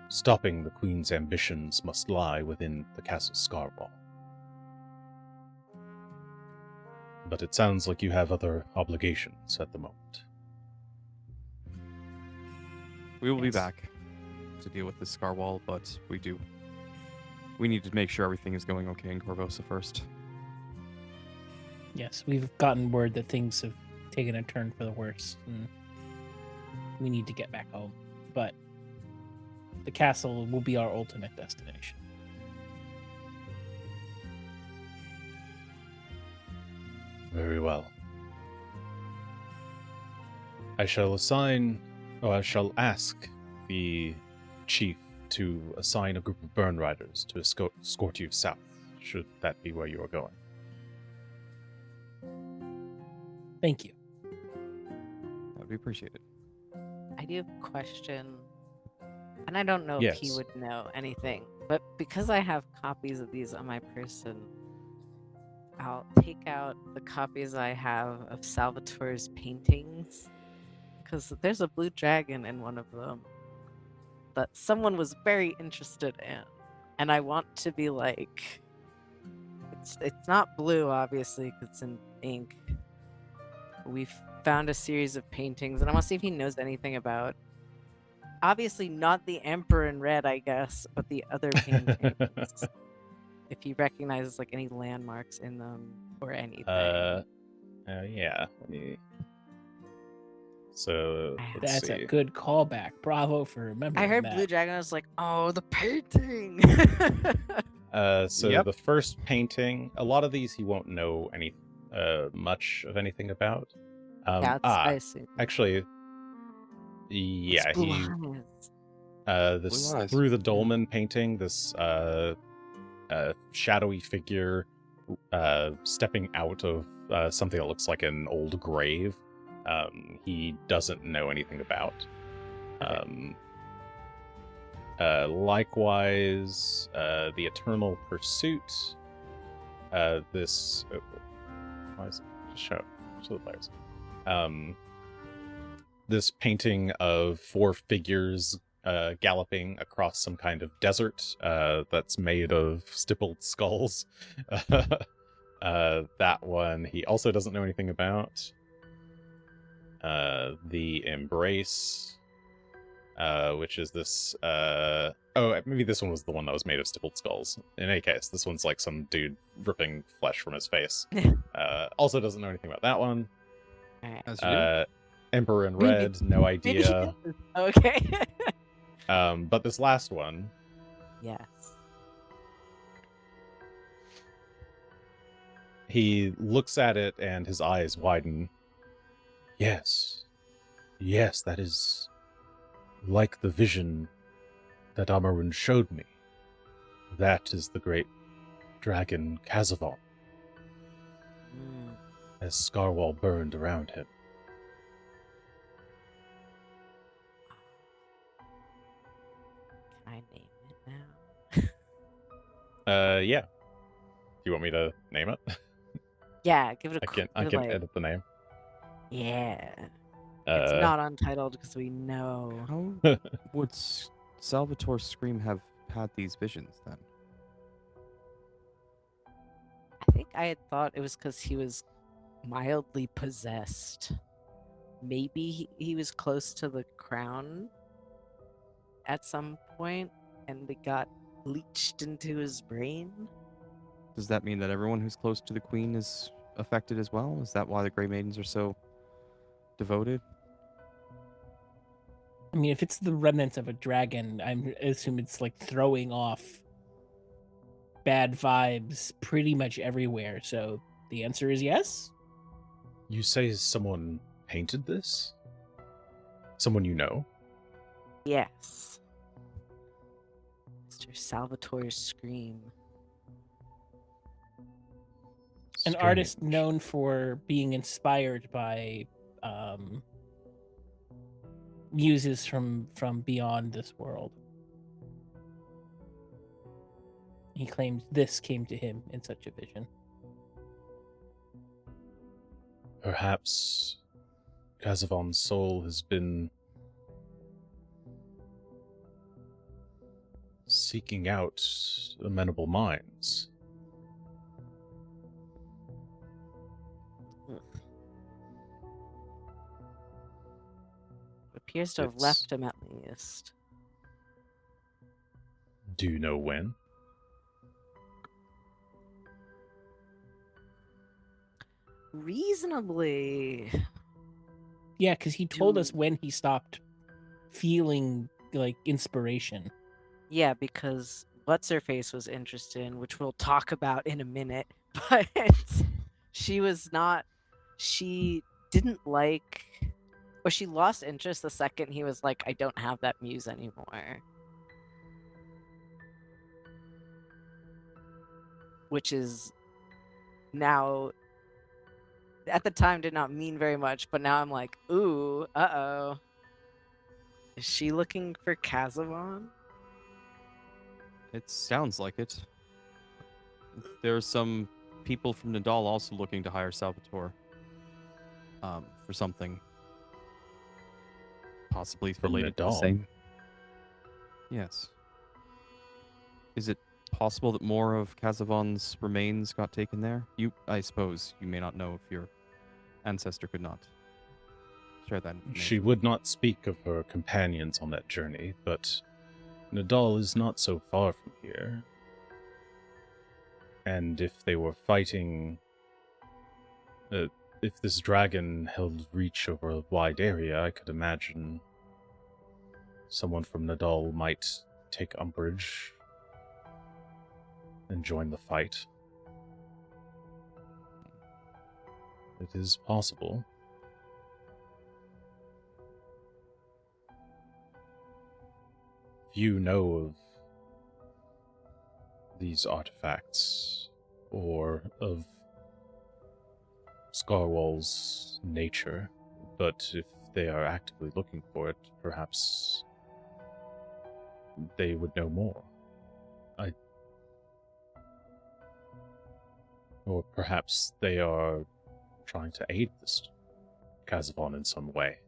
stopping the Queen's ambitions must lie within the Castle Scarwall. But it sounds like you have other obligations at the moment. We will be Yes. back to deal with this Scarwall, but we need to make sure everything is going okay in Corvosa first. Yes, we've gotten word that things have taken a turn for the worse, and we need to get back home. But the castle will be our ultimate destination. Very well. I shall ask the chief to assign a group of burn riders to escort you south, should that be where you are going. Thank you. That would be appreciated. I do have a question, and I don't know if he Yes. would know anything, but because I have copies of these on my person, I'll take out the copies I have of Salvatore's paintings, because there's a blue dragon in one of them that someone was very interested in, and I want to be like, it's not blue, obviously, because it's in ink. We've found a series of paintings, and I want to see if he knows anything about, obviously not the Emperor in red, I guess, but the other paintings. If he recognizes like any landmarks in them or anything. Yeah. So let's That's see. a good callback. Bravo for remembering I heard that. Blue Dragon. I was like, oh, the painting. So Yep. the first painting, a lot of these he won't know much of anything about. That's I assume. Actually, yeah, It's blue he eyes. this Blue eyes. through the dolmen painting, this shadowy figure stepping out of something that looks like an old grave. He doesn't know anything about. Likewise, the Eternal Pursuit. This why is it just show the players? This painting of four figures galloping across some kind of desert that's made of stippled skulls. That one he also doesn't know anything about. The Embrace, which is this... maybe this one was the one that was made of stippled skulls. In any case, this one's like some dude ripping flesh from his face. Also doesn't know anything about that one. Alright. As you do. Emperor in Maybe- Red, no Maybe he idea. did this. Okay. But this last one, Yes. he looks at it and his eyes widen. Yes. Yes, that is like the vision that Amarun showed me. That is the great dragon Kazavon, Mm. as Scarwall burned around him. Can I name it now? Yeah. Do you want me to name it? Yeah, give it a I give it can like, edit the name. yeah. It's not untitled because we know. How would Salvatore Scream have had these visions then? I think I had thought it was because he was mildly possessed. Maybe he was close to the crown at some point and it got leached into his brain. Does that mean that everyone who's close to the queen is affected as well? Is that why the Grey Maidens are so devoted? I mean, if it's the remnants of a dragon, I assume it's like throwing off bad vibes pretty much everywhere. So the answer is yes. You say someone painted this? Someone you know? Yes. Mr. Salvatore Scream. An artist Strange. known for being inspired by muses from beyond this world. He claims this came to him in such a vision. Perhaps Kazavon's soul has been seeking out amenable minds. Appears to have It's- left him at least. Do you know when? Reasonably. Yeah, because he told us Do- when he stopped feeling like inspiration. Yeah, because what's her face was interested in, which we'll talk about in a minute. But she was not. She didn't like, or she lost interest the second he was like, "I don't have that muse anymore," which is now. At the time, did not mean very much, but now I'm like, "Ooh, uh-oh." Is she looking for Kazavon? It sounds like it. There are some people from Nadal also looking to hire Salvatore. For something. Possibly From related to the Nadal? same. Yes. Is it possible that more of Kazavon's remains got taken there? I suppose you may not know if your ancestor could not share that information. She would not speak of her companions on that journey, but Nadal is not so far from here. And if they were fighting... if this dragon held reach over a wide area, I could imagine someone from Nadal might take umbrage and join the fight. It is possible. If you know of these artifacts, or of Scarwall's nature, but if they are actively looking for it, perhaps they would know more. Or perhaps they are trying to aid this Kazavon in some way.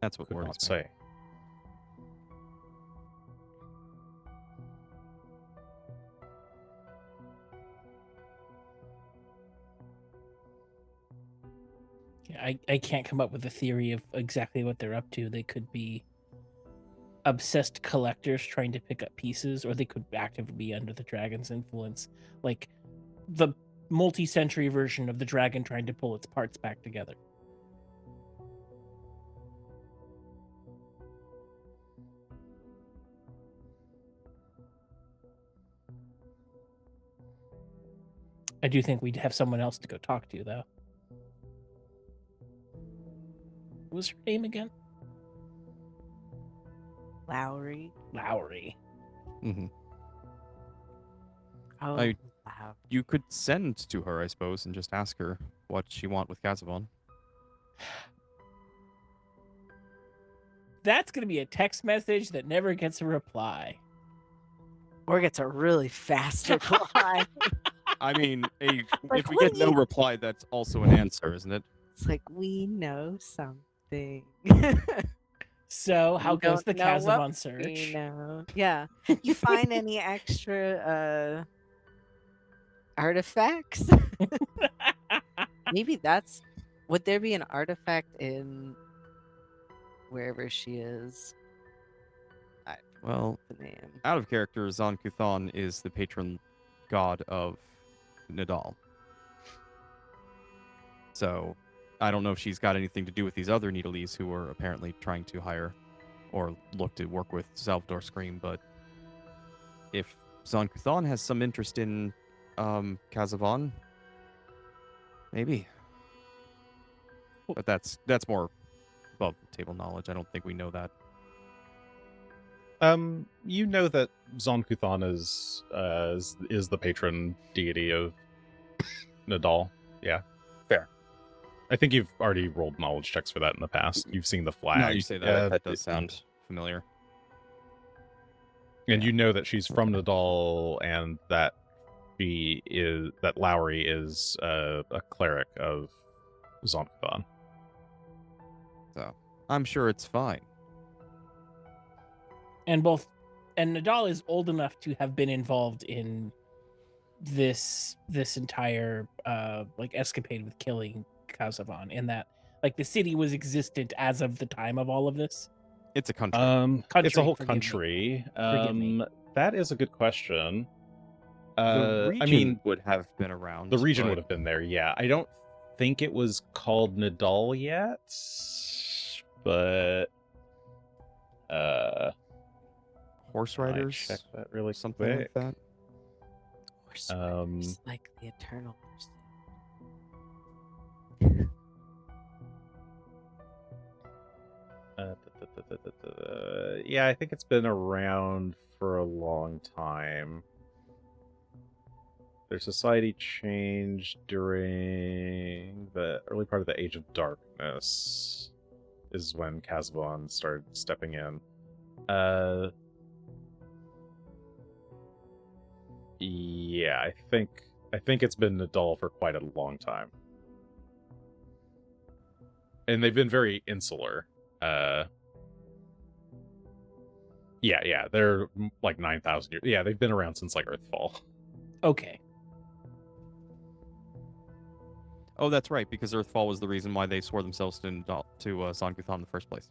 That's what Could worries not me. say. I can't come up with a theory of exactly what they're up to. They could be obsessed collectors trying to pick up pieces, or they could actively be under the dragon's influence, like the multi-century version of the dragon trying to pull its parts back together. I do think we'd have someone else to go talk to, though. What was her name again? Lowry. Lowry. Hmm. Oh, I- wow. You could send to her, I suppose, and just ask her what she want with Kazavon. That's going to be a text message that never gets a reply. Or gets a really fast reply. I mean, Like, if we what get do no you- reply, that's also an answer, isn't it? It's like, we know something. So, how You goes the don't know what Kazavon we search? know. Yeah. You find any extra artifacts? Maybe that's. Would there be an artifact in wherever she is? Well, The name. out of character, Zon Kuthon is the patron god of Nadal. So, I don't know if she's got anything to do with these other Needleese who are apparently trying to hire or look to work with Salvador Scream, but if Zon Kuthon has some interest in Kazavon, maybe. But that's more above table knowledge. I don't think we know that. You know that Zon Kuthon is the patron deity of Nadal. Yeah, fair. I think you've already rolled knowledge checks for that in the past. You've seen the flag. Now you say that, Yeah, that does sound familiar. and you know that she's from Nadal, and that Lowry is a cleric of Zon Kuthon. So I'm sure it's fine. And Nadal is old enough to have been involved in this entire like escapade with killing Kazavon, in that like the city was existent as of the time of all of this. It's a country. It's a whole forgive me. country. Forgive me. That is a good question. The region I mean, would have been around. the region but would have been there. Yeah, I don't think it was called Nadal yet, but horse might riders, check that really something quick. like that. Horse Um, riders, like the eternal person. Yeah, I think it's been around for a long time. Their society changed during the early part of the Age of Darkness, is when Kazavon started stepping in. Yeah, I think it's been Nadal for quite a long time. And they've been very insular. Yeah, they're like 9,000 years. Yeah, they've been around since like Earthfall. Okay. Oh, that's right, because Earthfall was the reason why they swore themselves to Zon Kuthon in the first place.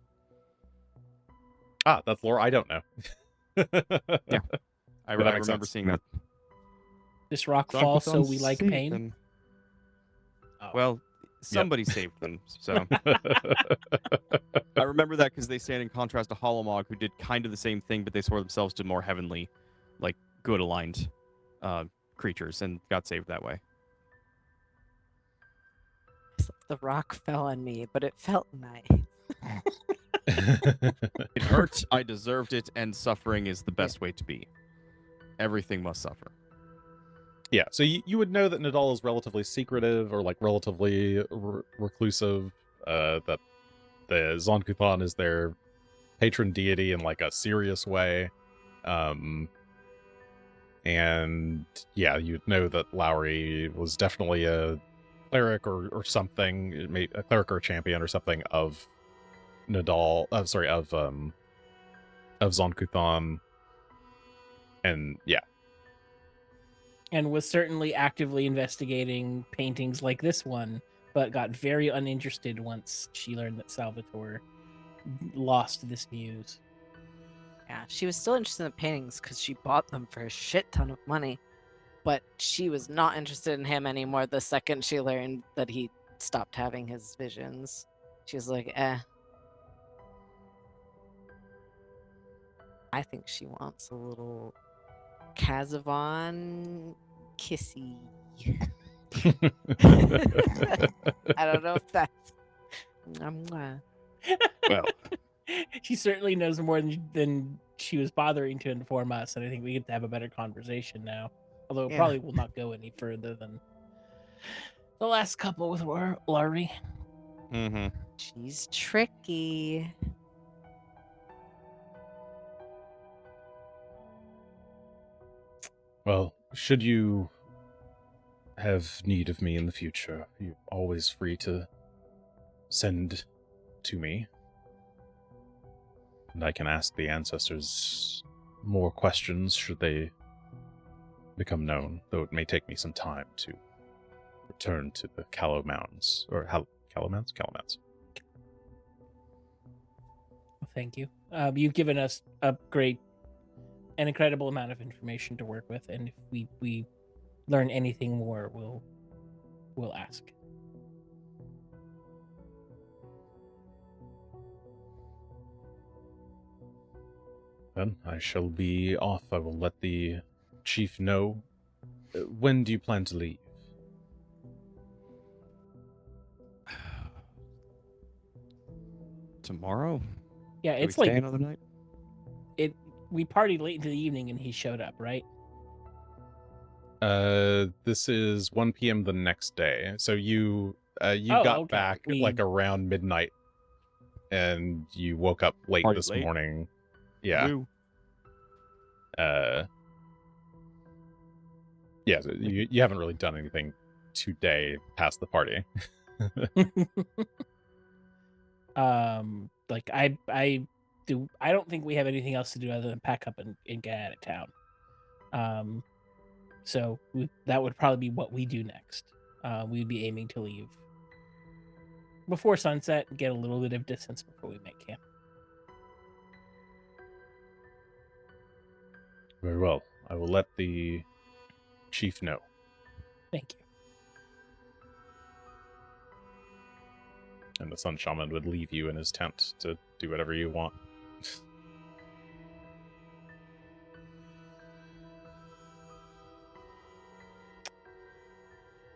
Ah, that's lore I don't know. Yeah. I But that makes remember sense. seeing that. This rock Zon falls, so Kuthon we like saved pain. them. Oh. Well, somebody saved them, so I remember that because they stand in contrast to Holomog, who did kind of the same thing, but they swore themselves to more heavenly, like good aligned creatures, and got saved that way. The rock fell on me, but it felt nice. It hurt, I deserved it, and suffering is the best way to be. Everything must suffer. Yeah, so you would know that Nadal is relatively secretive or like relatively reclusive. That the Zon Kuthon is their patron deity in like a serious way. And yeah, you'd know that Lowry was definitely a cleric or something, a cleric or a champion or something of Nadal. Of Zon Kuthon. And yeah. And was certainly actively investigating paintings like this one but got very uninterested once she learned that Salvatore lost this muse. Yeah, she was still interested in the paintings because she bought them for a shit ton of money. But she was not interested in him anymore the second she learned that he stopped having his visions. She was like, eh. I think she wants a little Kazavon kissy. I don't know if that's... Well, She certainly knows more than she was bothering to inform us, and I think we get to have a better conversation now. Although it Yeah. probably will not go any further than the last couple with Laurie. mm-hmm. She's tricky. Well, should you have need of me in the future, you're always free to send to me. And I can ask the ancestors more questions should they become known, though it may take me some time to return to the Callow Mountains. Or Callow Mountains? Callow Mountains. Well, thank you. You've given us an incredible amount of information to work with, and if we learn anything more, we'll ask. Then I shall be off. I will let the chief know. When do you plan to leave? Tomorrow? Yeah, Can it's we stay like another night? we partied late into the evening and he showed up, right? This is 1 p.m. the next day. So you got okay. back like around midnight, and you woke up late Party this late? morning. Yeah. Woo. Yeah. So you haven't really done anything today past the party. Like I don't think we have anything else to do other than pack up and get out of town. So that would probably be what we do next. We'd be aiming to leave before sunset and get a little bit of distance before we make camp. Very well. I will let the chief know. Thank you. And the Sun Shaman would leave you in his tent to do whatever you want.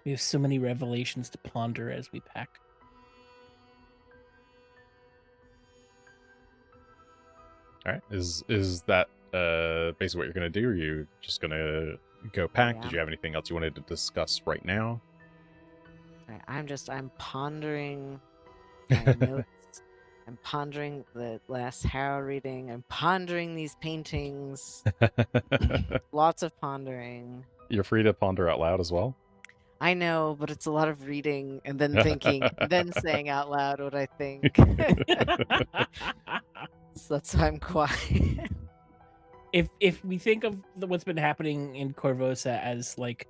We have so many revelations to ponder as we pack. All right. Is that basically what you're gonna do? Or are you just gonna go pack? Yeah. Did you have anything else you wanted to discuss right now? I'm pondering my notes. I'm pondering the last Harrow reading. I'm pondering these paintings. Lots of pondering. You're free to ponder out loud as well. I know, but it's a lot of reading and then thinking, then saying out loud what I think. So that's why I'm quiet. If we think of what's been happening in Corvosa as like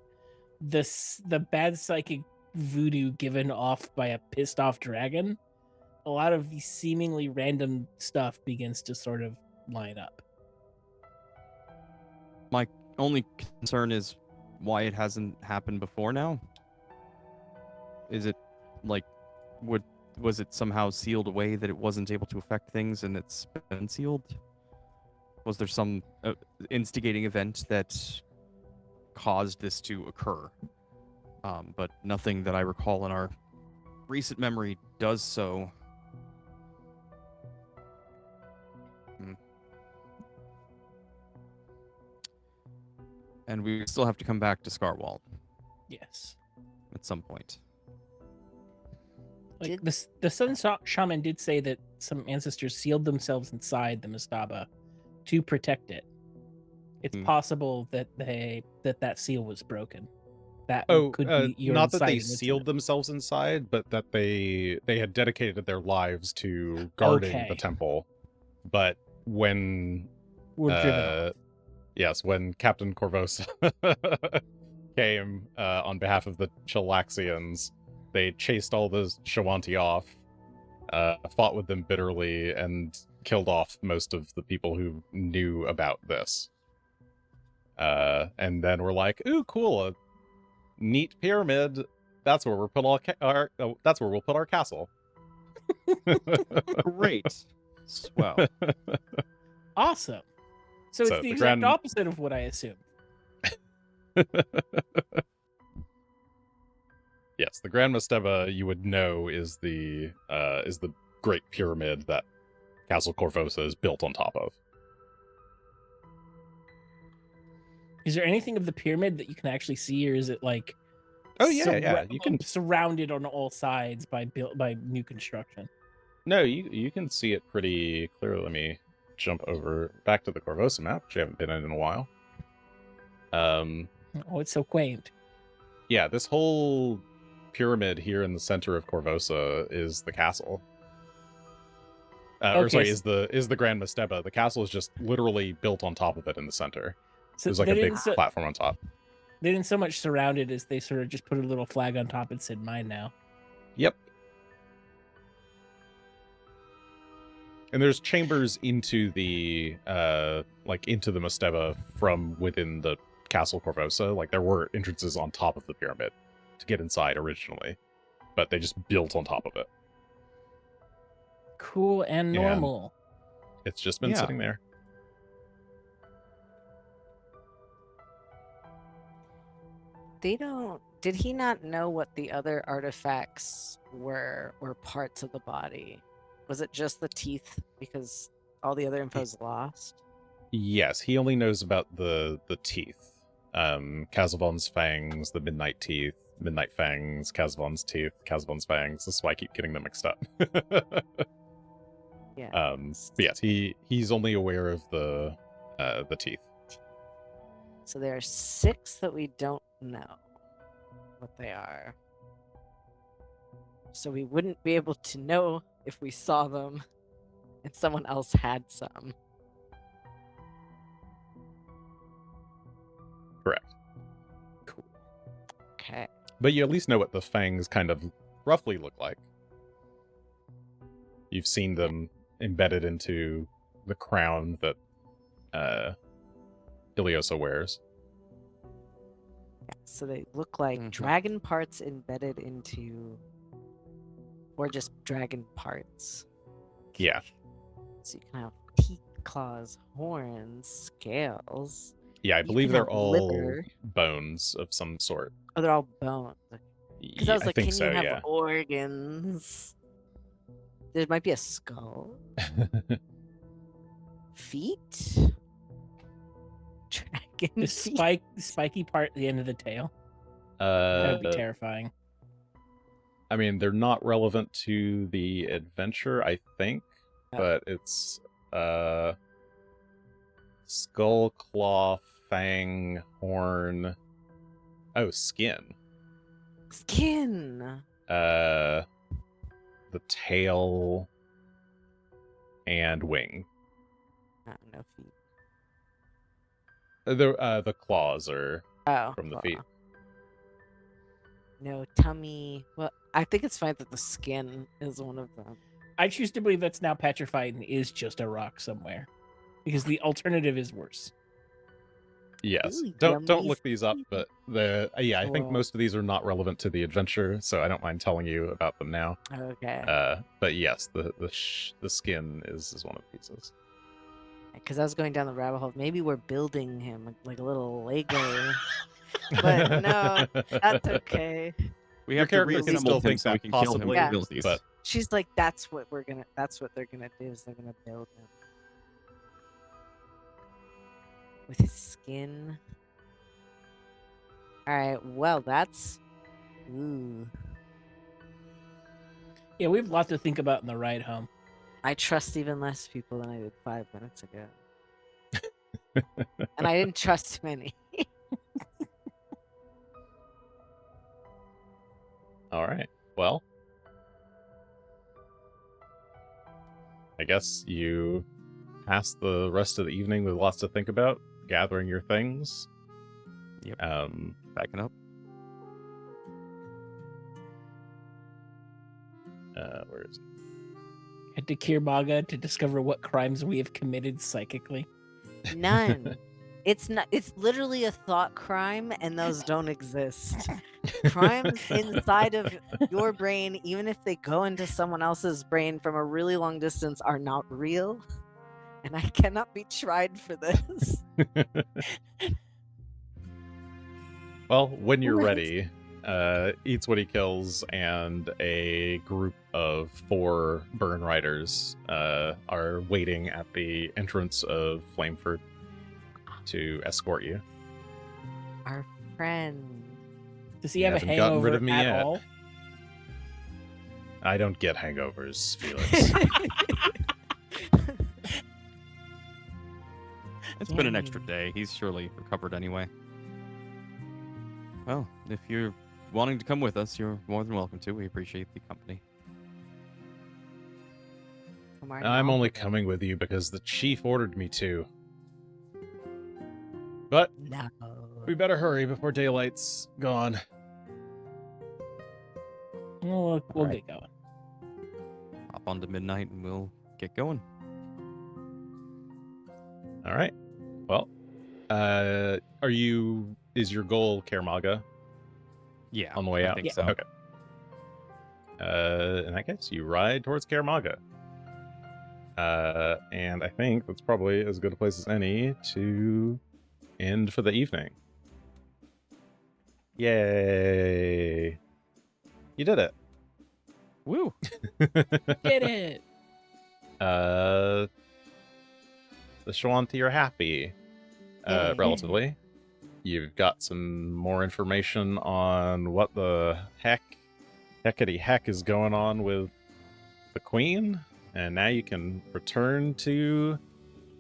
the bad psychic voodoo given off by a pissed off dragon, a lot of these seemingly random stuff begins to sort of line up. My only concern is why it hasn't happened before now. Is it like was it somehow sealed away that it wasn't able to affect things and it's been sealed? Was there some instigating event that caused this to occur? But nothing that I recall in our recent memory does so. And we still have to come back to Scarwall Yes. at some point. Like the Sun Shaman did say that some ancestors sealed themselves inside the mastaba to protect it. It's possible that that seal was broken. That could be your not that they insight sealed into themselves inside, but that they had dedicated their lives to guarding the Okay. temple. But when We're driven off. yes, when Captain Corvosa came on behalf of the Chilaxians, they chased all the Shawanti off, fought with them bitterly, and killed off most of the people who knew about this. And then we're like, "Ooh, cool! A neat pyramid. That's where we'll put that's where we'll put our castle." Great. Swell. Awesome. So So it's the the exact grand- opposite of what I assumed. Yes, the Grand Masteba you would know is the Great Pyramid that Castle Corvosa is built on top of. Is there anything of the pyramid that you can actually see, or is it like? Oh, yeah, you can- surrounded on all sides by new construction. No, you can see it pretty clearly. Let me jump over back to the Corvosa map, which I haven't been in a while. Oh, it's so quaint. Yeah, this whole pyramid here in the center of Corvosa is the castle. Or Okay, sorry, s- is the Grand Masteba. The castle is just literally built on top of it in the center. So There's like they a big didn't so, platform on top. they didn't so much surround it as they sort of just put a little flag on top and said "Mine now." Yep. And there's chambers into the into the Masteba from within the Castle Corvosa. Like there were entrances on top of the pyramid to get inside originally, but they just built on top of it. Cool and Yeah. normal. It's just been Yeah. sitting there. Did he not know what the other artifacts were or parts of the body? Was it just the teeth because all the other info's lost? Yes, he only knows about the teeth. Kazavon's fangs, the midnight teeth, midnight fangs, Kazavon's teeth, Kazavon's fangs. This is why I keep getting them mixed up. Yeah. But yes, he's only aware of the teeth. So there are 6 that we don't know what they are. So we wouldn't be able to know if we saw them and someone else had some. Correct. Cool. Okay. But you at least know what the fangs kind of roughly look like. You've seen them embedded into the crown that Tullios wears. So they look like Mhm. dragon parts embedded into, or just dragon parts. Yeah. So you can have teeth, claws, horns, scales. Yeah, I You believe can they're have all liver. bones of some sort. Oh, they're all bones. Because I Yeah, was like, think can so, you have yeah. organs? There might be a skull. Feet? Dragon The feet? spiky part at the end of the tail. That would be terrifying. I mean, they're not relevant to the adventure, I think, Oh. but it's skull, claw, fang, horn. Oh, skin. Skin. The tail and wing. Oh, no feet. The claws are Oh. from the claw. feet. No tummy. Well, I think it's fine that the skin is one of them. I choose to believe that's now petrified and is just a rock somewhere, because the alternative is worse. Yes. Ooh, Don't yummy look these up, but I think Well. most of these are not relevant to the adventure, so I don't mind telling you about them now. Okay. But yes, the skin is one of the pieces. Because I was going down the rabbit hole. Maybe we're building him like a little Lego. But no, that's okay. We Your have to character can still reassemble him think so we that can kill him possibly, with Yeah. abilities. but She's like, that's what they're gonna do is they're gonna build him with his skin. All right. Well, that's. Ooh. Yeah, we have lots to think about in the ride home. I trust even less people than I did 5 minutes ago. And I didn't trust many. all right. Well, I guess you pass the rest of the evening with lots to think about, gathering your things. Yep. Um, Backing up. Where is it? Head to Kirbaga to discover what crimes we have committed psychically. None. It's not. It's literally a thought crime, and those don't exist. Crimes inside of your brain, even if they go into someone else's brain from a really long distance, are not real, and I cannot be tried for this. Well, when you're What? ready, Eats What He Kills and a group of 4 Burn Riders are waiting at the entrance of Flameford to escort you. Our friend. Does he You have a haven't gotten rid hangover of me at yet. all? I don't get hangovers, Felix. It's been an extra day. He's surely recovered anyway. Well, if you're wanting to come with us, you're more than welcome to. We appreciate the company. I'm only coming with you because the chief ordered me to. But No. we better hurry before daylight's gone. We'll Alright. get going. Hop on to midnight and we'll get going. All right. Well, is your goal Kermaga Yeah. on the way I out? think Yeah. so. Okay. In that case, you ride towards Kermaga. And I think that's probably as good a place as any to end for the evening. Yay! You did it. Woo! Get it. The Shawanti are happy, Yay. relatively. You've got some more information on what the heckity heck is going on with the queen, and now you can return to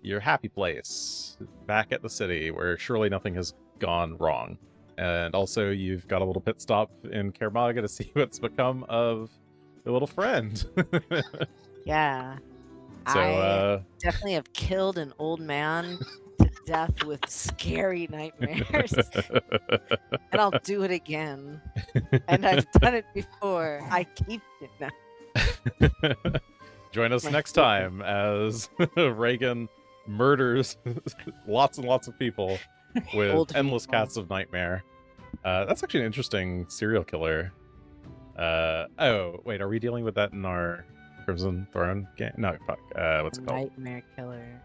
your happy place, back at the city, where surely nothing has gone wrong. And also, you've got a little pit stop in Kermaga to see what's become of your little friend. Yeah. So, I definitely have killed an old man to death with scary nightmares. And I'll do it again. And I've done it before. I keep it now. join us My next favorite. time as Regan murders lots and lots of people with Old endless people. cats of nightmare. That's actually an interesting serial killer. Oh, wait, are we dealing with that in our Crimson Throne game? No, fuck. What's it called? Nightmare killer.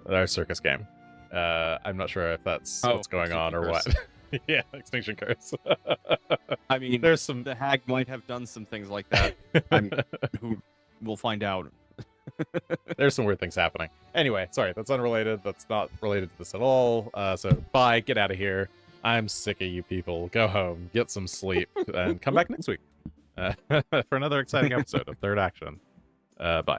Our circus game. I'm not sure if that's what's going on or Extinction what. Yeah, Extinction Curse. I mean, There's some. the hag might have done some things like that. Who we'll find out. There's some weird things happening. Anyway, sorry, that's unrelated. That's not related to this at all. So bye, get out of here. I'm sick of you people. Go home, get some sleep, and come back next week for another exciting episode of Third Action. Bye.